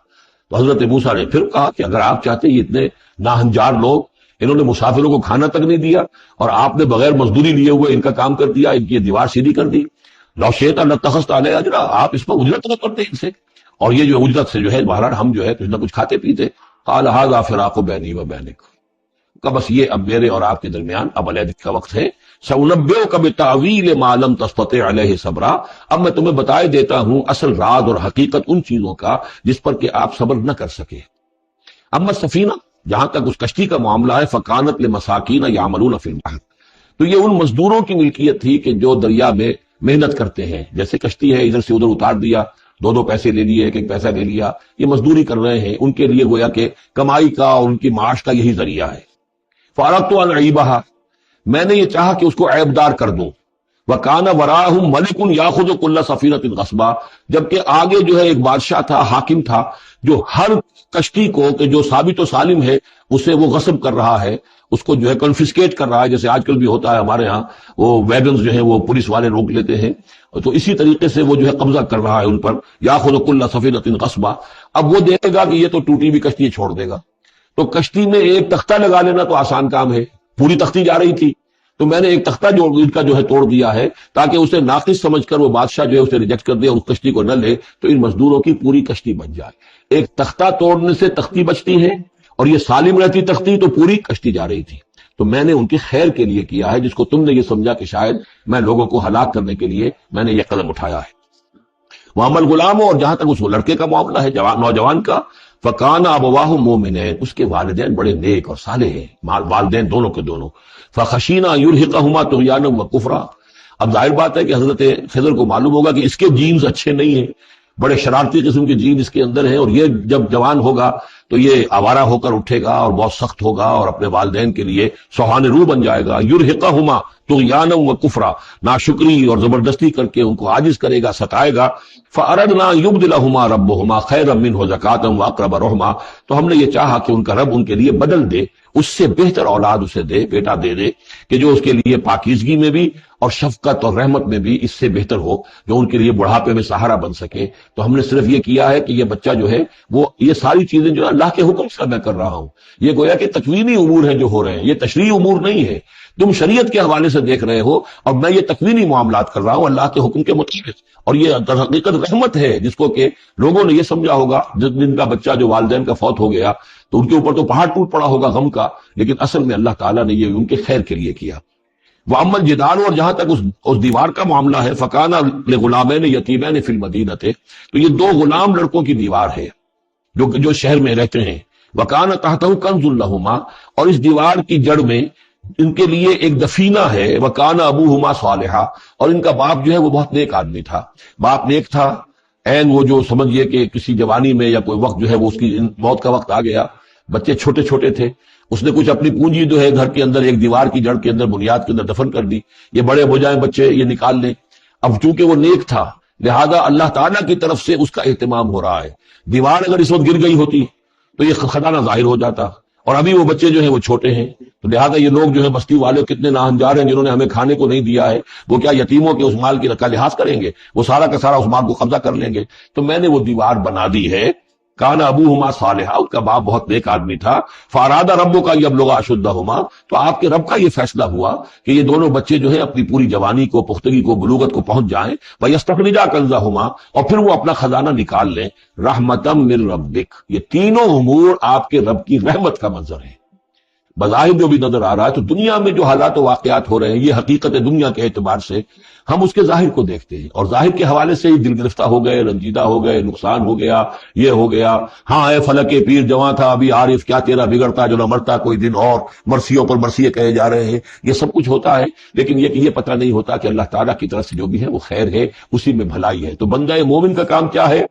Speaker 1: تو حضرت موسیٰ نے پھر کہا کہ اگر آپ چاہتے، یہ اتنے ناہنجار لوگ، انہوں نے مسافروں کو کھانا تک نہیں دیا اور آپ نے بغیر مزدوری لیے ہوئے ان کا کام کر دیا، ان کی دیوار سیدھی کر دی. لو شئت لاتخذت علیہ اجرا، آپ اس پر اجرت طلب کرتے ان سے، اور یہ جو اجرت سے جو ہے بہرحال ہم جو ہے کچھ نہ کچھ کھاتے پیتے. قال ھذا فراق بینی و بینک، کہ بس یہ اب میرے اور آپ کے درمیان اب علیحدگی کا وقت ہے. سأنبئک بتأویل ما لم تستطع علیہ صبرا، اب میں تمہیں بتائے دیتا ہوں اصل راز اور حقیقت ان چیزوں کا جس پر کہ آپ صبر نہ کر سکے. اما السفینہ، جہاں تک اس کشتی کا معاملہ ہے، فکانت لمساکین یعملون فی البحر، تو یہ ان مزدوروں کی ملکیت تھی کہ جو دریا میں محنت کرتے ہیں. جیسے کشتی ہے، ادھر سے ادھر اتار دیا، 2 پیسے لے لیے، ایک پیسہ لے لیا، یہ مزدوری کر رہے ہیں، ان کے لیے گویا کہ کمائی کا اور ان کی معاش کا یہی ذریعہ ہے. فاردت ان عیبہا، میں نے یہ چاہا کہ اس کو عیبدار کر دوں. وکان وراہم ملک یاخذ کل سفینۃ غصبا، جبکہ آگے جو ہے ایک بادشاہ تھا، حاکم تھا، جو ہر کشتی کو کہ جو ثابت و سالم ہے اسے وہ غصب کر رہا ہے، اس کو جو ہے کنفسکیٹ کر رہا ہے. جیسے آج کل بھی ہوتا ہے ہمارے ہاں، وہ ویگنز جو ہیں وہ پولیس والے روک لیتے ہیں، تو اسی طریقے سے وہ جو ہے قبضہ کر رہا ہے ان پر. یاخذ کل سفینۃ غصبا، اب وہ دیکھے گا کہ یہ تو ٹوٹی بھی کشتی چھوڑ دے گا، تو کشتی میں ایک تختہ لگا لینا تو آسان کام ہے. پوری تختی جا رہی تھی تو میں نے ایک تختہ ان کا جو ہے توڑ دیا ہے، تاکہ اسے ناقص سمجھ کر وہ بادشاہ جو ہے اسے ریجیکٹ کر دے اور اس کشتی کو نہ لے، تو ان مزدوروں کی پوری کشتی بچ جائے. ایک تختہ توڑنے سے تختی بچتی ہے، اور یہ سالم رہتی تختی تو پوری کشتی جا رہی تھی. تو میں نے ان کی خیر کے لیے کیا ہے، جس کو تم نے یہ سمجھا کہ شاید میں لوگوں کو ہلاک کرنے کے لیے میں نے یہ قدم اٹھایا ہے. وامل غلام، اور جہاں تک اس لڑکے کا معاملہ ہے، نوجوان کا، فکان ابواہ مومنین، اس کے والدین بڑے نیک اور صالح ہیں، والدین دونوں کے دونوں، فخشینا یرہقہما طغیانا وکفرا، اب ظاہر بات ہے کہ حضرت خضر کو معلوم ہوگا کہ اس کے جینز اچھے نہیں ہیں، بڑے شرارتی قسم کے جین اس کے اندر ہیں، اور یہ جب جوان ہوگا تو یہ آوارہ ہو کر اٹھے گا اور بہت سخت ہوگا اور اپنے والدین کے لیے سوہان روح بن جائے گا، یرہقہما طغیانا وکفرا، ناشکری اور زبردستی کر کے ان کو عاجز کرے گا، ستائے گا، فَأَرَدْنَا يُبْدِلَهُمَا رَبُّهُمَا خَيْرًا مِّنْهُ زَكَاةً وَأَقْرَبَ رُحْمًا، تو ہم نے یہ چاہا کہ ان کا رب ان کے لیے بدل دے، اس سے بہتر اولاد اسے دے، بیٹا دے دے کہ جو اس کے لیے پاکیزگی میں بھی اور شفقت اور رحمت میں بھی اس سے بہتر ہو، جو ان کے لیے بڑھاپے میں سہارا بن سکے۔ تو ہم نے صرف یہ کیا ہے کہ یہ بچہ جو ہے وہ یہ ساری چیزیں جو اللہ کے حکم سے میں کر رہا ہوں، یہ گویا کہ تکوینی امور ہیں جو ہو رہے ہیں، یہ تشریعی امور نہیں ہے، تم شریعت کے حوالے سے دیکھ رہے ہو اور میں یہ تکوینی معاملات کر رہا ہوں اللہ کے حکم کے مطابق، اور یہ در حقیقت رحمت ہے جس کو کہ لوگوں نے یہ سمجھا ہوگا جن کا بچہ جو والدین کا فوت ہو گیا تو ان کے اوپر تو پہاڑ ٹوٹ پڑا ہوگا غم کا، لیکن اصل میں اللہ تعالیٰ نے یہ ان کے خیر کے لیے کیا۔ وَأَمَّا الْجِدَارُ، اور جہاں تک اس دیوار کا معاملہ ہے، فَكَانَ لِغُلَامَيْنِ يَتِيمَيْنِ فِي الْمَدِينَةِ، تو یہ دو غلام لڑکوں کی دیوار ہے جو شہر میں رہتے ہیں، وَكَانَ تَحْتَهُ كَنْزٌ لَهُمَا، اور اس دیوار کی جڑ میں ان کے لیے ایک دفینہ ہے، وَكَانَ أَبُوهُمَا صَالِحًا، اور ان کا باپ جو ہے وہ بہت نیک آدمی تھا، باپ نیک تھا، این وہ جو سمجھئے کہ کسی جوانی میں یا کوئی وقت جو ہے وہ اس کی موت کا وقت آ گیا، بچے چھوٹے چھوٹے تھے، اس نے کچھ اپنی پونجی جو ہے گھر کے اندر ایک دیوار کی جڑ کے اندر بنیاد کے اندر دفن کر دی، یہ بڑے ہو جائیں بچے یہ نکال لیں، اب چونکہ وہ نیک تھا لہذا اللہ تعالیٰ کی طرف سے اس کا اہتمام ہو رہا ہے، دیوار اگر اس وقت گر گئی ہوتی تو یہ خزانہ ظاہر ہو جاتا، اور ابھی وہ بچے جو ہیں وہ چھوٹے ہیں، تو لہذا یہ لوگ جو ہیں بستی والے کتنے ناہنجار ہیں جنہوں نے ہمیں کھانے کو نہیں دیا ہے، وہ کیا یتیموں کے اس مال کی کا لحاظ کریں گے؟ وہ سارا کا سارا اس مال کو قبضہ کر لیں گے، تو میں نے وہ دیوار بنا دی ہے، کان ابوہما صالحا، ان کا باپ بہت نیک آدمی تھا، فاراد ربک ان یبلغا اشدہما، تو آپ کے رب کا یہ فیصلہ ہوا کہ یہ دونوں بچے جو ہیں اپنی پوری جوانی کو، پختگی کو، بلوغت کو پہنچ جائیں، ویستخرجا کنزہما، اور پھر وہ اپنا خزانہ نکال لیں، رحمتا من ربک، یہ تینوں امور آپ کے رب کی رحمت کا منظر ہے۔ بظاہر جو بھی نظر آ رہا ہے تو دنیا میں جو حالات و واقعات ہو رہے ہیں یہ حقیقت دنیا کے اعتبار سے ہم اس کے ظاہر کو دیکھتے ہیں، اور ظاہر کے حوالے سے ہی دل گرفتہ ہو گئے، رنجیدہ ہو گئے، نقصان ہو گیا، یہ ہو گیا، ہاں اے فلک پیر جواں تھا ابھی عارف، کیا تیرا بگڑتا جو نہ مرتا کوئی دن اور، مرثیوں پر مرثیے کہے جا رہے ہیں، یہ سب کچھ ہوتا ہے، لیکن یہ پتہ نہیں ہوتا کہ اللہ تعالیٰ کی طرف سے جو بھی ہے وہ خیر ہے، اسی میں بھلائی ہے۔ تو بندہ مومن کا کام کیا ہے؟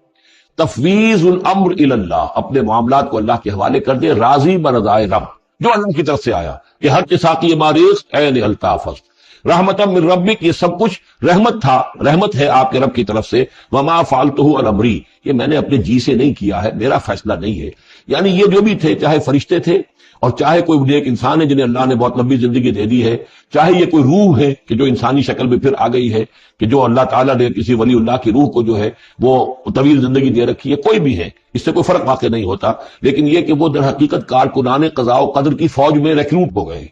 Speaker 1: تفویض الامر الی اللہ، اپنے معاملات کو اللہ کے حوالے کر دے، راضی برضائے رب جو اللہ کی طرف سے آیا، کہ ہر ساقی ماریخ عین الطافظ، رحمت من ربک، یہ سب کچھ رحمت تھا، رحمت ہے آپ کے رب کی طرف سے، وما فعلتہ عن امری، یہ میں نے اپنے جی سے نہیں کیا ہے، میرا فیصلہ نہیں ہے، یعنی یہ جو بھی تھے، چاہے فرشتے تھے اور چاہے کوئی نیک انسان ہے جنہیں اللہ نے بہت لمبی زندگی دے دی ہے، چاہے یہ کوئی روح ہے کہ جو انسانی شکل میں پھر آ گئی ہے، کہ جو اللہ تعالیٰ نے کسی ولی اللہ کی روح کو جو ہے وہ طویل زندگی دے رکھی ہے، کوئی بھی ہے، اس سے کوئی فرق واقع نہیں ہوتا، لیکن یہ کہ وہ در حقیقت کارکنان قضاء و قدر کی فوج میں ریکروٹ ہو گئے،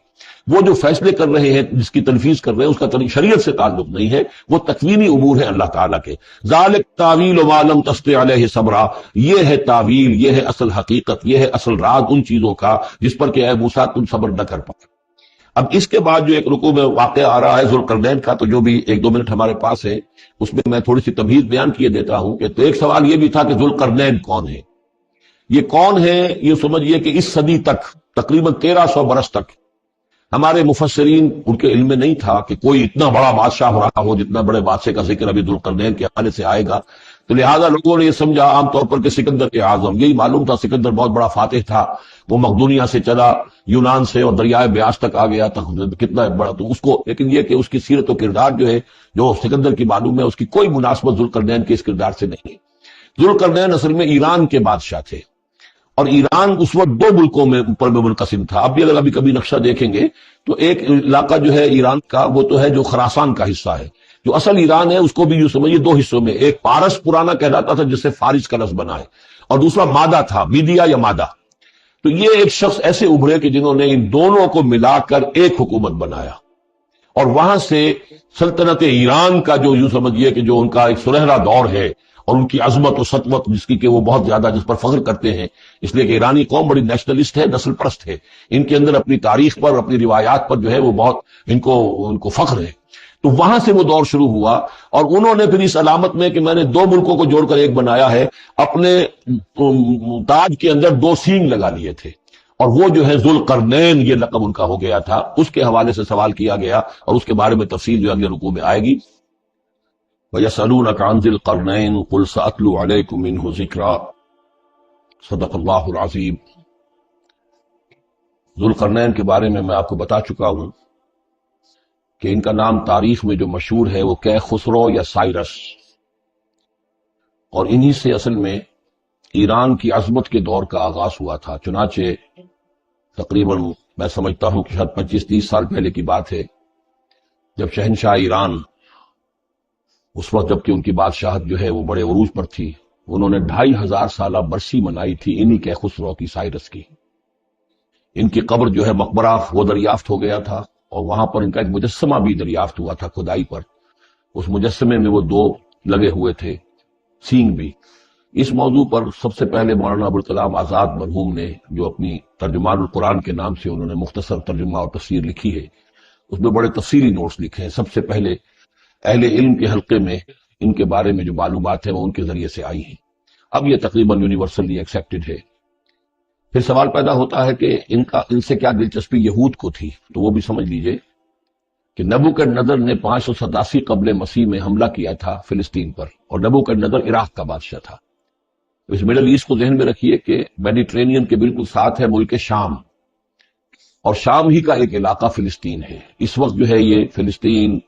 Speaker 1: وہ جو فیصلے کر رہے ہیں، جس کی تنفیذ کر رہے ہیں، اس کا شریعت سے تعلق نہیں ہے، وہ تکوینی امور ہیں اللہ تعالیٰ کے۔ ذالک تعویل ما لم تستطع علیہ صبرا، یہ ہے تعویل، یہ ہے اصل حقیقت، یہ ہے اصل راز ان چیزوں کا جس پر کہ اے موسیٰ تم صبر نہ کر پائے۔ اب اس کے بعد جو ایک رکوع میں واقعہ آ رہا ہے ذوالقرنین کا، تو جو بھی 1-2 منٹ ہمارے پاس ہے اس میں میں تھوڑی سی تمہید بیان کیے دیتا ہوں کہ تو ایک سوال یہ بھی تھا کہ ذوالقرنین کون ہے؟ یہ کون ہے؟ یہ سمجھئے کہ اس صدی تک تقریباً 1300 برس تک ہمارے مفسرین ان کے علم میں نہیں تھا کہ کوئی اتنا بڑا بادشاہ ہو رہا ہو، جتنا بڑے بادشاہ کا ذکر ابھی ذوالقرنین کے حوالے سے آئے گا، تو لہٰذا لوگوں نے یہ سمجھا عام طور پر کہ سکندر اعظم، یہی معلوم تھا سکندر بہت بڑا فاتح تھا، وہ مقدونیہ سے چلا یونان سے اور دریائے بیاس تک آ گیا، کتنا بڑا، تو اس کو، لیکن یہ کہ اس کی سیرت و کردار جو ہے جو سکندر کی معلوم ہے، اس کی کوئی مناسبت ذوالقرنین کے اس کردار سے نہیں ہے۔ ذوالقرنین اصل میں ایران کے بادشاہ تھے، اور ایران اس وقت 2 ملکوں میں اوپر میں منقسم تھا۔ اب بھی اگر کبھی نقشہ دیکھیں گے تو ایک علاقہ جو ہے ایران کا وہ تو ہے جو خراسان کا حصہ ہے، جو اصل ایران ہے اس کو بھی یوں سمجھیے 2 حصوں میں، ایک پارس پرانا کہلاتا تھا جس سے فارس کا لفظ بنا ہے، اور دوسرا مادہ تھا، میدیا یا مادہ۔ تو یہ ایک شخص ایسے ابھرے کہ جنہوں نے ان دونوں کو ملا کر ایک حکومت بنایا، اور وہاں سے سلطنت ایران کا جو یوں سمجھیے کہ جو ان کا ایک سنہرا دور ہے، اور ان کی عظمت و سطوت جس کی کہ وہ بہت زیادہ جس پر فخر کرتے ہیں، اس لیے کہ ایرانی قوم بڑی نیشنلسٹ ہے، نسل پرست ہے، ان کے اندر اپنی تاریخ پر، اپنی روایات پر جو ہے وہ بہت ان کو فخر ہے۔ تو وہاں سے وہ دور شروع ہوا، اور انہوں نے پھر اس علامت میں کہ میں نے دو ملکوں کو جوڑ کر ایک بنایا ہے، اپنے تاج کے اندر دو سینگ لگا لیے تھے، اور وہ جو ہے ذوالقرنین یہ لقب ان کا ہو گیا تھا۔ اس کے حوالے سے سوال کیا گیا اور اس کے بارے میں تفصیل جو اگلے رکوع میں آئے گی۔ وَيَسْأَلُونَكَ عَنْ ذِي الْقَرْنَيْنِ قُلْ سَأَتْلُو عَلَيْكُم مِّنْهُ ذِكْرًا صدق اللہ العظیم۔ ذوالقرنین کے بارے میں آپ کو بتا چکا ہوں کہ ان کا نام تاریخ میں جو مشہور ہے وہ کہ خسرو یا سائرس، اور انہی سے اصل میں ایران کی عظمت کے دور کا آغاز ہوا تھا۔ چنانچہ تقریباً میں سمجھتا ہوں کہ شاید 25-30 سال پہلے کی بات ہے، جب شہنشاہ ایران، اس وقت جب کہ ان کی بادشاہت جو ہے وہ بڑے عروج پر تھی، انہوں نے 2500 سالہ برسی منائی تھی انہی کہ خسرو کی، سائرس کی۔ ان کی قبر جو ہے مقبرہ وہ دریافت ہو گیا تھا، اور وہاں پر ان کا ایک مجسمہ بھی دریافت ہوا تھا کھدائی پر۔ اس مجسمے میں وہ دو لگے ہوئے تھے، سینگ بھی۔ اس موضوع پر سب سے پہلے مولانا ابوالکلام آزاد مرحوم نے، جو اپنی ترجمان القرآن کے نام سے انہوں نے مختصر ترجمہ اور تفسیر لکھی ہے، اس میں بڑے تفصیلی نوٹس لکھے ہیں۔ سب سے پہلے اہل علم کے حلقے میں ان کے بارے میں جو معلومات ہیں وہ ان کے ذریعے سے آئی ہیں، اب یہ تقریباً یونیورسلی ایکسیپٹڈ ہے۔ پھر سوال پیدا ہوتا ہے کہ ان سے کیا دلچسپی یہود کو تھی، تو وہ بھی سمجھ لیجئے کہ نبوکدنضر نے 587 قبل مسیح میں حملہ کیا تھا فلسطین پر، اور نبوکدنضر عراق کا بادشاہ تھا۔ اس مڈل ایسٹ کو ذہن میں رکھیے کہ میڈیٹرینین کے بالکل ساتھ ہے ملک شام، اور شام ہی کا ایک علاقہ فلسطین ہے۔ اس وقت جو ہے یہ فلسطین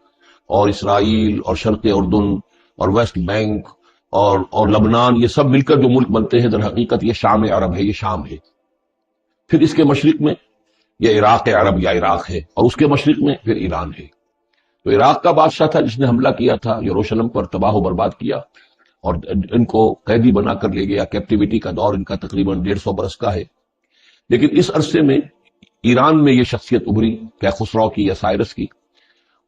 Speaker 1: اور اسرائیل اور شرق اردن اور ویسٹ بینک اور لبنان، یہ سب مل کر جو ملک بنتے ہیں، در حقیقت یہ شام عرب ہے، یہ شام ہے۔ پھر اس کے مشرق میں یہ عراق عرب یا عراق ہے، اور اس کے مشرق میں پھر ایران ہے۔ تو عراق کا بادشاہ تھا جس نے حملہ کیا تھا یروشلم پر، تباہ و برباد کیا، اور ان کو قیدی بنا کر لے گیا۔ کیپٹیوٹی کا دور ان کا تقریباً 150 برس کا ہے۔ لیکن اس عرصے میں ایران میں یہ شخصیت ابھری کہ خسرو کی یا سائرس کی۔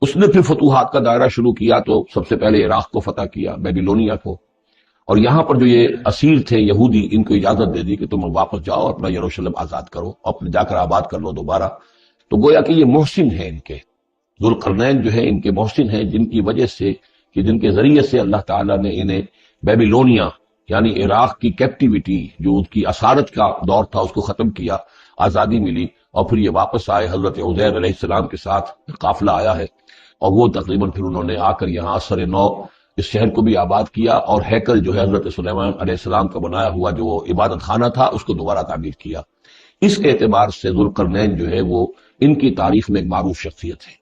Speaker 1: اس نے پھر فتوحات کا دائرہ شروع کیا، تو سب سے پہلے عراق کو فتح کیا، بیبیلونیا کو، اور یہاں پر جو یہ اسیر تھے یہودی، ان کو اجازت دے دی کہ تم واپس جاؤ، اپنا یروشلم آزاد کرو، اپنے جا کر آباد کر لو دوبارہ۔ تو گویا کہ یہ محسن ہیں، ان کے ذوالقرنین جو ہے ان کے محسن ہیں، جن کی وجہ سے، کہ جن کے ذریعے سے اللہ تعالیٰ نے انہیں بیبیلونیا یعنی عراق کی کیپٹیوٹی، جو ان کی اسارت کا دور تھا، اس کو ختم کیا، آزادی ملی، اور پھر یہ واپس آئے۔ حضرت عزیر علیہ السلام کے ساتھ قافلہ آیا ہے، اور وہ تقریباً پھر انہوں نے آ کر یہاں اثر نو اس شہر کو بھی آباد کیا، اور ہیکل جو ہے حضرت سلیمان علیہ السلام کا بنایا ہوا جو عبادت خانہ تھا، اس کو دوبارہ تعمیر کیا۔ اس اعتبار سے ذوالقرنین جو ہے وہ ان کی تاریخ میں ایک معروف شخصیت ہے۔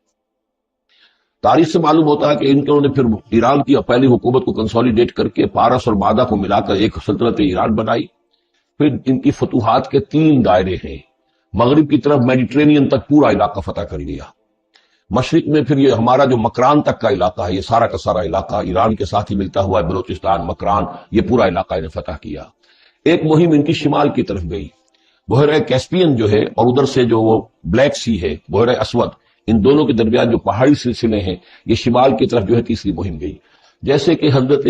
Speaker 1: تاریخ سے معلوم ہوتا ہے کہ انہوں نے پھر ایران کی پہلی حکومت کو کنسولیڈیٹ کر کے پارس اور مادہ کو ملا کر ایک سلطنت ایران بنائی۔ پھر ان کی فتوحات کے 3 دائرے ہیں۔ مغرب کی طرف میڈیٹرینین تک پورا علاقہ فتح کر لیا، مشرق میں پھر یہ ہمارا جو مکران تک کا علاقہ ہے، یہ سارا کا سارا علاقہ ایران کے ساتھ ہی ملتا ہوا ہے، بلوچستان، مکران، یہ پورا علاقہ انہیں فتح کیا۔ ایک مہم ان کی شمال کی طرف گئی، بحیرہ کیسپین جو ہے، اور ادھر سے جو وہ بلیک سی ہے، بحیرہ اسود، ان دونوں کے درمیان جو پہاڑی سلسلے ہیں، یہ شمال کی طرف جو ہے تیسری مہم گئی۔ جیسے کہ حضرت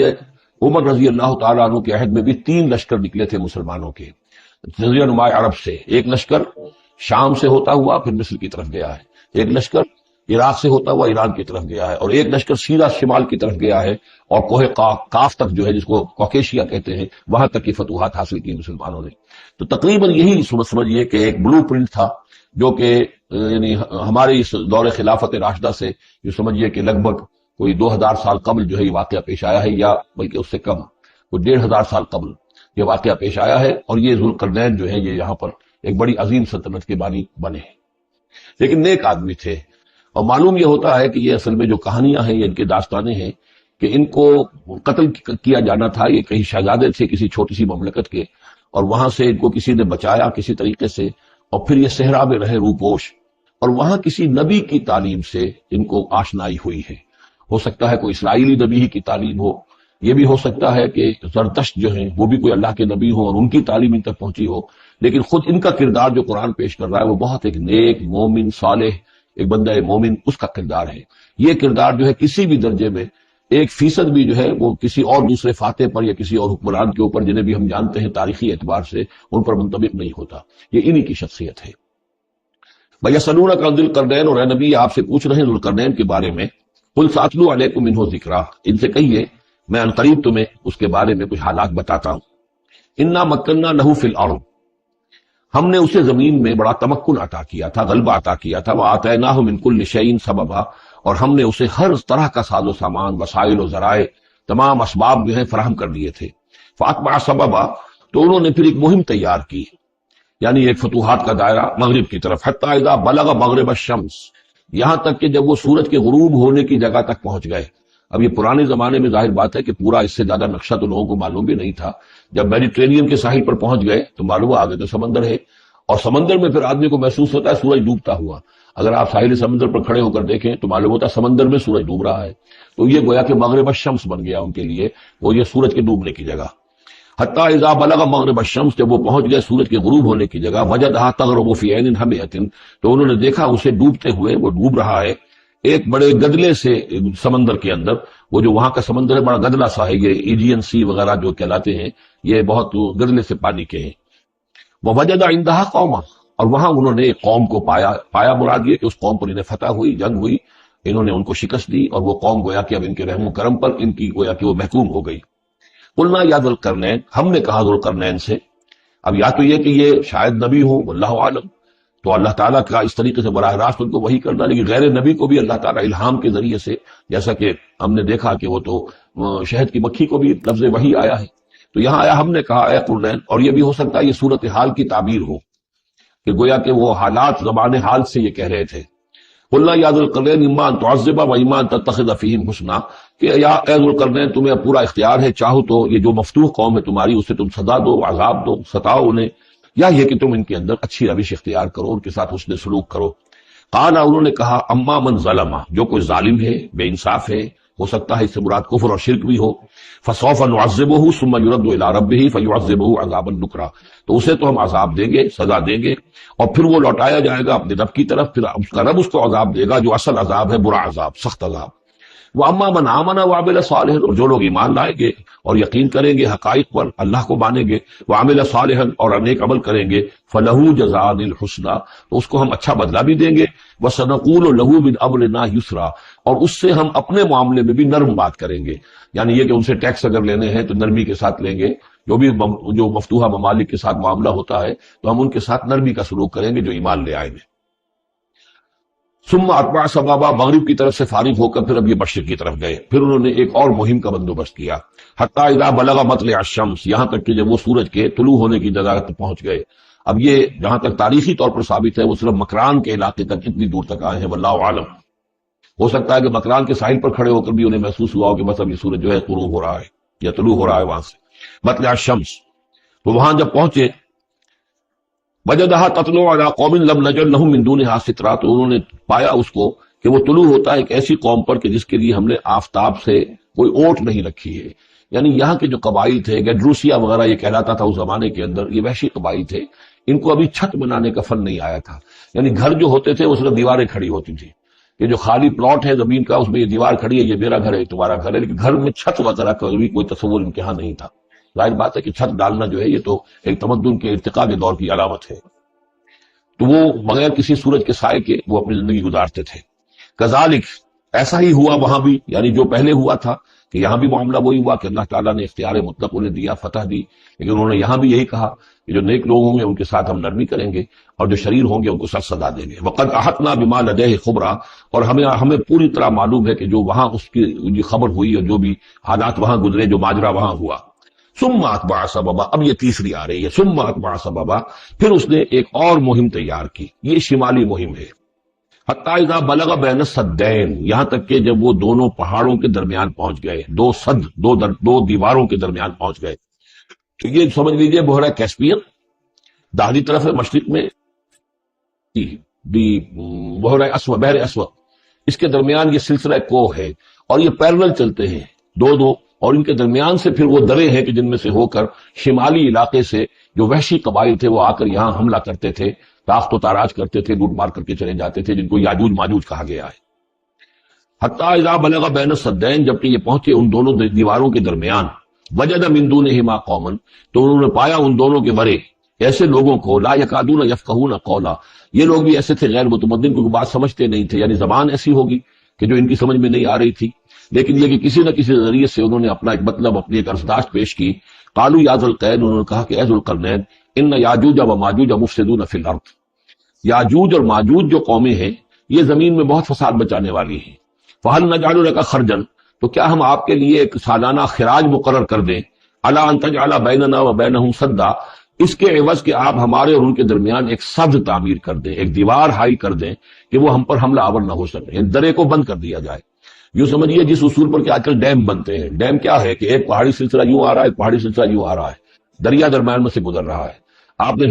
Speaker 1: عمر رضی اللہ تعالیٰ عنہ کے عہد میں بھی 3 لشکر نکلے تھے مسلمانوں کے جزیرہ نما عرب سے۔ ایک لشکر شام سے ہوتا ہوا پھر مصر کی طرف گیا ہے، ایک لشکر عراق سے ہوتا ہوا ایران کی طرف گیا ہے، اور ایک لشکر سیدھا شمال کی طرف گیا ہے، اور کوہ کاف تک جو ہے، جس کو کوکیشیا کہتے ہیں، وہاں تک کی فتوحات حاصل کی مسلمانوں نے۔ تو تقریباً یہی سمجھیے کہ ایک بلو پرنٹ تھا، جو کہ یعنی ہمارے اس دور خلافت راشدہ سے جو سمجھیے کہ لگ بھگ کوئی 2000 سال قبل جو ہے یہ واقعہ پیش آیا ہے، یا بلکہ اس سے کم، کوئی 1500 سال قبل یہ واقعہ پیش آیا ہے، اور یہ ذوالقرنین جو ہے یہ یہاں پر ایک بڑی عظیم سلطنت کے بانی بنے ہیں۔ لیکن نیک آدمی تھے، اور معلوم یہ ہوتا ہے کہ یہ اصل میں جو کہانیاں ہیں، یہ ان کے داستانیں ہیں کہ ان کو قتل کیا جانا تھا۔ یہ کہیں شہزادے تھے کسی چھوٹی سی مملکت کے، اور وہاں سے ان کو کسی نے بچایا کسی طریقے سے، اور پھر یہ صحرا میں رہے روپوش، اور وہاں کسی نبی کی تعلیم سے ان کو آشنائی ہوئی ہے۔ ہو سکتا ہے کوئی اسرائیلی نبی ہی کی تعلیم ہو، یہ بھی ہو سکتا ہے کہ زرتشت جو ہیں وہ بھی کوئی اللہ کے نبی ہو اور ان کی تعلیم ان تک پہنچی ہو، لیکن خود ان کا کردار جو قرآن پیش کر رہا ہے وہ بہت ایک نیک، مومن، صالح، ایک بندہ مومن، اس کا کردار ہے۔ یہ کردار جو ہے کسی بھی درجے میں 1% بھی جو ہے وہ کسی اور دوسرے فاتح پر یا کسی اور حکمران کے اوپر، جنہیں بھی ہم جانتے ہیں تاریخی اعتبار سے، ان پر منطبق نہیں ہوتا۔ یہ انہی کی شخصیت ہے۔ بھیا سلونک عن ذی القرنین، اور اے نبی آپ سے پوچھ رہے ہیں ذوالقرنین کے بارے میں، قل ساتلو علیکم منہ ذکرا، ان سے کہیے میں عنقریب تمہیں اس کے بارے میں کچھ حالات بتاتا ہوں. انا مکننا لہ فی الارض، ہم نے اسے زمین میں بڑا تمکن عطا کیا تھا، غلبہ عطا کیا تھا. وآتیناہ من کل شیء سببا، اور ہم نے اسے ہر طرح کا ساز و سامان، وسائل و ذرائع، تمام اسباب جو ہیں فراہم کر دیے تھے. فاتبع سببا، تو انہوں نے پھر ایک مہم تیار کی، یعنی ایک فتوحات کا دائرہ مغرب کی طرف. حتی اذا بلغ مغرب الشمس، یہاں تک کہ جب وہ سورج کے غروب ہونے کی جگہ تک پہنچ گئے. اب یہ پرانے زمانے میں ظاہر بات ہے کہ پورا اس سے زیادہ نقشہ تو لوگوں کو معلوم بھی نہیں تھا. جب میڈیٹرینین کے ساحل پر پہنچ گئے تو معلوم آگے تو سمندر ہے، اور سمندر میں پھر آدمی کو محسوس ہوتا ہے سورج ڈوبتا ہوا. اگر آپ ساحل سمندر پر کھڑے ہو کر دیکھیں تو معلوم ہوتا ہے سمندر میں سورج ڈوب رہا ہے. تو یہ گویا کہ مغرب الشمس بن گیا ان کے لیے، وہ یہ سورج کے ڈوبنے کی جگہ. حتی اذا بلغ مغرب الشمس، جب وہ پہنچ گئے سورج کے غروب ہونے کی جگہ. وجدہا تغرب فی عین حمیۃ، تو انہوں نے دیکھا اسے ڈوبتے ہوئے، وہ ڈوب رہا ہے ایک بڑے گدلے سے سمندر کے اندر. وہ جو وہاں کا سمندر ہے بڑا گدلا سا ہے، یہ ایجین سی وغیرہ جو کہلاتے ہیں یہ بہت گدلے سے پانی کے ہیں. ووجد عندہا قوما، اور وہاں انہوں نے ایک قوم کو پایا مراد یہ کہ اس قوم پر انہیں فتح ہوئی، جنگ ہوئی، انہوں نے ان کو شکست دی، اور وہ قوم گویا کہ اب ان کے رحم و کرم پر ان کی گویا کہ وہ محکوم ہو گئی. قلنا یا ذوالقرنین، ہم نے کہا ذوالقرنین سے. اب یا تو یہ کہ یہ شاید نبی ہو، واللہ عالم، تو اللہ تعالیٰ کا اس طریقے سے براہ راست ان کو وحی کرنا، لیکن غیر نبی کو بھی اللہ تعالیٰ الہام کے ذریعے سے، جیسا کہ ہم نے دیکھا کہ وہ تو شہد کی مکھی کو بھی لفظ وحی آیا ہے. تو یہاں آیا ہم نے کہا اے قرنین، اور یہ بھی ہو سکتا ہے یہ صورتحال کی تعبیر ہو کہ گویا کہ وہ حالات زبان حال سے یہ کہہ رہے تھے. قلنا یا ذوالقرنین اما ان تعذب و اما ان تتخذ فیہم حسنا، کہ یا اے ذوالقرنین تمہیں پورا اختیار ہے، چاہو تو یہ جو مفتوح قوم ہے تمہاری اسے تم سزا دو، عذاب دو، ستاؤ انہیں، یا یہ کہ تم ان کے اندر اچھی روش اختیار کرو، ان کے ساتھ حسن سلوک کرو. قال، انہوں نے کہا اما من ظلم، جو کوئی ظالم ہے، بے انصاف ہے، ہو سکتا ہے اس سے مراد کفر اور شرک بھی ہو. فسوف نعذبہ ثم یرد الی ربہ فیعذبہ عذابا نکرا، تو اسے تو ہم عذاب دیں گے، سزا دیں گے، اور پھر وہ لوٹایا جائے گا اپنے رب کی طرف، پھر اس کا رب اس کو عذاب دے گا جو اصل عذاب ہے، برا عذاب، سخت عذاب. واما من آمن وعمل صالحا، اور جو لوگ ایمان لائیں گے اور یقین کریں گے حقائق پر، اللہ کو مانیں گے، وعمل صالحا، اور نیک عمل کریں گے، فلہ جزاء الحسنی، تو اس کو ہم اچھا بدلہ بھی دیں گے. وسنقول لہ من امرنا یسرا، اور اس سے ہم اپنے معاملے میں بھی نرم بات کریں گے. یعنی یہ کہ ان سے ٹیکس اگر لینے ہیں تو نرمی کے ساتھ لیں گے، جو مفتوحہ ممالک کے ساتھ معاملہ ہوتا ہے تو ہم ان کے ساتھ نرمی کا سلوک کریں گے جو ایمان لے آئیں گے. ثم اتبع سبابا، مغرب کی طرف سے فارغ ہو کر پھر اب یہ مشرق کی طرف گئے. پھر انہوں نے ایک اور مہم کا بندوبست کیا. حتی اذا بلغ مطلع الشمس، یہاں تک کہ جب وہ سورج کے طلوع ہونے کی جگہ تک پہنچ گئے. اب یہ جہاں تک تاریخی طور پر ثابت ہے وہ صرف مکران کے علاقے تک اتنی دور تک آئے ہیں، واللہ عالم. ہو سکتا ہے کہ مکران کے ساحل پر کھڑے ہو کر بھی انہیں محسوس ہوا ہو کہ بس اب یہ سورج جو ہے غروب ہو رہا ہے یا طلوع ہو رہا ہے وہاں سے. مطلع الشمس، تو وہاں جب پہنچے وجدہا تطلع علی قوم لم نجعل لہم من دونہا سترا، تو انہوں نے پایا اس کو کہ وہ طلوع ہوتا ہے ایک ایسی قوم پر کہ جس کے لیے ہم نے آفتاب سے کوئی اوٹ نہیں رکھی ہے. یعنی یہاں کے جو قبائل تھے، گیڈروسیا وغیرہ یہ کہلاتا تھا اس زمانے کے اندر، یہ وحشی قبائل تھے، ان کو ابھی چھت بنانے کا فن نہیں آیا تھا. یعنی گھر جو ہوتے تھے وہ صرف دیواریں کھڑی ہوتی تھی، یہ جو خالی پلاٹ ہے زمین کا اس میں یہ دیوار کھڑی ہے، یہ میرا گھر ہے تمہارا گھر ہے، لیکن گھر میں چھت وغیرہ کا بھی کوئی تصور ان کے یہاں نہیں تھا. ظاہر بات ہے کہ چھت ڈالنا جو ہے یہ تو ایک تمدن کے ارتقاء کے دور کی علامت ہے. تو وہ بغیر کسی سورج کے سائے کے وہ اپنی زندگی گزارتے تھے. کذالک، ایسا ہی ہوا وہاں بھی، یعنی جو پہلے ہوا تھا کہ یہاں بھی معاملہ وہی ہوا کہ اللہ تعالیٰ نے اختیار مطلق انہیں دیا، فتح دی، لیکن انہوں نے یہاں بھی یہی کہا کہ جو نیک لوگ ہوں گے ان کے ساتھ ہم نرمی کریں گے، اور جو شریر ہوں گے ان کو سخت سزا دیں گے. وقد احطنا بما لدیہ خبرا، اور ہمیں پوری طرح معلوم ہے کہ جو وہاں اس کی خبر ہوئی اور جو بھی حالات وہاں گزرے، جو ماجرا وہاں ہوا. ثم اتبع سببا، اب یہ تیسری آ رہی ہے. ثم اتبع سببا، پھر اس نے ایک اور مہم تیار کی، یہ شمالی مہم ہے. حتی اذا بلغ بین السدین، یہاں تک کہ جب وہ دونوں پہاڑوں کے درمیان پہنچ گئے، دو دیواروں کے درمیان پہنچ گئے. تو یہ سمجھ لیجئے بحیرہ کیسپیئن داہلی طرف ہے مشرق میں، بحیرہ اسود، اس کے درمیان یہ سلسلہ کوہ ہے، اور یہ پیرلل چلتے ہیں دو، اور ان کے درمیان سے پھر وہ درے ہیں کہ جن میں سے ہو کر شمالی علاقے سے جو وحشی قبائل تھے وہ آ کر یہاں حملہ کرتے تھے، تاخت و تاراج کرتے تھے، لوٹ مار کر کے چلے جاتے تھے، جن کو یاجوج ماجوج کہا گیا ہے. حتی اذا بلغ بین السدین، جبکہ یہ پہنچے ان دونوں دیواروں کے درمیان. وجد من دونہما قوما، تو انہوں نے پایا ان دونوں کے برے ایسے لوگوں کو، لا یکادون یفقہون قولا، یہ لوگ بھی ایسے تھے غیر متمدن، کوئی بات سمجھتے نہیں تھے، یعنی زبان ایسی ہوگی کہ جو ان کی سمجھ میں نہیں آ رہی تھی، لیکن یہ کہ کسی نہ کسی ذریعے سے انہوں نے اپنا ایک مطلب، اپنی ایک ارزداشت پیش کی. قالوا یا ذوالقرنین، انہوں نے کہا کہ اے ذوالقرنین، ان یاجوج و ماجوج مفسدون فی الارض، یاجوج اور ماجوج جو قومیں ہیں یہ زمین میں بہت فساد بچانے والی ہیں. فہل نجعل لک خرجا، تو کیا ہم آپ کے لیے ایک سالانہ خراج مقرر کر دیں، الی ان تجعل بیننا و بینہم سدا، اس کے عوض کہ آپ ہمارے اور ان کے درمیان ایک سد تعمیر کر دیں، ایک دیوار حائل کر دیں کہ وہ ہم پر حملہ آور نہ ہو سکے، درے کو بند کر دیا جائے. یوں سمجھیے جس اصول پر کہ آج کل ڈیم بنتے ہیں، ڈیم کیا ہے کہ ایک پہاڑی سلسلہ یوں آ رہا ہے، ایک پہاڑی سلسلہ یوں آ رہا ہے، دریا درمیان میں سے گزر رہا ہے، آپ نے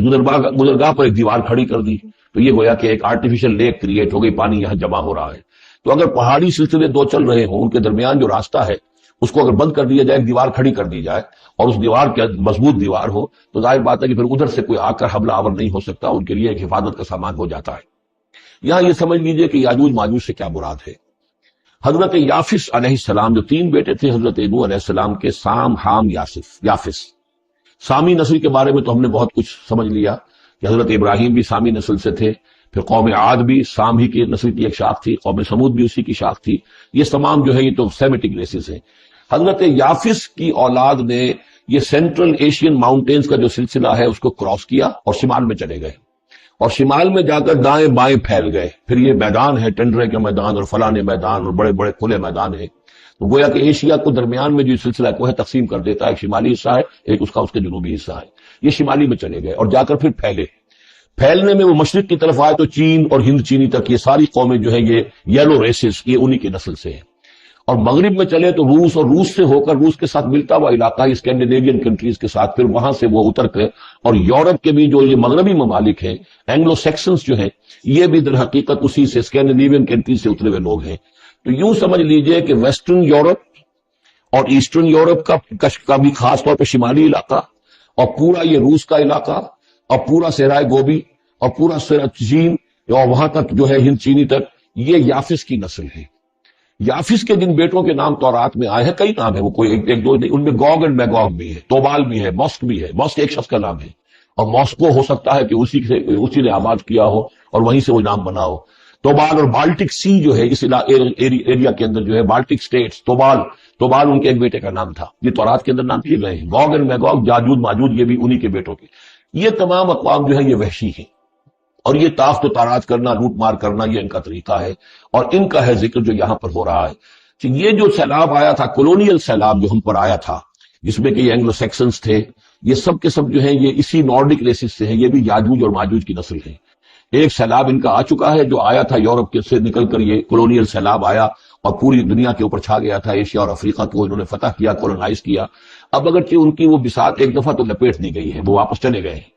Speaker 1: گزرگاہ پر ایک دیوار کھڑی کر دی تو یہ گویا کہ ایک آرٹیفیشل لیک کریٹ ہو گئی، پانی یہاں جمع ہو رہا ہے. تو اگر پہاڑی سلسلے دو چل رہے ہوں، ان کے درمیان جو راستہ ہے اس کو اگر بند کر دیا جائے، ایک دیوار کھڑی کر دی جائے اور اس دیوار کے مضبوط دیوار ہو، تو ظاہر بات ہے کہ پھر ادھر سے کوئی آ کر حملہ آور نہیں ہو سکتا، ان کے لیے ایک حفاظت کا سامان ہو جاتا ہے. یہاں یہ سمجھ لیجئے کہ یاجوج ماجوج سے کیا مراد ہے. حضرت یافس علیہ السلام، جو تین بیٹے تھے حضرت نوح علیہ السلام کے، سام، حام، یافس. سامی نسل کے بارے میں تو ہم نے بہت کچھ سمجھ لیا کہ حضرت ابراہیم بھی سامی نسل سے تھے، پھر قوم عاد بھی سام ہی کی نسل کی ایک شاخ تھی، قوم سمود بھی اسی کی شاخ تھی. یہ تمام جو ہے یہ تو سیمیٹک ریسز ہیں. حضرت یافس کی اولاد نے یہ سینٹرل ایشین ماؤنٹینز کا جو سلسلہ ہے اس کو کراس کیا اور شمال میں چلے گئے، اور شمال میں جا کر دائیں بائیں پھیل گئے. پھر یہ میدان ہے، ٹنڈرے کے میدان اور فلانے میدان اور بڑے بڑے کھلے میدان ہیں. تو گویا کہ ایشیا کو درمیان میں جو سلسلہ کو ہے تقسیم کر دیتا ہے، ایک شمالی حصہ ہے، ایک اس کے جنوبی حصہ ہے. یہ شمالی میں چلے گئے اور جا کر پھر پھیلنے میں وہ مشرق کی طرف آئے تو چین اور ہند چینی تک یہ ساری قومیں جو ہیں یہ یلو ریسز، یہ انہی کی نسل سے ہیں. اور مغرب میں چلے تو روس، اور روس سے ہو کر روس کے ساتھ ملتا ہوا علاقہ اسکینڈینیوین کنٹریز کے ساتھ، پھر وہاں سے وہ اتر کے اور یورپ کے بھی جو یہ مغربی ممالک ہیں، اینگلو سیکسنز جو ہیں، یہ بھی در حقیقت اسی سے اسکینڈینیوین کنٹریز سے اترے ہوئے لوگ ہیں. تو یوں سمجھ لیجئے کہ ویسٹرن یورپ اور ایسٹرن یورپ کا بھی خاص طور پہ شمالی علاقہ، اور پورا یہ روس کا علاقہ، اور پورا صحرائے گوبی، اور پورا چین، اور وہاں تک جو ہے ہند چینی تک، یہ یافس کی نسل ہے. یافس کے جن بیٹوں کے نام تورات میں آئے ہیں، کئی نام ہیں، وہ کوئی ایک دو نہیں، ان میں گوگ اینڈ میگوگ بھی ہے، توبال بھی ہے، موسک بھی ہے. موسک ایک شخص کا نام ہے، اور موسکو ہو سکتا ہے کہ اسی نے آباد کیا ہو اور وہیں سے وہ نام بنا ہو. توبال اور بالٹک سی جو ہے اس ایریا کے اندر جو ہے بالٹک سٹیٹس، توبال ان کے ایک بیٹے کا نام تھا. یہ تورات کے اندر نام دیے گئے ہیں. گوگ اینڈ میگوگ، یاجوج ماجوج، یہ بھی انہی کے بیٹوں کے. یہ تمام اقوام جو ہے یہ وحشی ہیں، اور یہ تاخت و تاراج کرنا، لوٹ مار کرنا، یہ ان کا طریقہ ہے، اور ان کا ہے ذکر جو یہاں پر ہو رہا ہے. کہ یہ جو سیلاب آیا تھا، کولونیل سیلاب جو ہم پر آیا تھا، جس میں کہ یہ اینگلو سیکسنز تھے، یہ سب کے سب جو ہیں یہ اسی نارڈک ریسز سے ہیں. یہ بھی یاجوج اور ماجوج کی نسل ہیں. ایک سیلاب ان کا آ چکا ہے جو آیا تھا یورپ کے سے نکل کر، یہ کولونیل سیلاب آیا اور پوری دنیا کے اوپر چھا گیا تھا. ایشیا اور افریقہ کو انہوں نے فتح کیا، کولونائز کیا. اب اگرچہ ان کی وہ بساط ایک دفعہ تو لپیٹ دی گئی ہے، وہ واپس چلے گئے ہیں.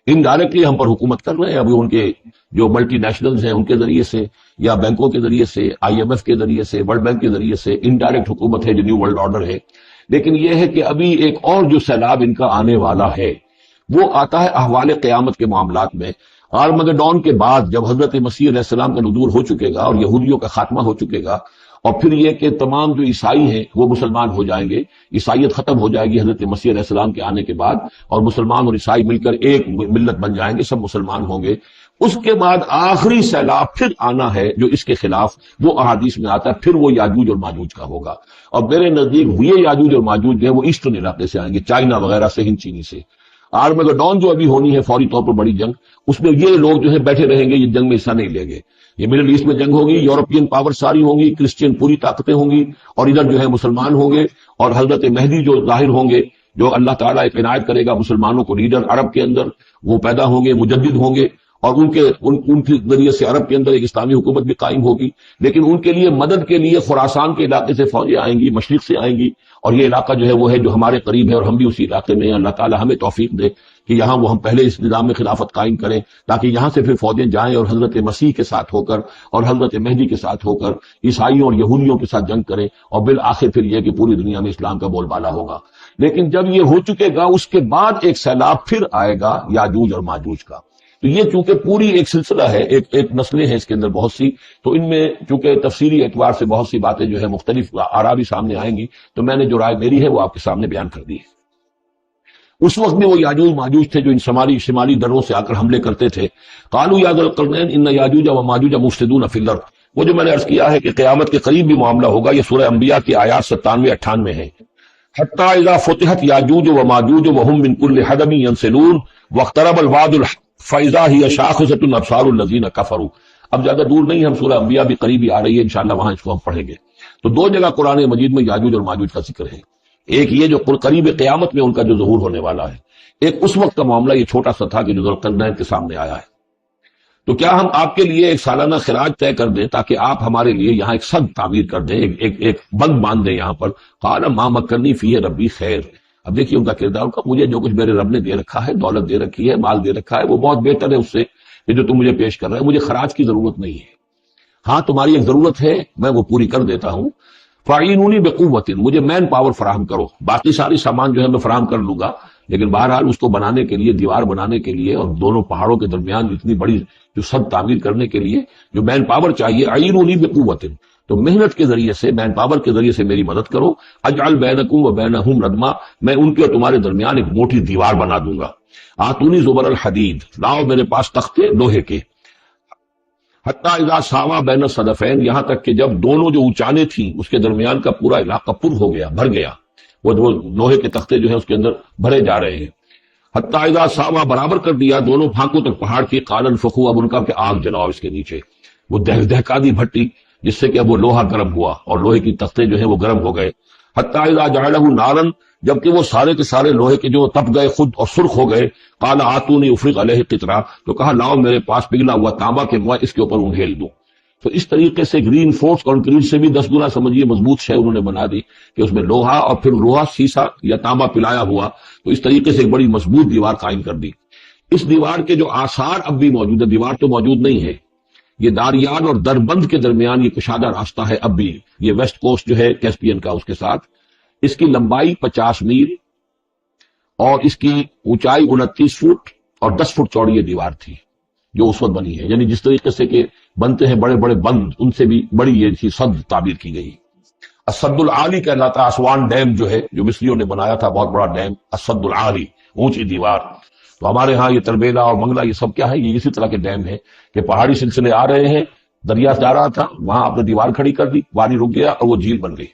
Speaker 1: انڈائریکٹلی ہم پر حکومت کر رہے ہیں ابھی، ان کے جو ملٹی نیشنلز ہیں ان کے ذریعے سے، یا بینکوں کے ذریعے سے، IMF کے ذریعے سے، ورلڈ بینک کے ذریعے سے انڈائریکٹ حکومت ہے جو نیو ورلڈ آرڈر ہے. لیکن یہ ہے کہ ابھی ایک اور جو سیلاب ان کا آنے والا ہے وہ آتا ہے احوال قیامت کے معاملات میں. آرمگڈون کے بعد جب حضرت مسیح علیہ السلام کا نزول ہو چکے گا اور یہودیوں کا خاتمہ ہو چکے گا، اور پھر یہ کہ تمام جو عیسائی ہیں وہ مسلمان ہو جائیں گے، عیسائیت ختم ہو جائے گی حضرت مسیح علیہ السلام کے آنے کے بعد، اور مسلمان اور عیسائی مل کر ایک ملت بن جائیں گے، سب مسلمان ہوں گے. اس کے بعد آخری سیلاب پھر آنا ہے جو اس کے خلاف، وہ احادیث میں آتا ہے، پھر وہ یاجوج اور ماجوج کا ہوگا. اور میرے نزدیک یہ یاجوج اور ماجوج جو ہے وہ ایسٹرن علاقے سے آئیں گے، چائنا وغیرہ سے، ہند چینی سے. آرمگڈون جو ابھی ہونی ہے فوری طور پر بڑی جنگ، اس میں یہ لوگ جو ہے بیٹھے رہیں گے، یہ جنگ میں حصہ نہیں لیں گے. یہ مڈل ایسٹ میں جنگ ہوگی، یورپین پاور ساری ہوں گی، کرسچین پوری طاقتیں ہوں گی، اور ادھر جو ہے مسلمان ہوں گے، اور حضرت مہدی جو ظاہر ہوں گے، جو اللہ تعالیٰ ایک عنایت کرے گا مسلمانوں کو، لیڈر عرب کے اندر وہ پیدا ہوں گے، مجدد ہوں گے، اور ان کے ذریعے سے عرب کے اندر ایک اسلامی حکومت بھی قائم ہوگی. لیکن ان کے لیے مدد کے لیے خراسان کے علاقے سے فوجیں آئیں گی، مشرق سے آئیں گی، اور یہ علاقہ جو ہے وہ ہے جو ہمارے قریب ہے، اور ہم بھی اسی علاقے میں ہیں. اللہ تعالیٰ ہمیں توفیق دے کہ یہاں وہ ہم پہلے اس نظام میں خلافت قائم کریں، تاکہ یہاں سے پھر فوجیں جائیں اور حضرت مسیح کے ساتھ ہو کر اور حضرت مہدی کے ساتھ ہو کر عیسائیوں اور یہودیوں کے ساتھ جنگ کریں، اور بالآخر پھر یہ کہ پوری دنیا میں اسلام کا بول بالا ہوگا. لیکن جب یہ ہو چکے گا، اس کے بعد ایک سیلاب پھر آئے گا یاجوج اور ماجوج کا. تو یہ چونکہ پوری ایک سلسلہ ہے، ایک نسلیں ہیں اس کے اندر بہت سی، تو ان میں چونکہ تفسیری اعتبار سے بہت سی باتیں جو ہے مختلف آراء بھی سامنے آئیں گی، تو میں نے جو رائے میری ہے وہ آپ کے سامنے بیان کر دی ہے. اس وقت میں وہ یاجوج ماجوج تھے جو ان شمالی دروں سے آ کر حملے کرتے تھے. قالوا یا ذا القرنین ان یاجوج و ماجوج مفسدون فی الارض، وہ جو میں نے عرض کیا ہے کہ قیامت کے قریب بھی معاملہ ہوگا، یہ سورہ انبیاء کی آیات 97-98 ہے. حتی اذا فتحت یاجوج و ماجوج وهم من کل حدب ینسلون واقترب الوعد الحق فاذا هي شاخصۃ ابصار الذین کفروا. اب زیادہ دور نہیں، ہم سورہ انبیاء بھی قریبی آ رہی ہے، انشاءاللہ وہاں اس کو ہم پڑھیں گے. تو دو جگہ قرآن مجید میں یاجوج اور ماجوج کا ذکر ہے، ایک یہ جو قریب قیامت میں ان کا جو ظہور ہونے والا ہے، ایک اس وقت کا معاملہ یہ چھوٹا سا تھا کہ جو ذوالقرنین کے سامنے آیا ہے. تو کیا ہم آپ کے لیے ایک سالانہ خراج طے کر دیں تاکہ آپ ہمارے لیے یہاں ایک سد تعمیر کر دیں، ایک بند باندھ دیں یہاں پر. قال ما مکنی فیہ ربی خیر. اب دیکھیے ان کا کردار، ان کا مجھے جو کچھ میرے رب نے دے رکھا ہے، دولت دے رکھی ہے، مال دے رکھا ہے، وہ بہت بہتر ہے اس سے کہ جو تم مجھے پیش کر رہے ہیں. مجھے خراج کی ضرورت نہیں ہے. ہاں تمہاری ایک ضرورت ہے، میں وہ پوری کر دیتا ہوں. فاعینونی بقوت، مجھے مین پاور فراہم کرو، باقی ساری سامان جو ہے میں فراہم کر لوں گا، لیکن بہرحال اس کو بنانے کے لیے، دیوار بنانے کے لیے اور دونوں پہاڑوں کے درمیان اتنی بڑی جو سد تعمیر کرنے کے لیے جو مین پاور چاہیے، اعینونی بقوت، تو محنت کے ذریعے سے، مین پاور کے ذریعے سے میری مدد کرو. اجعل بینکم و بینہم ردما، میں ان کے اور تمہارے درمیان ایک موٹی دیوار بنا دوں گا. آتونی زبر الحدید، لاؤ میرے پاس تختے لوہے کے. حتی اذا ساوا بین الصدفین، یہاں تک کہ جب دونوں جو اونچانے تھیں اس کے درمیان کا پورا علاقہ پر ہو گیا، بھر گیا، وہ لوہے کے تختے جو ہیں اس کے اندر بھرے جا رہے ہیں. حتی اذا ساوا، برابر کر دیا دونوں پھانکوں تک پہاڑ کی. قال انفخوا، اب ان کا کہ آگ جلاؤ اس کے نیچے. وہ دہکا دی بھٹی جس سے کہ اب وہ لوہا گرم ہوا اور لوہے کی تختے جو ہیں وہ گرم ہو گئے. حتی اذا جعلہ نارا، جبکہ وہ سارے کے سارے لوہے کے جو تپ گئے خود اور سرخ ہو گئے. قال آتونی افرغ علیہ قطرہ، تو کہا لاؤ میرے پاس پگھلا ہوا تانبا کہ میں اس کے اوپر انڈھیل دوں. تو اس طریقے سے گرین فورس کانکریٹ سے بھی 10 گنا سمجھیے مضبوط شے انہوں نے بنا دی کہ اس میں لوہا اور پھر لوہا سیسا یا تانبا پلایا ہوا، تو اس طریقے سے ایک بڑی مضبوط دیوار قائم کر دی. اس دیوار کے جو آثار اب بھی موجود ہے، دیوار تو موجود نہیں ہے، یہ داریان اور دربند کے درمیان یہ کشادہ راستہ ہے اب بھی. یہ ویسٹ کوسٹ جو ہے کیسپین کا، اس کے ساتھ اس کی لمبائی 50 میل اور اس کی اونچائی 29 فٹ اور 10 فٹ چوڑی یہ دیوار تھی جو اس وقت بنی ہے. یعنی جس طریقے سے کہ بنتے ہیں بڑے بڑے بند، ان سے بھی بڑی یہ تھی سد تعبیر کی گئی. السد العالی کہلاتا اسوان ڈیم جو ہے، جو مصریوں نے بنایا تھا، بہت بڑا ڈیم، السد العالی، اونچی دیوار. تو ہمارے ہاں یہ تربیلا اور منگلا یہ سب کیا ہے، یہ اسی طرح کے ڈیم ہیں کہ پہاڑی سلسلے آ رہے ہیں، دریا جا رہا تھا، وہاں آپ نے دیوار کھڑی کر دی، پانی رک گیا اور وہ جھیل بن گئی.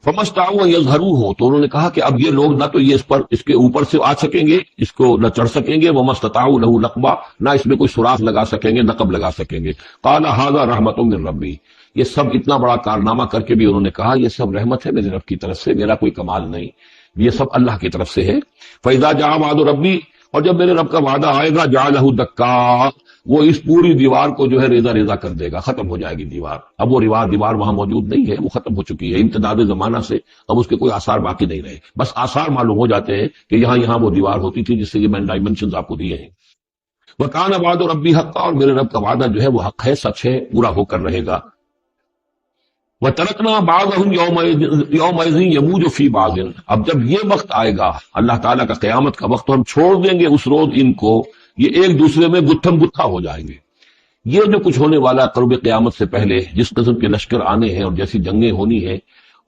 Speaker 1: فمستطاعوا ان یظہروہ، تو انہوں نے کہا کہ اب یہ لوگ نہ تو یہ اس کے اوپر سے آ سکیں گے، اس کو نہ چڑھ سکیں گے، وما استطاعوا لہ نقبا، نہ اس میں کوئی سوراخ لگا سکیں گے، نقب لگا سکیں گے. قال ھذا رحمۃ من ربی، یہ سب اتنا بڑا کارنامہ کر کے بھی انہوں نے کہا یہ سب رحمت ہے میرے رب کی طرف سے، میرا کوئی کمال نہیں، یہ سب اللہ کی طرف سے ہے. فاذا جاء وعد ربی، اور جب میرے رب کا وعدہ آئے گا، جعلہ دکا، وہ اس پوری دیوار کو جو ہے ریزہ ریزہ کر دے گا، ختم ہو جائے گی دیوار. اب وہ دیوار وہاں موجود نہیں ہے، وہ ختم ہو چکی ہے امتداد زمانہ سے، اب اس کے کوئی آثار باقی نہیں رہے، بس آثار معلوم ہو جاتے ہیں کہ یہاں وہ دیوار ہوتی تھی جس سے یہ میں نے ڈائمنشنز آپ کو دیے ہیں. وَكَانَ وَعْدُ رَبِّي حَقًّا، اور میرے رب کا وعدہ جو ہے وہ حق ہے، سچ ہے، پورا ہو کر رہے گا. وَتَرَكْنَا بَعْضَهُمْ يَوْمَئِذٍ يَمُوجُ فِي بَعْضٍ، اب جب یہ وقت آئے گا اللہ تعالیٰ کا قیامت کا وقت، تو ہم چھوڑ دیں گے اس روز ان کو، یہ ایک دوسرے میں گتھم گتھا ہو جائیں گے. یہ جو کچھ ہونے والا قرب قیامت سے پہلے، جس قسم کے لشکر آنے ہیں اور جیسی جنگیں ہونی ہیں،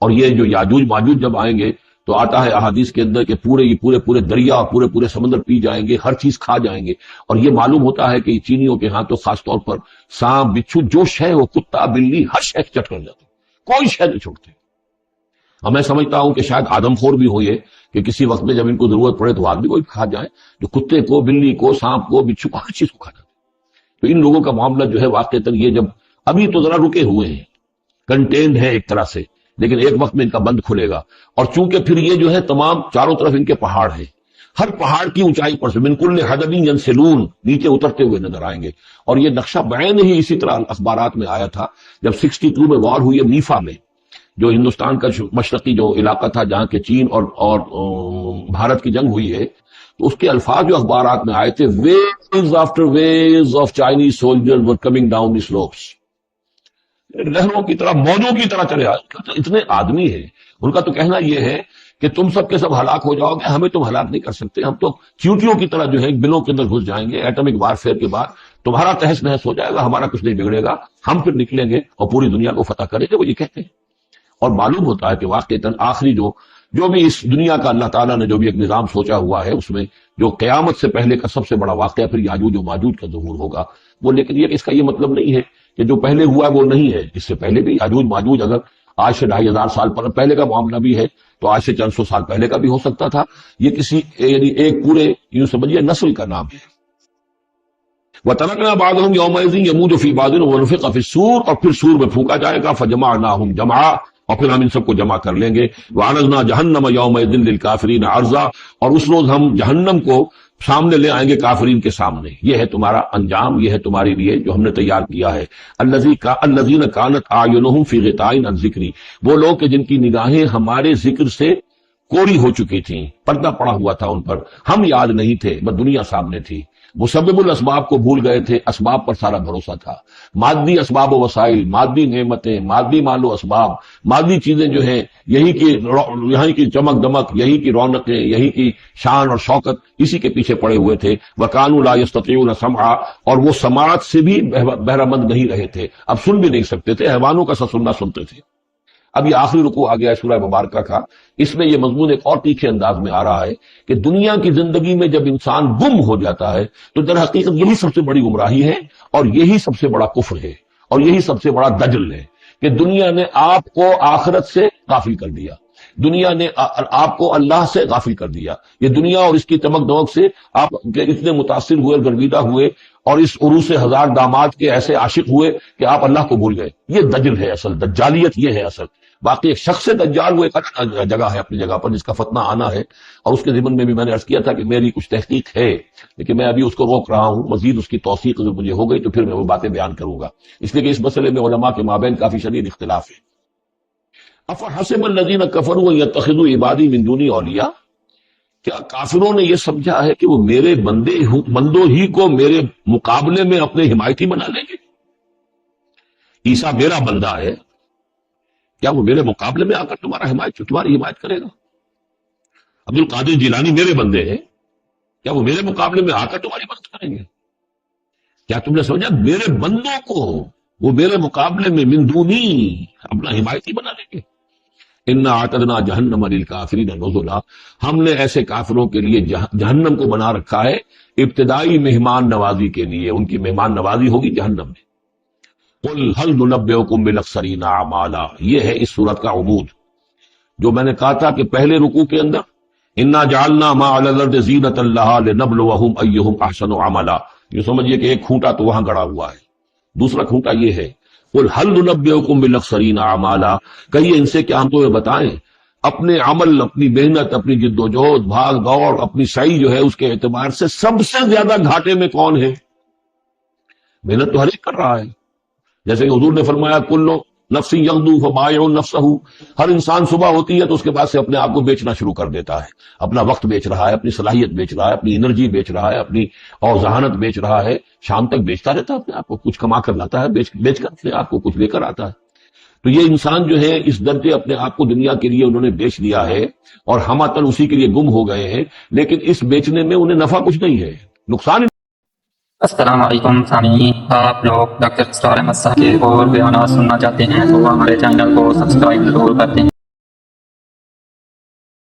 Speaker 1: اور یہ جو یاجوج ماجوج جب آئیں گے تو آتا ہے احادیث کے اندر کہ پورے دریا اور پورے سمندر پی جائیں گے، ہر چیز کھا جائیں گے. اور یہ معلوم ہوتا ہے کہ چینیوں کے ہاں تو خاص طور پر سانپ، بچھو، جو شے وہ، کتا، بلی، ہر شے چٹ کر جاتے، کوئی شے نہیں چھوڑتے. اور میں سمجھتا ہوں کہ شاید آدم خور بھی ہو یہ کہ کسی وقت میں جب ان کو ضرورت پڑے تو آدمی کو بھی کھا جائے، جو کتے کو، بلی کو، سانپ کو، بچھو کو، ہر چیز کو کھا جاتے. تو ان لوگوں کا معاملہ جو ہے واقعتاً یہ جب ابھی تو ذرا رکے ہوئے ہیں، کنٹینڈ ہے ایک طرح سے، لیکن ایک وقت میں ان کا بند کھلے گا. اور چونکہ پھر یہ جو ہے تمام چاروں طرف ان کے پہاڑ ہیں، ہر پہاڑ کی اونچائی پر سے من کل حدب ینسلون، نیچے اترتے ہوئے نظر آئیں گے. اور یہ نقشہ بعین ہی اسی طرح اخبارات میں آیا تھا جب 62 میں وار ہوئی ہے نیفا میں، جو ہندوستان کا مشرقی جو علاقہ تھا جہاں کے چین اور بھارت کی جنگ ہوئی ہے. تو اس کے الفاظ جو اخبارات میں آئے تھے، waves after waves of Chinese soldiers were coming down the slopes، لہروں کی طرح، موجوں کی طرح چلے آئے. اتنے آدمی ہیں، ان کا تو کہنا یہ ہے کہ تم سب کے سب ہلاک ہو جاؤ گے، ہمیں تم ہلاک نہیں کر سکتے، ہم تو چیونٹیوں کی طرح جو ہے بلوں کے اندر گھس جائیں گے. ایٹمک وارفیئر کے بعد تمہارا تہس نہس ہو جائے گا، ہمارا کچھ نہیں بگڑے گا، ہم پھر نکلیں گے اور پوری دنیا کو فتح کریں گے، وہ یہ کہتے ہیں. اور معلوم ہوتا ہے کہ واقعتاً آخری جو جو بھی اس دنیا کا اللہ تعالیٰ نے جو بھی ایک نظام سوچا ہوا ہے اس میں جو قیامت سے پہلے کا سب سے بڑا واقعہ پھر یاجوج و ماجوج کا ظہور ہوگا وہ، لیکن یہ اس کا یہ مطلب نہیں ہے کہ جو پہلے ہوا ہے وہ نہیں ہے، اس سے پہلے بھی یاجوج ماجوج اگر آج سے 2500 سال پہلے کا معاملہ بھی ہے تو آج سے چند سو سال پہلے کا بھی ہو سکتا تھا۔ یہ کسی یعنی ایک پورے یوں سمجھیے نسل کا نام ہے۔ وَتَرَكْنَا بَعْضَهُمْ يَوْمَئِذٍ يَمُوجُ فِي بَعْضٍ وَنُفِخَ فِي الصُّورِ، اور پھر سور میں پھونکا جائے گا، فَجَمَعْنَاهُمْ جَمْعًا، اور پھر ہم ان سب کو جمع کر لیں گے، وَعَرَضْنَا جَهَنَّمَ يَوْمَئِذٍ لِلْكَافِرِينَ عَرْضًا، اور اس روز ہم جہنم کو سامنے لے آئیں گے کافرین کے سامنے۔ یہ ہے تمہارا انجام، یہ ہے تمہاری لیے جو ہم نے تیار کیا ہے۔ الذین کانت اعینہم فی غطاء عن ذکری، وہ لوگ کہ جن کی نگاہیں ہمارے ذکر سے کوری ہو چکی تھیں، پردہ پڑا ہوا تھا ان پر، ہم یاد نہیں تھے، بس دنیا سامنے تھی، مسبب الاسباب کو بھول گئے تھے، اسباب پر سارا بھروسہ تھا، مادی اسباب و وسائل، مادی نعمتیں، مادی مال و اسباب، مادی چیزیں جو ہیں، یہی کی چمک دمک، یہی کی رونقیں، یہی کی شان اور شوکت، اسی کے پیچھے پڑے ہوئے تھے۔ وَكَانُوا لَا يَسْتَطِيعُونَ سَمْعًا، اور وہ سماعت سے بھی بہرہ مند نہیں رہے تھے، اب سن بھی نہیں سکتے تھے، حیوانوں کا سا سننا سنتے تھے۔ اب یہ آخری رکوع آ گیا ہے سورہ مبارکہ کا، اس میں یہ مضمون ایک اور تیکھے انداز میں آ رہا ہے کہ دنیا کی زندگی میں جب انسان گم ہو جاتا ہے تو در حقیقت یہی سب سے بڑی گمراہی ہے اور یہی سب سے بڑا کفر ہے اور یہی سب سے بڑا دجل ہے کہ دنیا نے آپ کو آخرت سے غافل کر دیا، دنیا نے آپ کو اللہ سے غافل کر دیا، یہ دنیا اور اس کی چمک دمک سے آپ اتنے متاثر ہوئے، گرویدہ ہوئے اور اس عروس ہزار داماد کے ایسے عاشق ہوئے کہ آپ اللہ کو بھول گئے۔ یہ دجل ہے، اصل دجالیت یہ ہے اصل۔ باقی ایک شخص دجال وہ ایک جگہ ہے اپنی جگہ پر جس کا فتنہ آنا ہے، اور اس کے ضمن میں بھی میں نے عرض کیا تھا کہ میری کچھ تحقیق ہے لیکن میں ابھی اس کو روک رہا ہوں، مزید اس کی توثیق اگر مجھے ہو گئی تو پھر میں وہ باتیں بیان کروں گا، اس لیے کہ اس مسئلے میں علماء کے مابین کافی شدید اختلاف ہے۔ افحسب الذین کفروا ان یتخذوا عبادی من دونی اولیاء، کیا کافروں نے یہ سمجھا ہے کہ وہ میرے بندوں ہی کو میرے مقابلے میں اپنے حمایتی بنا لیں گے؟ عیسیٰ میرا بندہ ہے، کیا وہ میرے مقابلے میں آ کر تمہاری حمایت کرے گا؟ عبد القادر جیلانی میرے بندے ہیں، کیا وہ میرے مقابلے میں آ کر تمہاری مدد کریں گے؟ کیا تم نے سمجھا میرے بندوں کو وہ میرے مقابلے میں من دونی اپنا حمایتی بنا لیں گے؟ انا اعتدنا جہنم للکافرین نزلا، ہم نے ایسے کافروں کے لیے جہنم کو بنا رکھا ہے ابتدائی مہمان نوازی کے لیے، ان کی مہمان نوازی ہوگی جہنم میں۔ قل هل ننبئکم بالاخسرین اعمالا، یہ ہے اس سورت کا عمود جو میں نے کہا تھا کہ پہلے رکوع کے اندر انا جعلنا ما علی الارض زینۃ لها لنبلوہم ایہم احسن عملا، یہ سمجھیے کہ ایک کھوٹا تو وہاں گڑا ہوا ہے، دوسرا کھوٹا یہ ہے قل هل ننبئکم بالاخسرین اعمالا، کہیے ان سے کہ ہم تمہیں بتائیں اپنے عمل، اپنی محنت، اپنی جد و جہد، بھاگ دوڑ، اپنی سعی جو ہے اس کے اعتبار سے سب سے زیادہ گھاٹے میں کون ہے؟ محنت تو ہر ایک کر رہا ہے، جیسے کہ حضور نے فرمایا کلو نفس یغدو فبائع نفسہ، ہر انسان صبح ہوتی ہے تو اس کے بعد سے اپنے آپ کو بیچنا شروع کر دیتا ہے، اپنا وقت بیچ رہا ہے، اپنی صلاحیت بیچ رہا ہے، اپنی انرجی بیچ رہا ہے، اپنی اور ذہانت بیچ رہا ہے، شام تک بیچتا رہتا ہے اپنے آپ کو، کچھ کما کر لاتا ہے، بیچ کر اپنے آپ کو کچھ لے کر آتا ہے۔ تو یہ انسان جو ہے اس درجے اپنے آپ کو دنیا کے لیے انہوں نے بیچ دیا ہے اور ہم اسی کے لیے گم ہو گئے ہیں، لیکن اس بیچنے میں انہیں نفع کچھ نہیں ہے، نقصان۔
Speaker 2: السلام علیکم سامعین، آپ لوگ ڈاکٹر اسرار احمد صاحب کے اور بیانات سننا چاہتے ہیں تو ہمارے چینل کو سبسکرائب ضرور کرتے ہیں۔